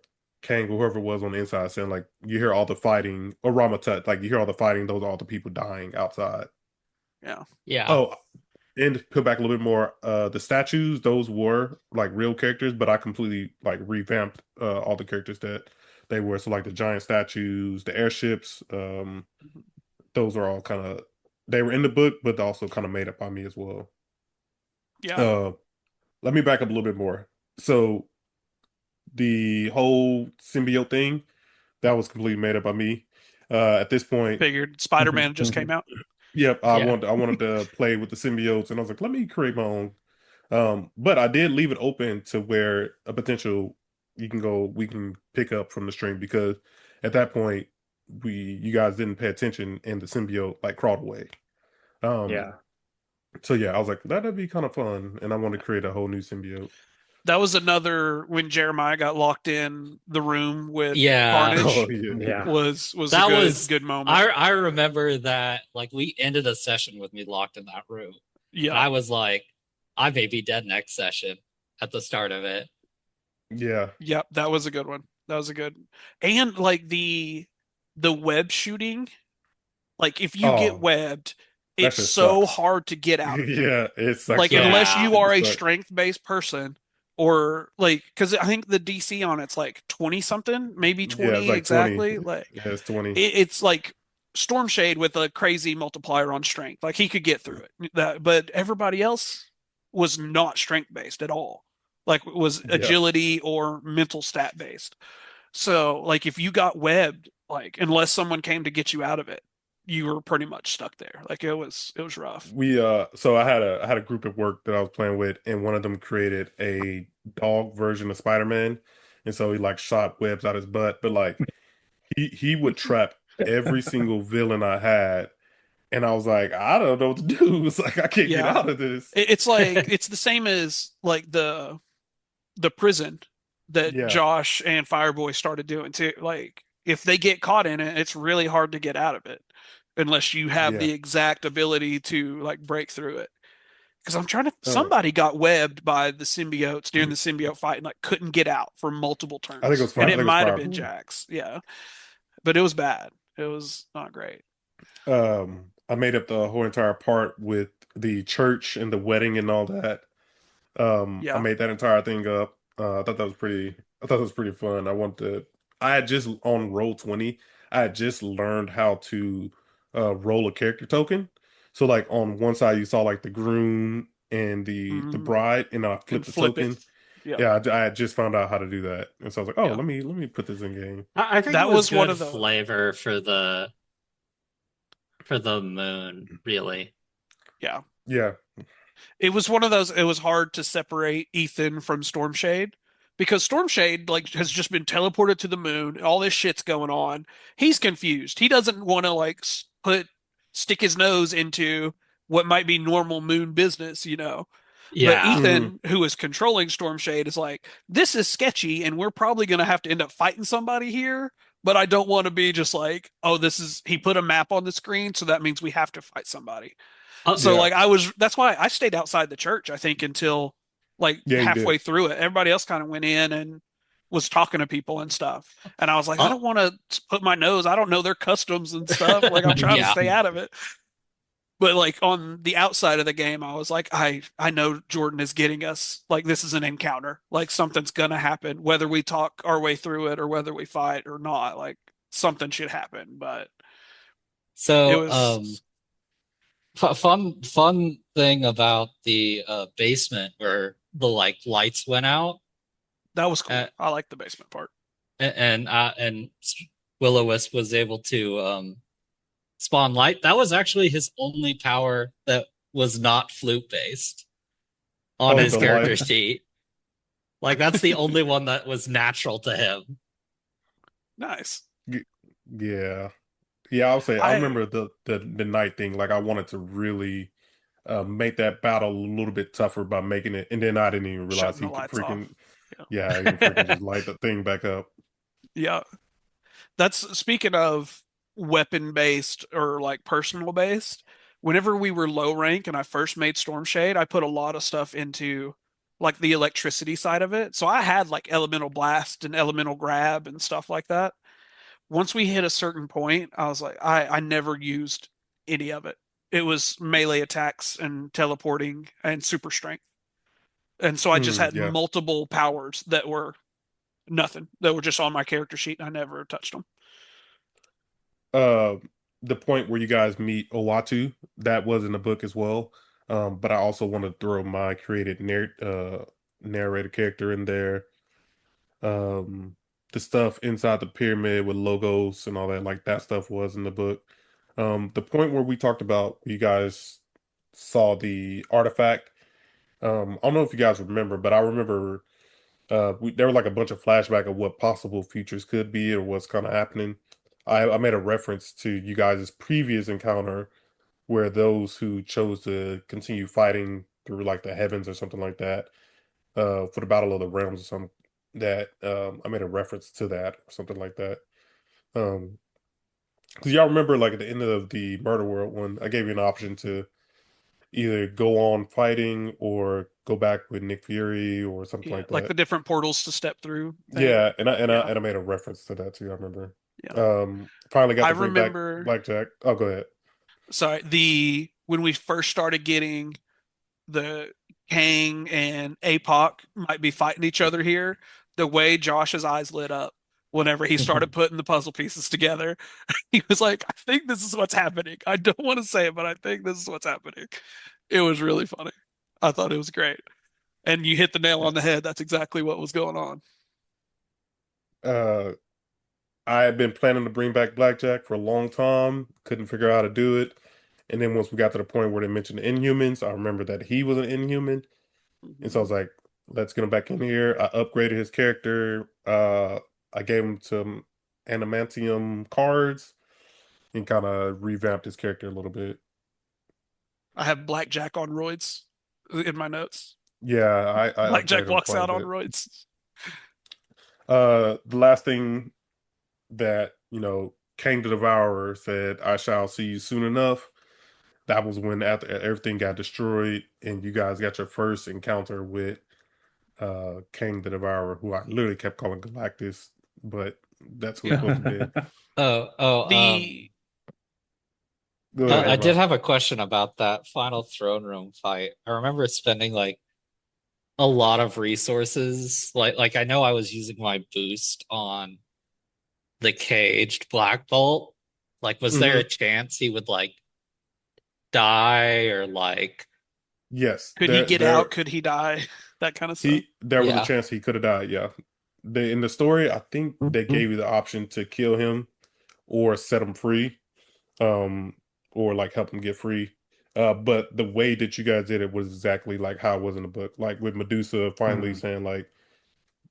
Kang or whoever it was on the inside saying like, you hear all the fighting, or Ramatut, like you hear all the fighting. Those are all the people dying outside. Yeah. Yeah. Oh, and to peel back a little bit more, the statues, those were like real characters, but I completely like revamped all the characters that they were. So like the giant statues, the airships, those are all kind of, they were in the book, but also kind of made up by me as well. Yeah. Uh, Let me back up a little bit more. So the whole symbiote thing, that was completely made up by me. At this point, Figured Spider-Man just came out. yep, Yeah. I wanted to play with the symbiotes, and I was like, let me create my own. But I did leave it open to where a potential we can pick up from the string, because at that point you guys didn't pay attention and the symbiote like crawled away. Um, Yeah. so yeah, I was like, that'd be kind of fun, and I want to create a whole new symbiote. That was another when Jeremiah got locked in the room with Yeah. Oh Carnage yeah, Yeah. was a That was good moment. I remember that like we ended a session with me locked in that room. And Yeah. I was like, I may be dead next session at the start of it. yeah, Yep, that was a good one. That was a good. And like the web shooting, like if you get oh, webbed, that it's shit so sucks. hard to get out of it. Yeah, it sucks Like so unless much. Yeah. you are It a sucks. strength-based person or like because I think the DC on it's like 20 something, maybe Yeah, it's 20 like 20. exactly. Like Yeah, it's 20. it's like Storm Shade with a crazy multiplier on strength. Like he could get through it. That but everybody else was not strength based at all. Like it was Yeah. agility or mental stat based. So like if you got webbed, like unless someone came to get you out of it, you were pretty much stuck there. Like it was rough. We so I had a group at work that I was playing with, and one of them created a dog version of Spider-Man. And so he like shot webs out his butt, but like he would trap every single villain I had, and I was like, I don't know what to do. It's like I can't get Yeah. out of this. It's like it's the same as like the prison that Yeah, Josh and Fireboy started doing too. Like if they get caught in it, it's really hard to get out of it unless you have yeah. the exact ability to like break through it. Because I'm trying to Uh, somebody got webbed by the symbiotes during the symbiote fight and like couldn't get out for multiple I think it turns. was And fire. I it think it was might have been Fireboy. Jax. Yeah. But it was bad. It was not great. I made up the whole entire part with the church and the wedding and all that. I Yeah. made that entire thing up. I thought that was pretty. I thought that was pretty fun. I wanted to. I had just on roll 20. I had just learned how to roll a character token. So like on one side you saw like the groom and the Hmm. bride, and I And flipped the flip it. token. Yeah. Yeah, I had just found out how to do that, and so I was like, oh, Yeah. let me put this in game. I think it That was was one good of the flavor for the moon, really. yeah. Yeah, It was one of those it was hard to separate Ethan from Stormshade because Stormshade like has just been teleported to the moon. All this shit's going on. He's confused. He doesn't want to like stick his nose into what might be normal moon business, you know. But Yeah. mhm, Ethan, who is controlling Stormshade, is like, this is sketchy, and we're probably going to have to end up fighting somebody here. but I don't want to be just like, oh, this is he put a map on the screen, so that means we have to fight somebody. So Yeah. like that's why I stayed outside the church, I think, until like Yeah, you did. halfway through it. Everybody else kind of went in and was talking to people and stuff. And I was like, I Uh, don't want to put my nose. I don't know their customs and stuff. Like I'm trying to yeah. stay out of it. But like on the outside of the game, I was like, I know Jordan is getting us. Like this is an encounter. Like something's gonna happen, whether we talk our way through it or whether we fight or not. Like something should happen. But it So, was fun thing about the basement where the like lights went out, that was uh, cool. I like the basement part. and Will-O-Wisp was able to spawn light. That was actually his only power that was not flute based on Oh, his the light. character sheet. Like that's the only one that was natural to him. Nice. Yeah. Yeah, I'll say I I remember the night thing. Like I wanted to really make that battle a little bit tougher by making it, and then I didn't even realize shutting the he could lights off. freaking, yeah, he can freaking just light the thing back up. Yeah. That's speaking of weapon based or like personal based. Whenever we were low rank and I first made Storm Shade, I put a lot of stuff into like the electricity side of it. So I had like elemental blast and elemental grab and stuff like that. Once we hit a certain point, I was like, I never used any of it. It was melee attacks and teleporting and super strength. And so I just Mm, had yeah. multiple powers that were nothing, that were just on my character sheet and I never touched them. Uh, the point where you guys meet Owatu, that was in the book as well. But I also want to throw my created narrator character in there. Um, the stuff inside the pyramid with logos and all that, like that stuff was in the book. The point where we talked about you guys saw the artifact. I don't know if you guys remember, but I remember there were like a bunch of flashback of what possible futures could be or what's kind of happening. I made a reference to you guys' previous encounter where those who chose to continue fighting through like the heavens or something like that, for the Battle of the Realms or something that I made a reference to that or something like that. Um, because y'all remember like at the end of the Murder World one, I gave you an option to either go on fighting or go back with Nick Fury or something Yeah, like like that. the different portals to step through thing. Yeah, Yeah, and I made a reference to that too. I remember. yeah. Finally got I to bring back remember, Blackjack. Oh, go ahead. sorry, the when we first started getting the Kang and APOC might be fighting each other here, the way Josh's eyes lit up whenever he started putting the puzzle pieces together, he was like, I think this is what's happening. I don't want to say it, but I think this is what's happening. It was really funny. I thought it was great. And you hit the nail on the head. That's exactly what was going on. Uh, I had been planning to bring back Blackjack for a long time. Couldn't figure out how to do it. And then once we got to the point where they mentioned Inhumans, I remember that he was an Inhuman. And so I Mhm. was like, let's get him back in here. I upgraded his character. I gave him some adamantium cards and kind of revamped his character a little bit. I have Blackjack on roids in my notes. Yeah, I Blackjack upgraded him walks quite a out on bit. roids. The last thing that, Kang the Devourer said, I shall see you soon enough. That was when after everything got destroyed and you guys got your first encounter with Kang the Devourer, who I literally kept calling Galactus, but that's who it's Yeah. supposed to be. The Go Go ahead, I ahead. did Rob. have a question about that final throne room fight. I remember spending like a lot of resources. Like I know I was using my boost on the caged Black Bolt. Like, was there a Hmm. chance he would like die or like Yes, Could he get out? Could he die? That kind of stuff. there was a yeah. chance he could have died. Yeah, in the story, I think they gave you the option to kill him or set him free, um, or like help him get free. But the way that you guys did it was exactly like how it was in the book. Like with Medusa finally Mhm. saying like,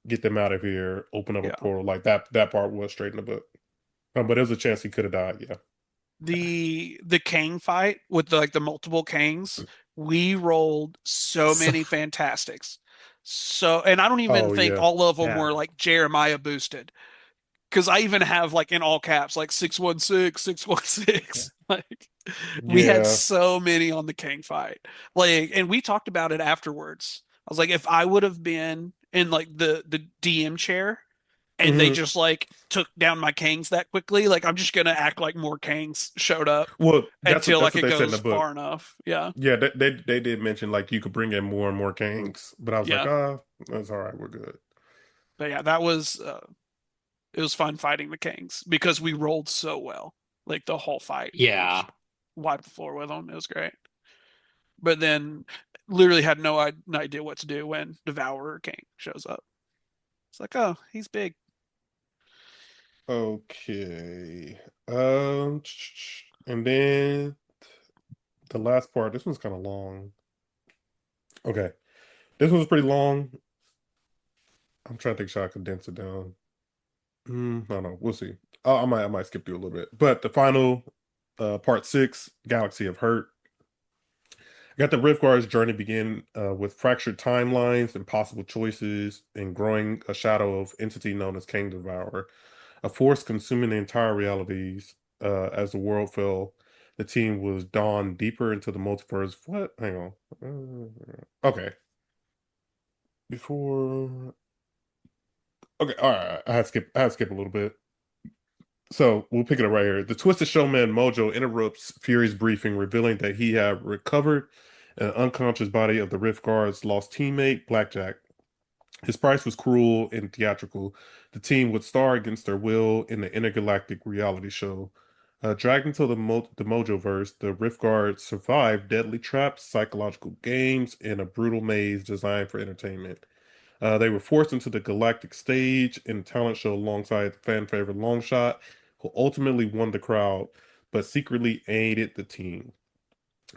"Get them out of here, open up a Yeah. portal." Like that part was straight in the book. But there's a chance he could have died. Yeah. The Kang fight with like the multiple Kangs, we rolled so So many fantastics. So, and I don't even Oh think yeah. all of them Yeah. were like Jeremiah boosted. because I even have like in all caps like 616, 616. Like we had Yeah. so many on the Kang fight. Like, and we talked about it afterwards. I was like, if I would have been in like the DM chair and they Hmm. just like took down my Kangs that quickly, like I'm just gonna act like more Kangs showed up Well, until that's like what it they said in the goes book. far enough. Yeah. Yeah, they did mention like you could bring in more and more Kangs, but I was like, Yeah. that's all right, we're good. But yeah, that was it was fun fighting the Kangs because we rolled so well. Like the whole fight. Yeah. Just wiped the floor with them. It was great. But then literally had no idea what to do when Devourer King shows up. It's like, oh, he's big. Okay. And then the last part, this one's kind of long. Okay. This one's pretty long. I'm trying to think, should I condense it down? I don't know. We'll see. I might skip through a little bit. But the final part 6, Galaxy of Hurt. Got the Rift Guard's journey begin with fractured timelines, impossible choices, and growing a shadow of entity known as King Devourer, a force consuming the entire realities. As the world fell, the team was drawn deeper into the multiverse. What? Hang on. Okay. Before. Okay. All right. I had to skip a little bit. So we'll pick it up right here. The Twisted Showman Mojo interrupts Fury's briefing, revealing that he had recovered an unconscious body of the Rift Guard's lost teammate, Blackjack. His price was cruel and theatrical. The team would star against their will in the intergalactic reality show. Dragged into the Mojoverse, the Rift Guard survived deadly traps, psychological games, and a brutal maze designed for entertainment. They were forced into the galactic stage in a talent show alongside the fan favorite Longshot, who ultimately won the crowd, but secretly aided the team.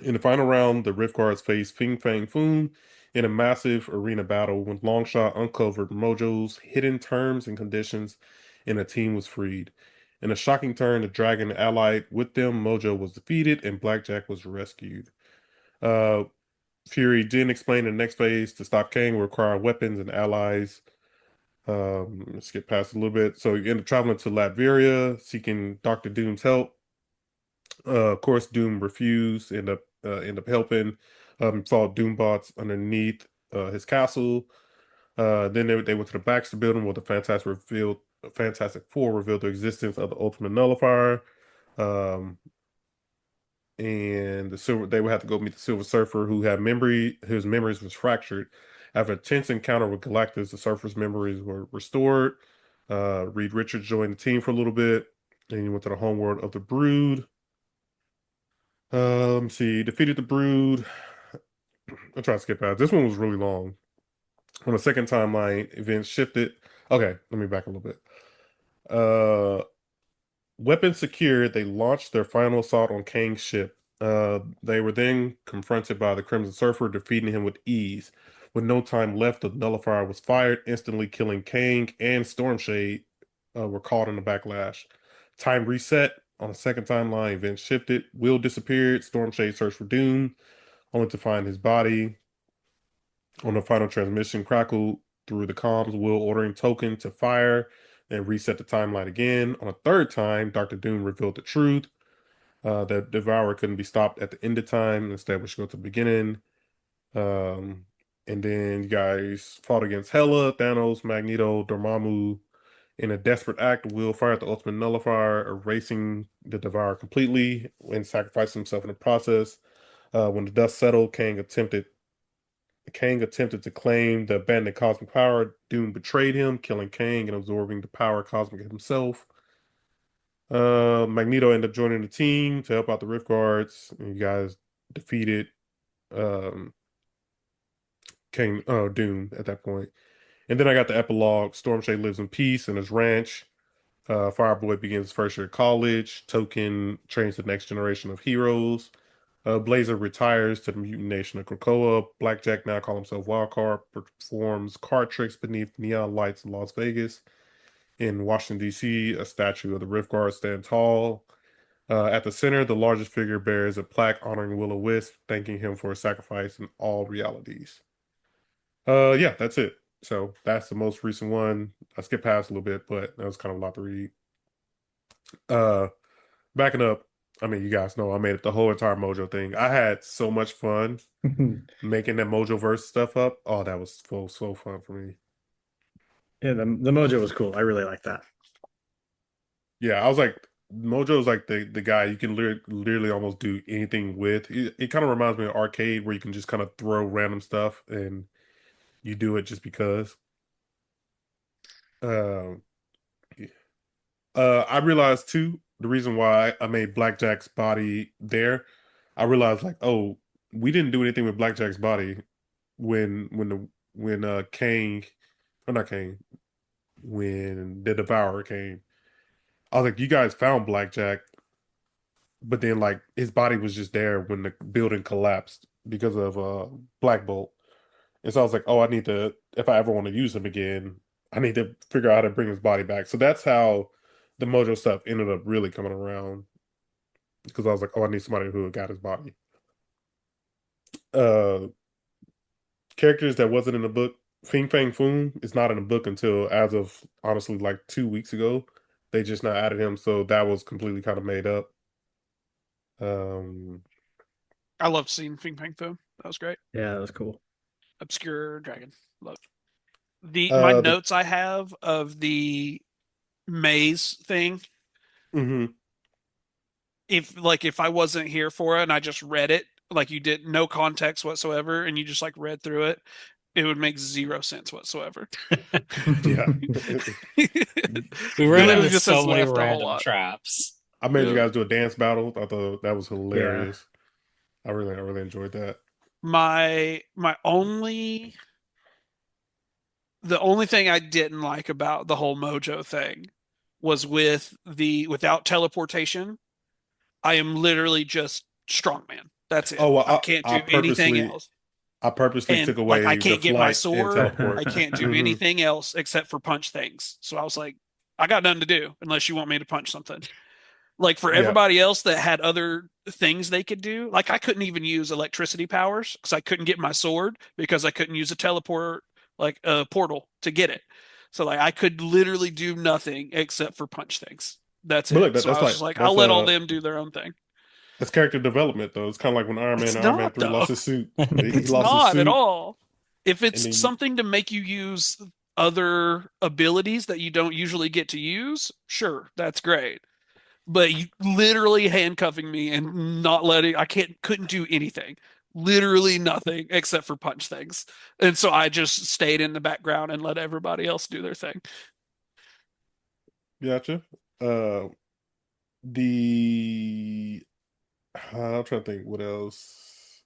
In the final round, the Rift Guards faced Fing Fang Foom in a massive arena battle when Longshot uncovered Mojo's hidden terms and conditions, and the team was freed. In a shocking turn, the dragon allied with them, Mojo was defeated, and Blackjack was rescued. Uh, Fury didn't explain the next phase to stop Kang will require weapons and allies. Let's skip past a little bit. So he ended up traveling to Latveria, seeking Doctor Doom's help. Of course, Doom refused. End up helping. Fought Doombots underneath his castle. Then they went to the Baxter Building where the Fantastic Four revealed the existence of the Ultimate Nullifier. Um, and they would have to go meet the Silver Surfer, who had his memories was fractured. After a tense encounter with Galactus, the Surfer's memories were restored. Reed Richards joined the team for a little bit. Then he went to the homeworld of the Brood. Let me see. Defeated the Brood. I'll try to skip past. This one was really long. On the second timeline, events shifted. Okay, let me back a little bit. Uh, Weapons secured, they launched their final assault on Kang's ship. They were then confronted by the Crimson Surfer, defeating him with ease. With no time left, the nullifier was fired, instantly killing Kang and Stormshade were caught in the backlash. Time reset. On the second timeline, events shifted. Will disappeared. Stormshade searched for Doom, only to find his body. On the final transmission, crackled through the comms, Will ordering Token to fire and reset the timeline again. On a third time, Dr. Doom revealed the truth that Devourer couldn't be stopped at the end of time. Instead, we should go to the beginning. Um, and then you guys fought against Hela, Thanos, Magneto, Dormammu. In a desperate act, Will fired the Ultimate Nullifier, erasing the Devourer completely and sacrificed himself in the process. When the dust settled, Kang attempted to claim the abandoned cosmic power. Doom betrayed him, killing Kang and absorbing the power cosmic himself. Magneto ended up joining the team to help out the Rift Guards. And you guys defeated um, Doom at that point. And then I got the epilogue. Stormshade lives in peace in his ranch. Fireboy begins his first year of college. Token trains the next generation of heroes. Blazer retires to the mutant nation of Krakoa. Blackjack, now call himself Wildcard, performs card tricks beneath neon lights in Las Vegas. In Washington, D.C., a statue of the Rift Guard stands tall. At the center, the largest figure bears a plaque honoring Will-O-Wisp, thanking him for his sacrifice in all realities. Yeah, that's it. So that's the most recent one. I skipped past a little bit, but that was kind of a lot to read. Uh, Backing up, I mean, you guys know I made it the whole entire Mojo thing. I had so much fun making that Mojoverse stuff up. Oh, that was so fun for me. Yeah, the Mojo was cool. I really like that. Yeah, I was like, Mojo's like the guy you can literally almost do anything with. It kind of reminds me of arcade where you can just kind of throw random stuff and you do it just because. Um, I realized too the reason why I made Blackjack's body there. I realized like, oh, we didn't do anything with Blackjack's body when Kang, or not Kang, when the Devourer came. I was like, you guys found Blackjack, but then like his body was just there when the building collapsed because of Black Bolt. And so I was like, oh, I need to, if I ever want to use him again, I need to figure out how to bring his body back. So that's how the Mojo stuff ended up really coming around. Because I was like, oh, I need somebody who got his body. Uh Characters that wasn't in the book, Fing Fang Foom is not in the book until as of honestly like 2 weeks ago. They just not added him, so that was completely kind of made up. Um I loved seeing Fing Fang Foom. That was great. Yeah, that was cool. Obscure Dragon. Love. My the notes I have of the maze thing, mhm. if I wasn't here for it and I just read it, like you did no context whatsoever, and you just like read through it, it would make zero sense whatsoever. Yeah. We ran Yeah. into just so has many left a whole random lot. traps. I made you Yeah. guys do a dance battle. I thought that was Yeah. hilarious. I really enjoyed that. My only the only thing I didn't like about the whole Mojo thing was without teleportation, I am literally just strongman. That's it. Oh, well, I can't do anything else. I purposely And took like I away the can't get my flight and sword. I teleport. can't do Hmm. anything else except for punch things. So I was like, I got nothing to do unless you want me to punch something. Like for Yeah. everybody else that had other things they could do, like I couldn't even use electricity powers because I couldn't get my sword because I couldn't use a teleport like a portal to get it. So like I could literally do nothing except for punch things. That's But it. look, So I was just like, I'll let all them do their own thing. that's character development though. It's kind of like when It's Iron Man not 3 though. lost his suit. He It's lost his not at suit, all. If and it's then something to make you use other abilities that you don't usually get to use, sure, that's great. But you literally handcuffing me and not letting I couldn't do anything. Literally nothing except for punch things. And so I just stayed in the background and let everybody else do their thing. gotcha. Uh, the I'm trying to think what else.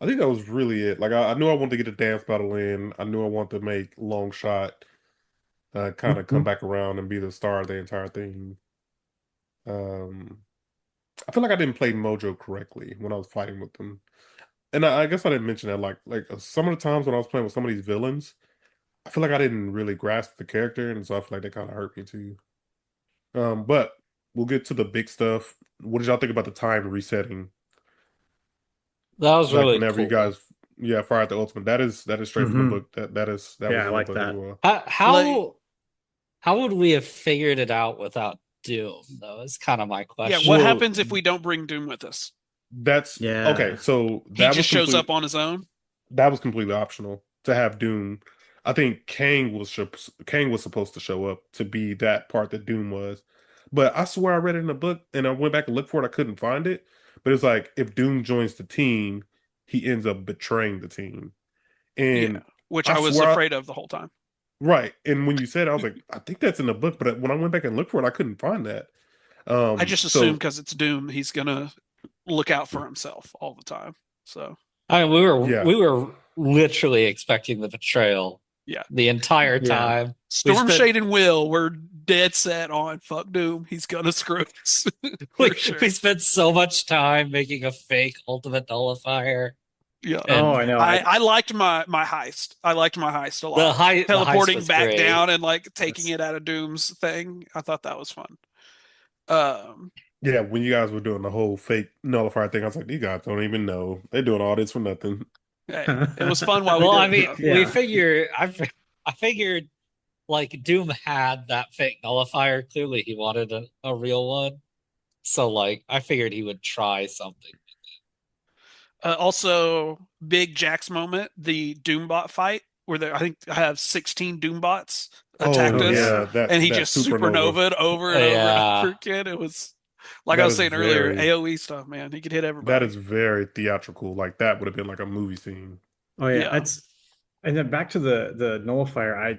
I think that was really it. Like I knew I wanted to get a dance battle in. I knew I wanted to make long shot kind of come back around and be the star of the entire thing. Um, I feel like I didn't play Mojo correctly when I was fighting with them, and I guess I didn't mention that. Like some of the times when I was playing with some of these villains, I feel like I didn't really grasp the character, and so I feel like that kind of hurt me too. But we'll get to the big stuff. What did y'all think about the time resetting? That was Like really whenever you cool. guys, yeah, fired the ultimate. That is straight from the Hmm. book. That was Yeah, I in the like book as that. well. How Like, how how would we have figured it out without Doom, though? Is kind of my yeah, what question. Well, happens if we don't bring Doom with us? that's okay. Yeah. So He just shows up on his own. that was completely optional to have Doom. I think Kang was supposed to show up to be that part that Doom was, but I swear I read it in the book and I went back and looked for it. I couldn't find it, but it's like if Doom joins the team, he ends up betraying the team, Yeah, and which I I was swear, afraid of the whole time. right. And when you said, it, I was like, I think that's in the book, but when I went back and looked for it, I couldn't find that. I just assumed So because it's Doom, he's gonna look out for himself all the time. So I mean, yeah, we were literally expecting the betrayal yeah, the entire Yeah. time. We Storm spent Shade and Will were dead set on fuck Doom. He's gonna screw us we, for sure. we spent so much time making a fake ultimate nullifier, Yeah, Oh, and I know. I liked my heist. I liked my heist a lot. the heist Teleporting was back great. down and like taking That's, it out of Doom's thing. I thought that was fun. yeah. When you guys were doing the whole fake nullifier thing, I was like, these guys don't even know they're doing all this for nothing. Hey, it was fun while we Well, did I it mean, though. we yeah. figure I figured like Doom had that fake nullifier. Clearly he wanted a real one. So like I figured he would try something. Also, big Jax moment, the Doombot fight, where I think I have 16 Doombots attacked Oh Oh us, yeah, yeah. that and he that just supernova. supernovaed over and over and over Yeah. again. It was, like I That was is saying earlier, very AoE stuff, man. He could hit that everybody. is very theatrical. Like that would have been like a movie scene. Oh yeah. Yeah. It's and then back to the nullifier. I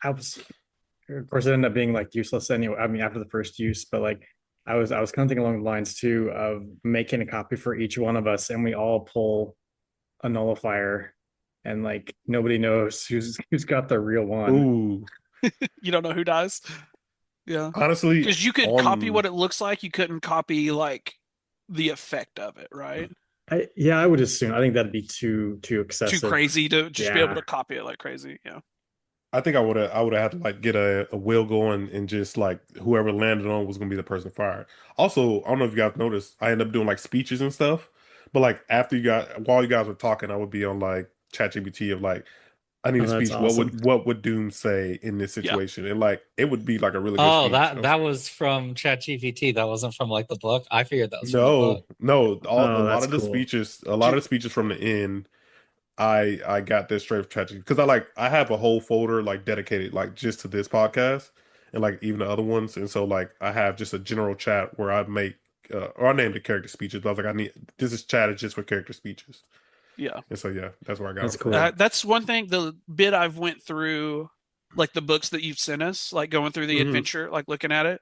I was of course it ended up being like useless anyway. I mean after the first use, but like I was kind of thinking along the lines too of making a copy for each one of us and we all pull a nullifier and like nobody knows who's got the real one. Ooh, You don't know who dies. Yeah. honestly, Because you could copy on what it looks like. You couldn't copy like the effect of it, right? Yeah, I would assume. I think that'd be too Too excessive. crazy to just be able Yeah. to copy it like crazy. Yeah. I think I would have had to like get a wheel going and just like whoever landed on was gonna be the person fired. Also, I don't know if you guys noticed, I ended up doing like speeches and stuff. But like after you got while you guys were talking, I would be on like ChatGPT of like, I need Oh, a that's speech. awesome. What would Doom say in this Yeah. situation? And like it would be like a really good Oh, speech. that was from ChatGPT. That wasn't from like the book. I figured that was from the book. No, a Oh, lot that's of the cool. speeches, a lot of the speeches from the end, I got this straight from ChatGPT because I have a whole folder like dedicated like just to this podcast and like even the other ones, and so like I have just a general chat where I make or I named the character speeches. But I was like, I need this is chat is just for character speeches, Yeah. and so yeah, that's where I got That's them from. cool. That's one thing. The bit I've went through, like the books that you've sent us, like going through the Hmm. adventure, like looking at it,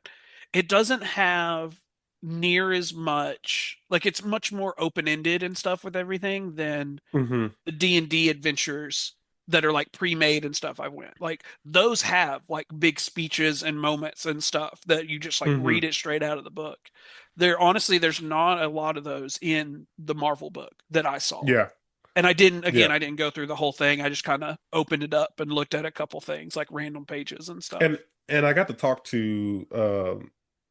it doesn't have near as much. Like it's much more open ended and stuff with everything than Hmm. the D&D adventures that are like pre-made and stuff. I went like those have like big speeches and moments and stuff that you just like read Hmm. it straight out of the book. There honestly, there's not a lot of those in the Marvel book that I saw. Yeah, And I didn't, again, yeah, I didn't go through the whole thing. I just kind of opened it up and looked at a couple things, like random pages and and stuff. and I got to talk to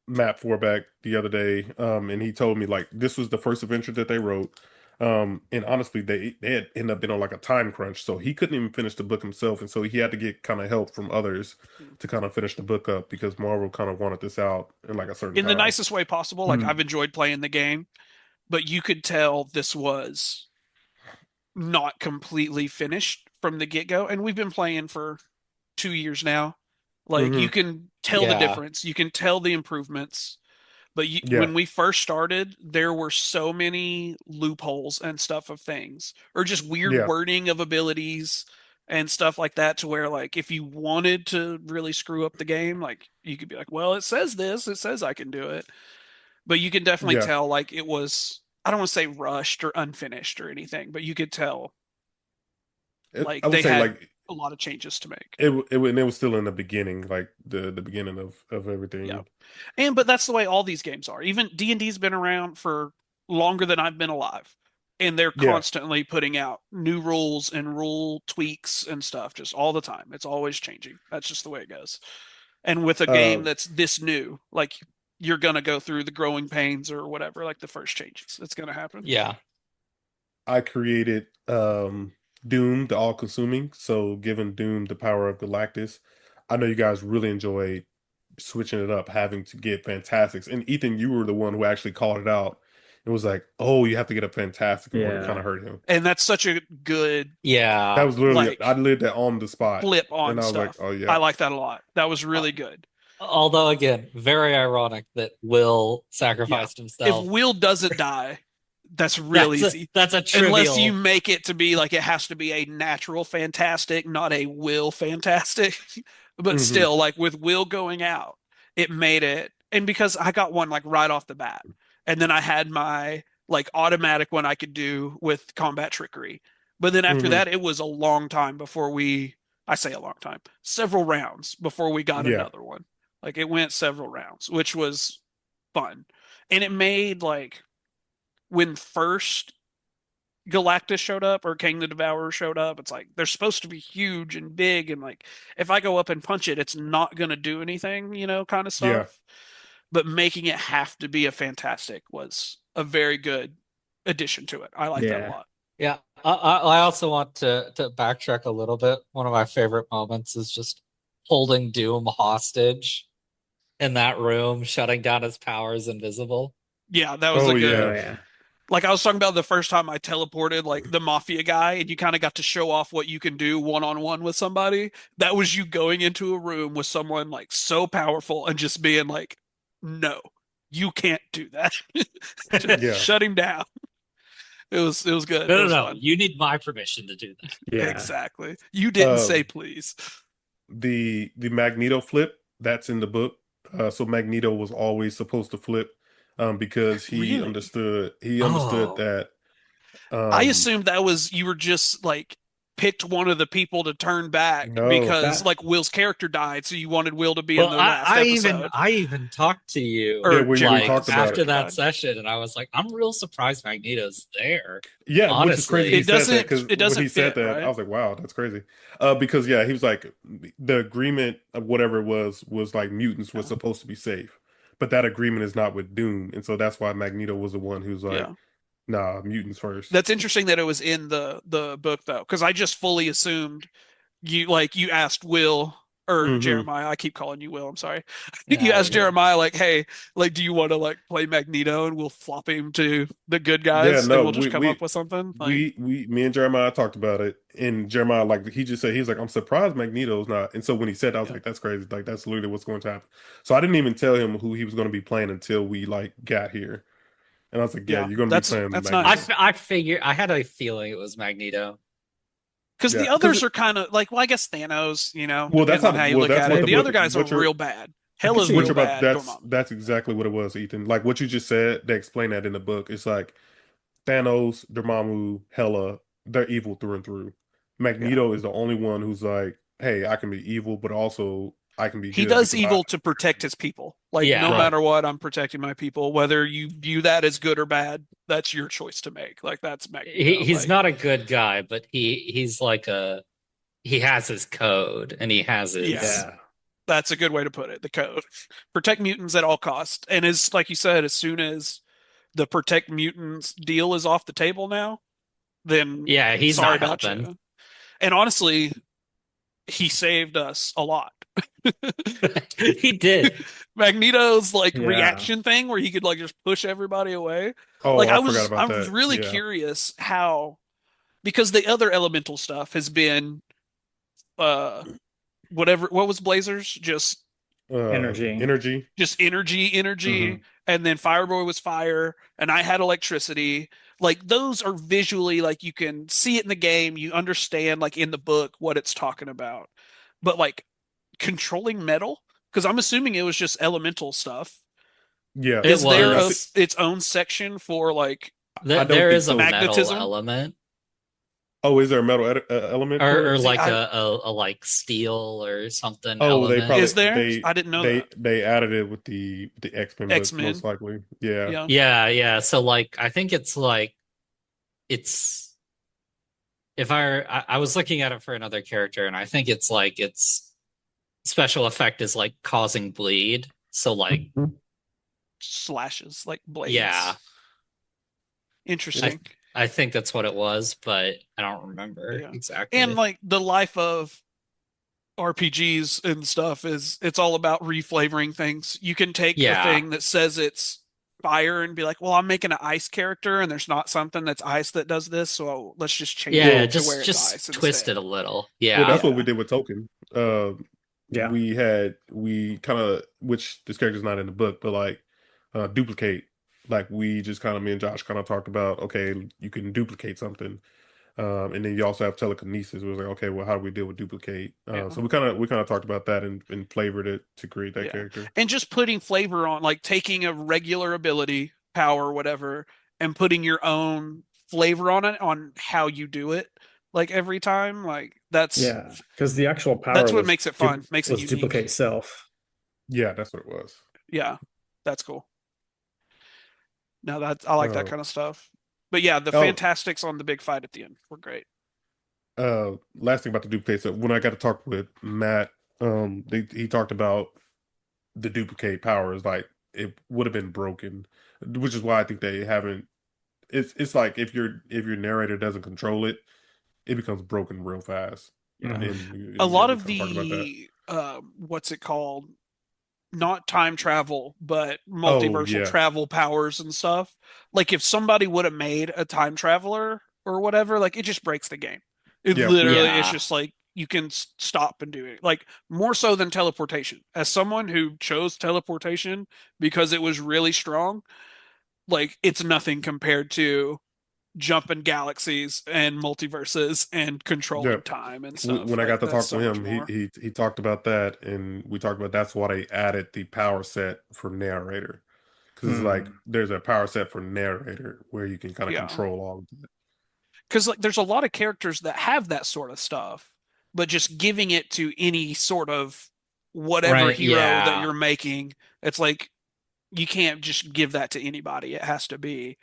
Matt Forback the other day, and he told me like this was the first adventure that they wrote. And honestly, they had ended up being on like a time crunch, so he couldn't even finish the book himself, and so he had to get kind of help from others to kind of finish the book up because Marvel kind of wanted this out in like a certain In the time. nicest way possible. Like I've Mm. enjoyed playing the game, but you could tell this was not completely finished from the get-go. And we've been playing for 2 years now. Like you Hmm. can tell the Yeah. difference. You can tell the improvements. But Yeah, when we first started, there were so many loopholes and stuff of things, or just weird yeah, wording of abilities and stuff like that, to where like if you wanted to really screw up the game, like you could be like, well, it says this, it says I can do it. But you can definitely yeah. tell like it was, I don't want to say rushed or unfinished or anything, but you could tell I like would they say had like a lot of changes to make. and it was still in the beginning, like the beginning of Yeah. everything. And but that's the way all these games are. Even D&D's been around for longer than I've been alive. And they're Yeah. constantly putting out new rules and rule tweaks and stuff just all the time. It's always changing. That's just the way it goes. And with a game Uh, that's this new, like you're going to go through the growing pains or whatever, like the first changes. It's going to happen. Yeah. I created Doom, the all consuming. So giving Doom the power of Galactus. I know you guys really enjoyed switching it up, having to get Fantastics. And Ethan, you were the one who actually called it out. It was like, oh, you have to get a Fantastic in order to kind Yeah. of hurt him. And that's such a good That Yeah. was literally I like did that on the spot. flip And on I was like, stuff. oh I yeah. like that a lot. That was Uh, really good. although again, very ironic that Will Yeah. sacrificed If himself. Will doesn't die, that's real easy. That's a Unless you trivial. make it to be like it has to be a natural fantastic, not a Will fantastic. But Hmm. still, like with Will going out, it made it. And because I got one like right off the bat, and then I had my like automatic one I could do with combat trickery. But then after Hmm. that, it was a long time before I say a long time, several rounds before we got Yeah. another one. Like it went several rounds, which was fun. And it made like when first Galactus showed up or Kang the Devourer showed up, it's like they're supposed to be huge and big, and like if I go up and punch it, it's not gonna do anything, kind of Yeah. stuff. But making it have to be a fantastic was a very good addition to it. I like that a Yeah. lot. Yeah, I also want to backtrack a little bit. One of my favorite moments is just holding Doom hostage in that room, shutting down his powers invisible. Yeah, that was Oh a good. Oh yeah. yeah. Like I was talking about the first time I teleported, like the mafia guy, and you kind of got to show off what you can do one on one with somebody. That was you going into a room with someone like so powerful and just being like, no, you can't do that. Just Yeah. shut him down. It was good. No, It no, was no. fun. You need my permission to do that. Yeah. Exactly. You didn't say Um, please. the Magneto flip that's in the book. So Magneto was always supposed to flip, because Really? he understood Oh, that. I Um, assumed that was you were just like picked one of the people to turn back no, because That like Will's character died, so you wanted Will to be in well, the last episode. I even talked to you yeah, Or we Jeremiah, like talked his about after it. character that died. session, and I was like, I'm real surprised Magneto's there. Yeah, which is crazy. He It Honestly, said that doesn't because it when doesn't he said fit, that, I right? was like, "Wow, that's crazy." Because yeah, he was like, the agreement of whatever it was like mutants was Yeah. supposed to be safe, but that agreement is not with Doom, and so that's why Magneto was the one who's like, Yeah. "Nah, mutants first." That's interesting that it was in the book though, because I just fully assumed you asked Will or Hmm. Jeremiah. I keep calling you Will. I'm sorry. You yeah, you're asked good. Jeremiah like, "Hey, like, do you want to like play Magneto and we'll flop him to the good Yeah, guys and no, we'll just come up with something?" Like, me and Jeremiah talked about it, and Jeremiah, like, he just said, he was like, "I'm surprised Magneto's not." And so when he said that, I was yeah, like, "That's crazy. Like, that's literally what's going to happen." So I didn't even tell him who he was going to be playing until we like got here, and I was like, "Yeah, yeah, you're going to be playing that's Magneto." nice. I figured I had a feeling it was Magneto. Because Yeah, the others are kind of like, well, I guess Thanos, well, depending on how you look that's at what it. the The maybe other book, guys are real bad. I could Hela's what see. real you're about, bad. Dormammu. that's exactly what it was, Ethan. Like what you just said, they explain that in the book. It's like Thanos, Dormammu, Hela, they're evil through and through. Yeah. Magneto is the only one who's like, hey, I can be evil, but also I can be He good does because I evil to protect his people. Like, no Yeah, right. matter what, I'm protecting my people. Whether you view that as good or bad, that's your choice to make. Like, that's Magneto. he's Like, not a good guy, but he's like he has his code and he has yeah, his Yeah. that's a good way to put it. The code. Protect mutants at all costs. And as like you said, as soon as the protect mutants deal is off the table now, then yeah, he's sorry not about helping. you. And honestly, he saved us a lot. He did. Magneto's like Yeah. reaction thing where he could like just push everybody away. Oh, Like I forgot I about was that. really Yeah. curious how because the other elemental stuff has been uh whatever what was Blazers Energy. Energy. just energy, Hmm. and then Fireboy was fire, and I had electricity. Like those are visually like you can see it in the game, you understand like in the book what it's talking about. But like controlling metal, because I'm assuming it was just elemental stuff. Yeah. It Is there I a think was. its own section for like I don't There think is a so. metal magnetism? element Oh, is there a metal element for or it? See, like I a like steel or something Oh, they element. is probably there? I didn't know that. they added it with the X-Men books most X-Men. likely. Yeah. Yeah. Yeah, yeah. So like I think it's like it's if I was looking at it for another character and I think it's like its special effect is like causing bleed. So like Slashes like yeah, blades. I Interesting. I think that's what it was, but I don't remember Yeah. And exactly. like the life of RPGs and stuff is it's all about reflavoring things. You can take a Yeah. thing that says it's fire and be like, well, I'm making an ice character and there's not something that's ice that does this, so let's just change Yeah, it Well, to where it's ice just twist it instead. a little. well, Yeah. that's what we Yeah. did with Token. Yeah. We kind of, which this character's not in the book, but like duplicate. Like we just kind of, me and Josh kind of talked about, okay, you can duplicate something. And then you also have telekinesis. It was like, okay, well, how do we deal with duplicate? Yeah. So we kind of talked about that and flavored it to create that Yeah. character. And just putting flavor on, like taking a regular ability, power, whatever, and putting your own flavor on it on how you do it, like every time. Like Yeah. Because the actual power that's what makes it fun, makes it was unique. duplicate self. Yeah, that's what it was. Yeah. That's cool. Now that I like that Uh, kind of stuff. But yeah, the oh, Fantastics on the big fight at the end were great. last thing about the duplicate. So when I got to talk with Matt, he talked about the duplicate powers, like it would have been broken, which is why I think they haven't it's like if your narrator doesn't control it, it becomes broken real fast. Yeah. And A yeah, lot we of kind of talked about that. the what's it called? Not time travel, but Oh multiversal yeah, travel powers and stuff. Like if somebody would have made a time traveler or whatever, like it just breaks the game. It yeah. literally is Yeah. just like you can stop and do it. Like more so than teleportation. As someone who chose teleportation because it was really strong, like it's nothing compared to jumping galaxies and multiverses and Yeah. controlling time and stuff. When I Like got to that's talk so to much him, more. he talked about that, and we talked about that's why they added the power set for narrator, because it's like Hmm. there's a power set for narrator where you can kind of Yeah. control all of it. Because like there's a lot of characters that have that sort of stuff, but just giving it to any sort of whatever Right. hero that Yeah. you're making, it's like you can't just give that to anybody. It has to be.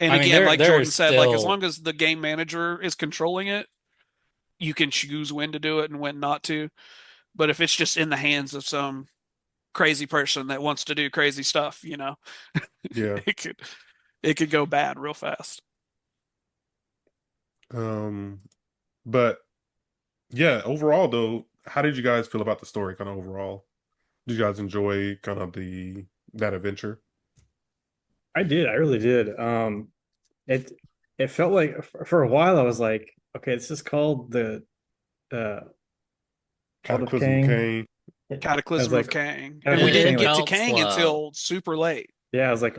And I mean, again, like there are Jordan said, like as still long as the game manager is controlling it, you can choose when to do it and when not to. But if it's just in the hands of some crazy person that wants to do crazy stuff, Yeah. it could it could go bad real fast. Um, but yeah, overall though, how did you guys feel about the story kind of overall? Did you guys enjoy kind of the that adventure? I did. I really did. It it felt like for a while I was like, okay, this is called the uh Cult of Cataclysm of Kang. Kang. I was Cataclysm of like, Kang. And we Cataclysm of didn't Kang, get like, to felt Kang slow. until super late. yeah, I was like,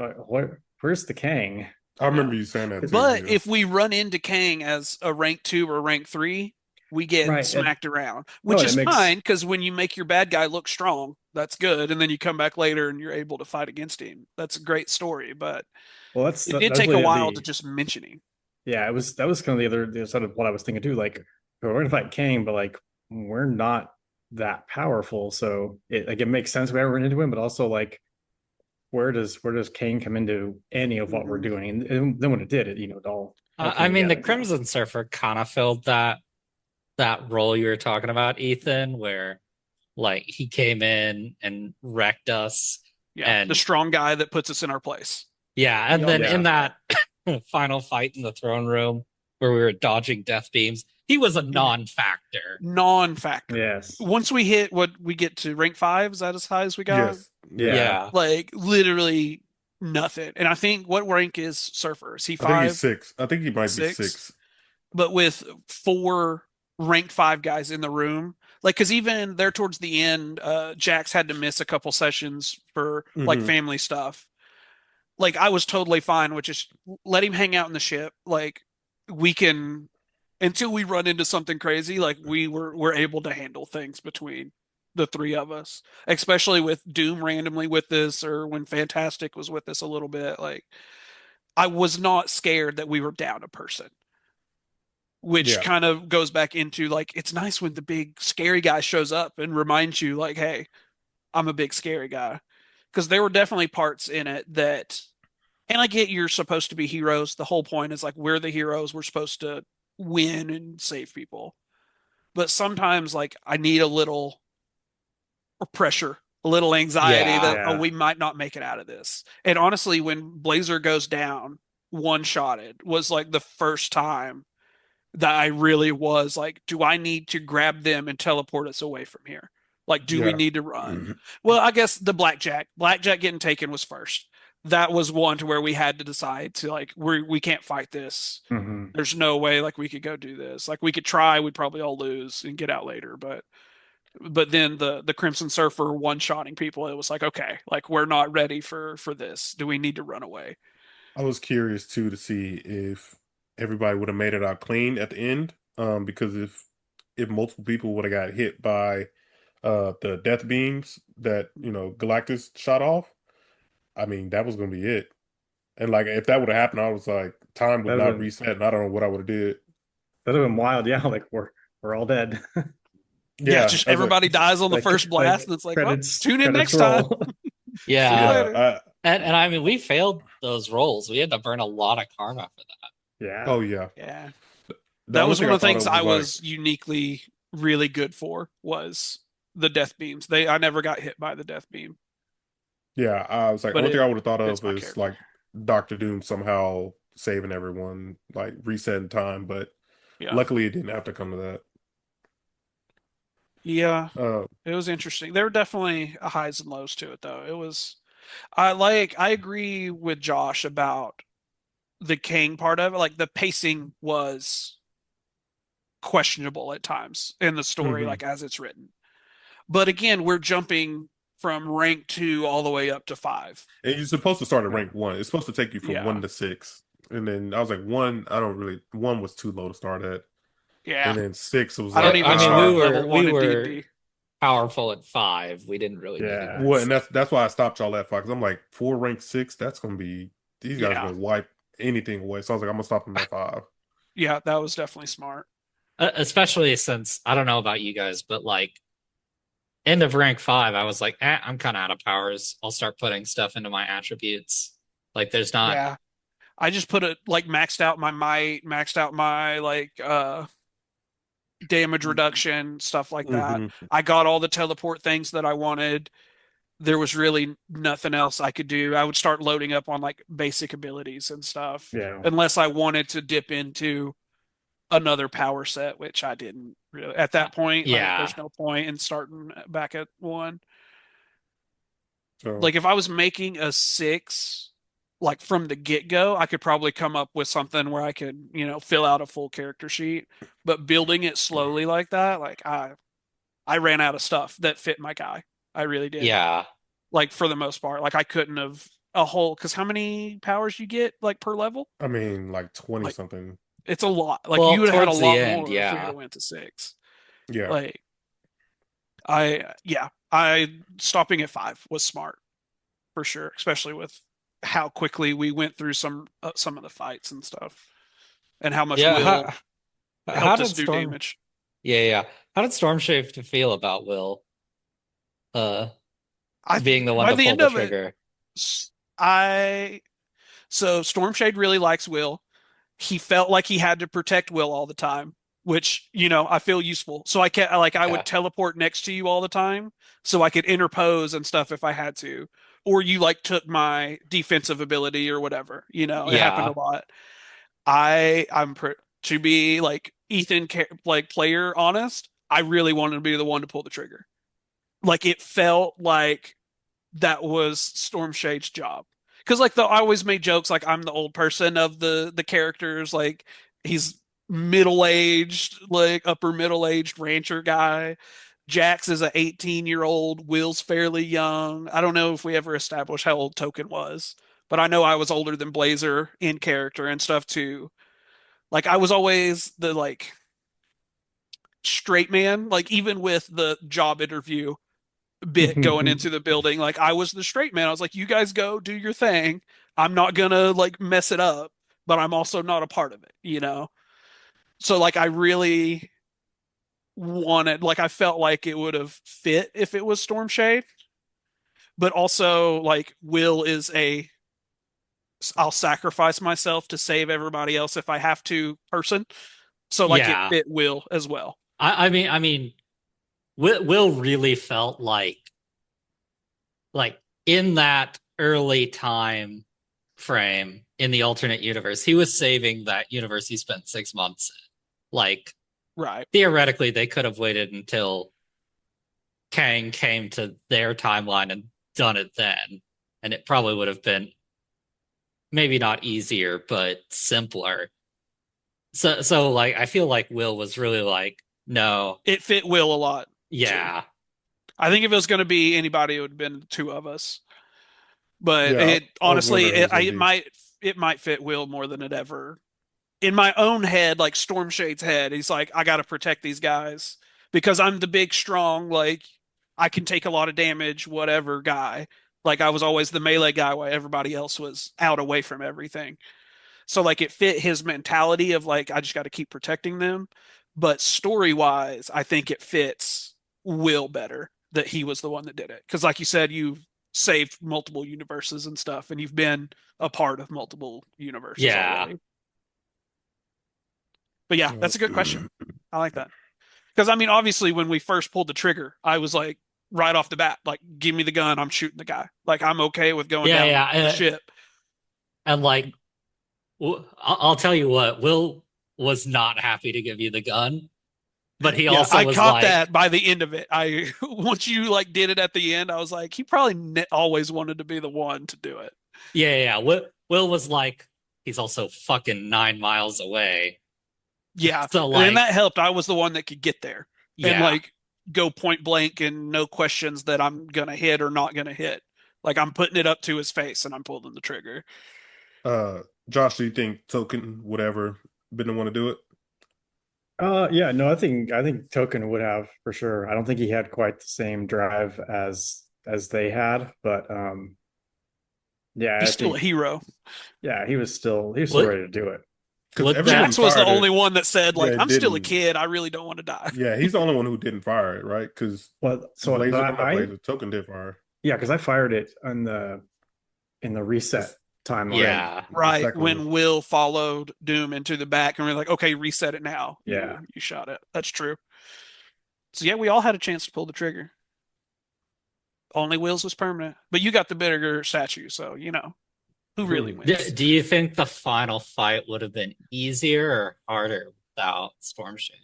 where's the Kang? I remember Yeah. you saying that too. But Yeah. if we run into Kang as a rank 2 or rank 3, we get Right. smacked around, No, which and it is makes fine because when you make your bad guy look strong, that's good. And then you come back later and you're able to fight against him. That's a great story. But well, it did that's take a really while to the just mention him. yeah, it was that was kind of the other side of what I was thinking too. Like, we're gonna fight Kang, but like we're not that powerful, so it makes sense we ever run into him, but also like where does Kang come into any of what we're Mhm. doing? And then when it did, it all I came mean, the together. Crimson Surfer kind of filled that role you were talking about, Ethan, where like he came in and wrecked us, Yeah. The and strong guy that puts us in our place. yeah, We and all then need Yeah. in that. that final fight in the throne room where we were dodging death beams, he was a non-factor. Non-factor. Yes. Once we hit what we get to rank 5, is that as high as we got? Yes. Yeah. Yeah. Yeah, Like literally nothing. And I think what rank is Surfer? Is he I think he's 5, 6. I think he might be 6? 6. But with 4 rank 5 guys in the room, like because even there towards the end, Jax had to miss a couple sessions for like Hmm. family stuff. Like I was totally fine with just let him hang out in the ship. Like we can until we run into something crazy, like we're able to handle things between the three of us, especially with Doom randomly with this or when Fantastic was with us a little bit. Like I was not scared that we were down a person, which Yeah. kind of goes back into like it's nice when the big scary guy shows up and reminds you like, hey, I'm a big scary guy. Because there were definitely parts in it that, and I get you're supposed to be heroes. The whole point is like we're the heroes. We're supposed to win and save people. But sometimes like I need a little pressure, a little anxiety yeah. that oh Yeah. we might not make it out of this. And honestly, when Blazer goes down, one shotted was like the first time that I really was like, do I need to grab them and teleport us away from here? Like, do we Yeah. need to run? Well, I guess the blackjack getting taken was first. That was one to where we had to decide to like we can't fight this. Hmm. There's no way like we could go do this. Like we could try, we'd probably all lose and get out later. But then the Crimson Surfer one shotting people, it was like okay, like we're not ready for this. Do we need to run away? I was curious too to see if everybody would have made it out clean at the end. Because if multiple people would have got hit by the death beams that Galactus shot off, I mean that was gonna be it. And like if that would have happened, I was like, time would That'd not have been reset, and I don't know what I would have did. that'd have been wild. Yeah, like we're all dead. Yeah, Yeah, just I was like, everybody dies on the Like first blast, and it's like, well, tune in credits next time. roll. See you Yeah. yeah, later. And I mean, we failed those rolls. We had to burn a lot of karma for that. Yeah. oh yeah. Yeah. The That only was thing one I of the thought things of I was like, was uniquely really good for was the death beams. I never got hit by the death beam, yeah, I was like, but only thing it I would have thought fits of my is character. like Doctor Doom somehow saving everyone, like resetting time. But Yeah. luckily, it didn't have to come to that. Yeah. Uh, It was interesting. There were definitely highs and lows to it though. I agree with Josh about the Kang part of it. Like the pacing was questionable at times in the story, mhm. like as it's written. But again, we're jumping from rank 2 all the way up to 5. And you're supposed to start at Yeah. rank 1. It's supposed to take you from Yeah. 1 to 6. And then I was like, 1, I don't really, 1 was too low to start at. Yeah. And then 6 was I don't like, even I mean, start ah. level we 1 in were D&D. powerful at 5. We didn't really need to Yeah. get Well, and six. that's why I stopped y'all at 5, because I'm like, 4 rank 6, that's going to be, these guys are Yeah. going to wipe anything away. So I was like, I'm going to stop them at 5. Yeah, that was definitely smart. Especially since I don't know about you guys, but like end of rank 5, I was like, I'm kind of out of powers. I'll start putting stuff into my attributes. Like there's not. Yeah. I just put it like maxed out my might, maxed out my like damage reduction, stuff like that. Hmm. I got all the teleport things that I wanted. There was really nothing else I could do. I would start loading up on like basic abilities and stuff, Yeah. unless I wanted to dip into another power set, which I didn't really at that point. Like, Yeah. there's no point in starting back at 1. So, Like, if I was making a 6, like from the get-go, I could probably come up with something where I could, fill out a full character sheet. But building it slowly like that, like I ran out of stuff that fit my guy. I really did. Yeah. Like for the most part, like I couldn't have a whole, because how many powers you get like per level? I mean, like 20 Like something. it's a lot. Like Well, you would have had a towards the lot end, more if we yeah. had went to 6. Yeah. Like I stopping at 5 was smart for sure, especially with how quickly we went through some of the fights and stuff, and how much Yeah. Will How helped us did do Storm? damage. Yeah. How did Storm Shape feel about Will uh I being the one By to the pull end the of it, trigger? I so Stormshade really likes Will. He felt like he had to protect Will all the time, which, I feel useful. So I Yeah. would teleport next to you all the time so I could interpose and stuff if I had to. Or you like took my defensive ability or whatever. It happened Yeah. a lot. To be like Ethan like player honest, I really wanted to be the one to pull the trigger. Like it felt like that was Stormshade's job. Because I always made jokes like I'm the old person of the characters. Like he's middle aged, like upper middle aged rancher guy. Jax is a 18-year-old. Will's fairly young. I don't know if we ever established how old Token was, but I know I was older than Blazer in character and stuff too. Like I was always the like straight man. Like even with the job interview, bit going into the building. Like I was the straight man. I was like, you guys go do your thing. I'm not gonna like mess it up, but I'm also not a part of it. So like I really wanted, like I felt like it would have fit if it was Stormshade, but also like Will is I'll sacrifice myself to save everybody else if I have to person. So like it Yeah. fit Will as well. I mean, Will really felt like in that early time frame in the alternate universe, he was saving that universe he spent 6 months in. Like Right. theoretically, they could have waited until Kang came to their timeline and done it then, and it probably would have been maybe not easier, but simpler. So like I feel like Will was really like, no, It fit Will a lot. yeah, I think if it was going to be anybody, it would have been the 2 of us. But Yeah. it I was honestly, wondering who it was gonna be. it might fit Will more than it ever. In my own head, like Stormshade's head, he's like, I got to protect these guys because I'm the big, strong, like I can take a lot of damage, whatever guy. Like I was always the melee guy while everybody else was out away from everything. So like it fit his mentality of like I just got to keep protecting them. But story wise, I think it fits Will better that he was the one that did it. Because like you said, you've saved multiple universes and stuff, and you've been a part of multiple universes yeah, already. But yeah, that's a good question. I like that. Because I mean, obviously, when we first pulled the trigger, I was like, right off the bat, like, give me the gun, I'm shooting the guy. Like, I'm okay with going down yeah. the ship. And like I'll tell you what, Will was not happy to give you the gun, but he Yeah, also I was caught like, that by the end of it. I once you like did it at the end, I was like, he probably always wanted to be the one to do it. yeah. Will was like, he's also fucking 9 miles away. Yeah, So and like, that helped. I was the one that could get there and yeah. like go point blank and no questions that I'm gonna hit or not gonna hit. Like I'm putting it up to his face and I'm pulling the trigger. Josh, do you think Token would ever been the one to do it? Yeah, no, I think Token would have for sure. I don't think he had quite the same drive as they had, but yeah, He's I still a think hero. yeah, he was still Would ready to do it. Because would that everyone Jax was the fired it. only one that said Yeah, like, it I'm still a didn't. kid. I really don't want to die. Yeah, he's the only one who didn't fire it, right? Because Well, so Blazer, but not I Blazer, Token did fire yeah, because I fired it on the in the reset the, timeline. yeah. the Right. second one. When Will followed Doom into the back and we're like, okay, reset it now. Yeah. You shot it. That's true. So yeah, we all had a chance to pull the trigger. Only Will's was permanent. But you got the bigger statue, so you know, who really wins? Do you think the final fight would have been easier or harder without Storm Shade?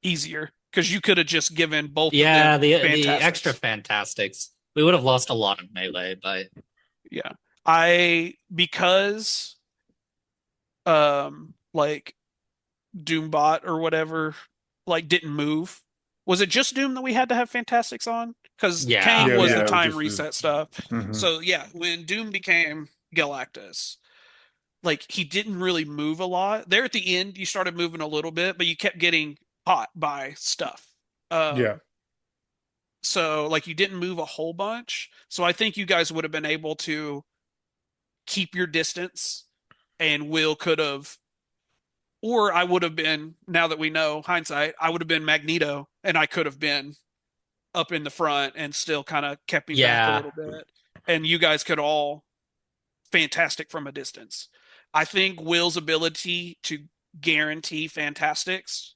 Easier. Because you could have just given both of Yeah, them the extra fantastics. fantastics. We would have lost a lot of melee, but Yeah. Because like Doombot or whatever like didn't move. Was it just Doom that we had to have Fantastics on? Because yeah. Kang Yeah, was Yeah. the yeah, it was time just reset stuff. Mhm. So yeah, when Doom became Galactus, like he didn't really move a lot. There at the end, you started moving a little bit, but you kept getting caught by stuff. yeah, So like you didn't move a whole bunch. So I think you guys would have been able to keep your distance, and Will could have, or I would have been. Now that we know hindsight, I would have been Magneto, and I could have been up in the front and still kind of kept me back a Yeah. little bit. And you guys could all fantastic from a distance. I think Will's ability to guarantee fantastics,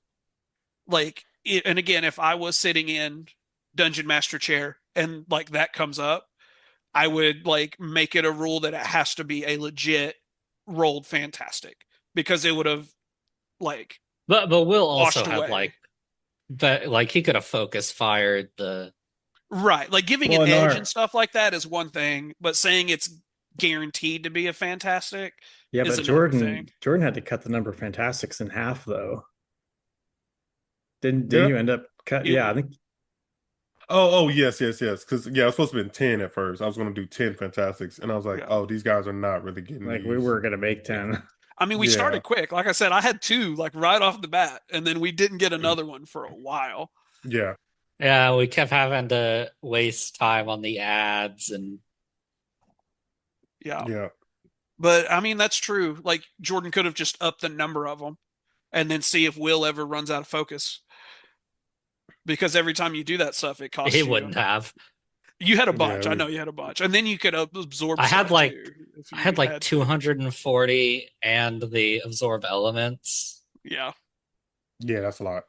like, and again, if I was sitting in Dungeon Master chair and like that comes up, I would like make it a rule that it has to be a legit rolled fantastic because it would have like But Will also washed have away. like, but like he could have focus fired the Right. Like giving Well, an in edge and our stuff like that is one thing, but saying it's guaranteed to be a fantastic yeah, is but another Jordan thing. Jordan had to cut the number of Fantastics in half though. Didn't yeah. you end up cut? You, Yeah, I think Oh, yes, yes, yes. Because yeah, I was supposed to be 10 at first. I was going to do 10 Fantastics, and I was like, yeah. oh, these guys are not really getting like we these. were gonna make 10. I mean, we Yeah, started quick. Like I said, I had two like right off the bat, and then we didn't get another one for a while. yeah, yeah, we kept having to waste time on the ads and Yeah. yeah, But I mean, that's true. Like Jordan could have just upped the number of them and then see if Will ever runs out of focus. Because every time you do that stuff, it he costs you. wouldn't have. You had a yeah. bunch. I know you had a bunch. And then you could absorb I had stuff like too. If I you had like had to. 240 and the absorb elements. Yeah. Yeah, that's a lot.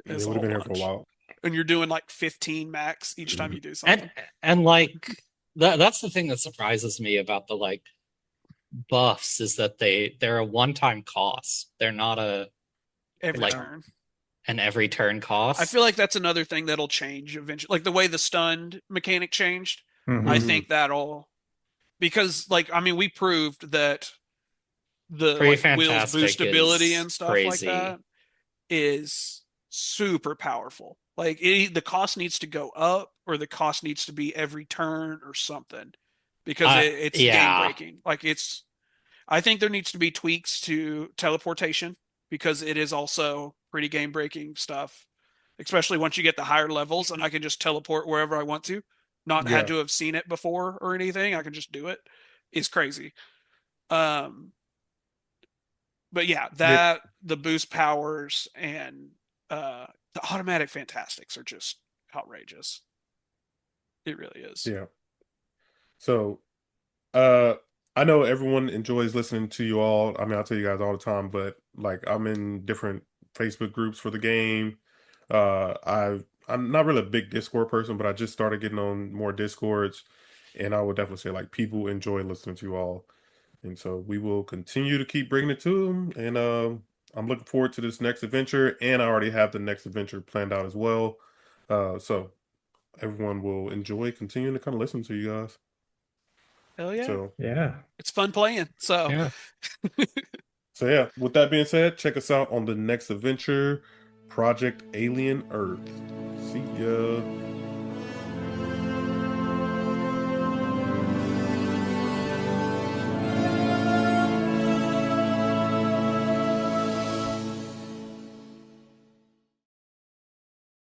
It's It a would have whole been here for a bunch. while. And you're doing like 15 max each time you do something. And like that's the thing that surprises me about the like buffs is that they're a one-time cost. They're not a Every like turn. an every turn cost. I feel like that's another thing that'll change eventually. Like the way the stunned mechanic changed. I Mhm. think that'll, because like I mean we proved that the Free like Will's boost Fantastic ability is and stuff like crazy. that is super powerful. Like the cost needs to go up or the cost needs to be every turn or something because it's game Yeah. breaking. Like it's, I think there needs to be tweaks to teleportation because it is also pretty game breaking stuff, especially once you get the higher levels and I can just teleport wherever I want to, not had Yeah, to have seen it before or anything. I can just do it. It's crazy. Um, but yeah, yeah, that the boost powers and the automatic fantastics are just outrageous. It really is. yeah. So, uh, I know everyone enjoys listening to you all. I mean, I tell you guys all the time, but like I'm in different Facebook groups for the game. I'm not really a big Discord person, but I just started getting on more Discords, and I would definitely say like people enjoy listening to you all. And so we will continue to keep bringing it to them. And I'm looking forward to this next adventure. And I already have the next adventure planned out as well. So everyone will enjoy continuing to kind of listen to you guys. Hell yeah. So Yeah. It's fun playing. So Yeah. So yeah, with that being said, check us out on the next adventure, Project Alien Earth. See ya.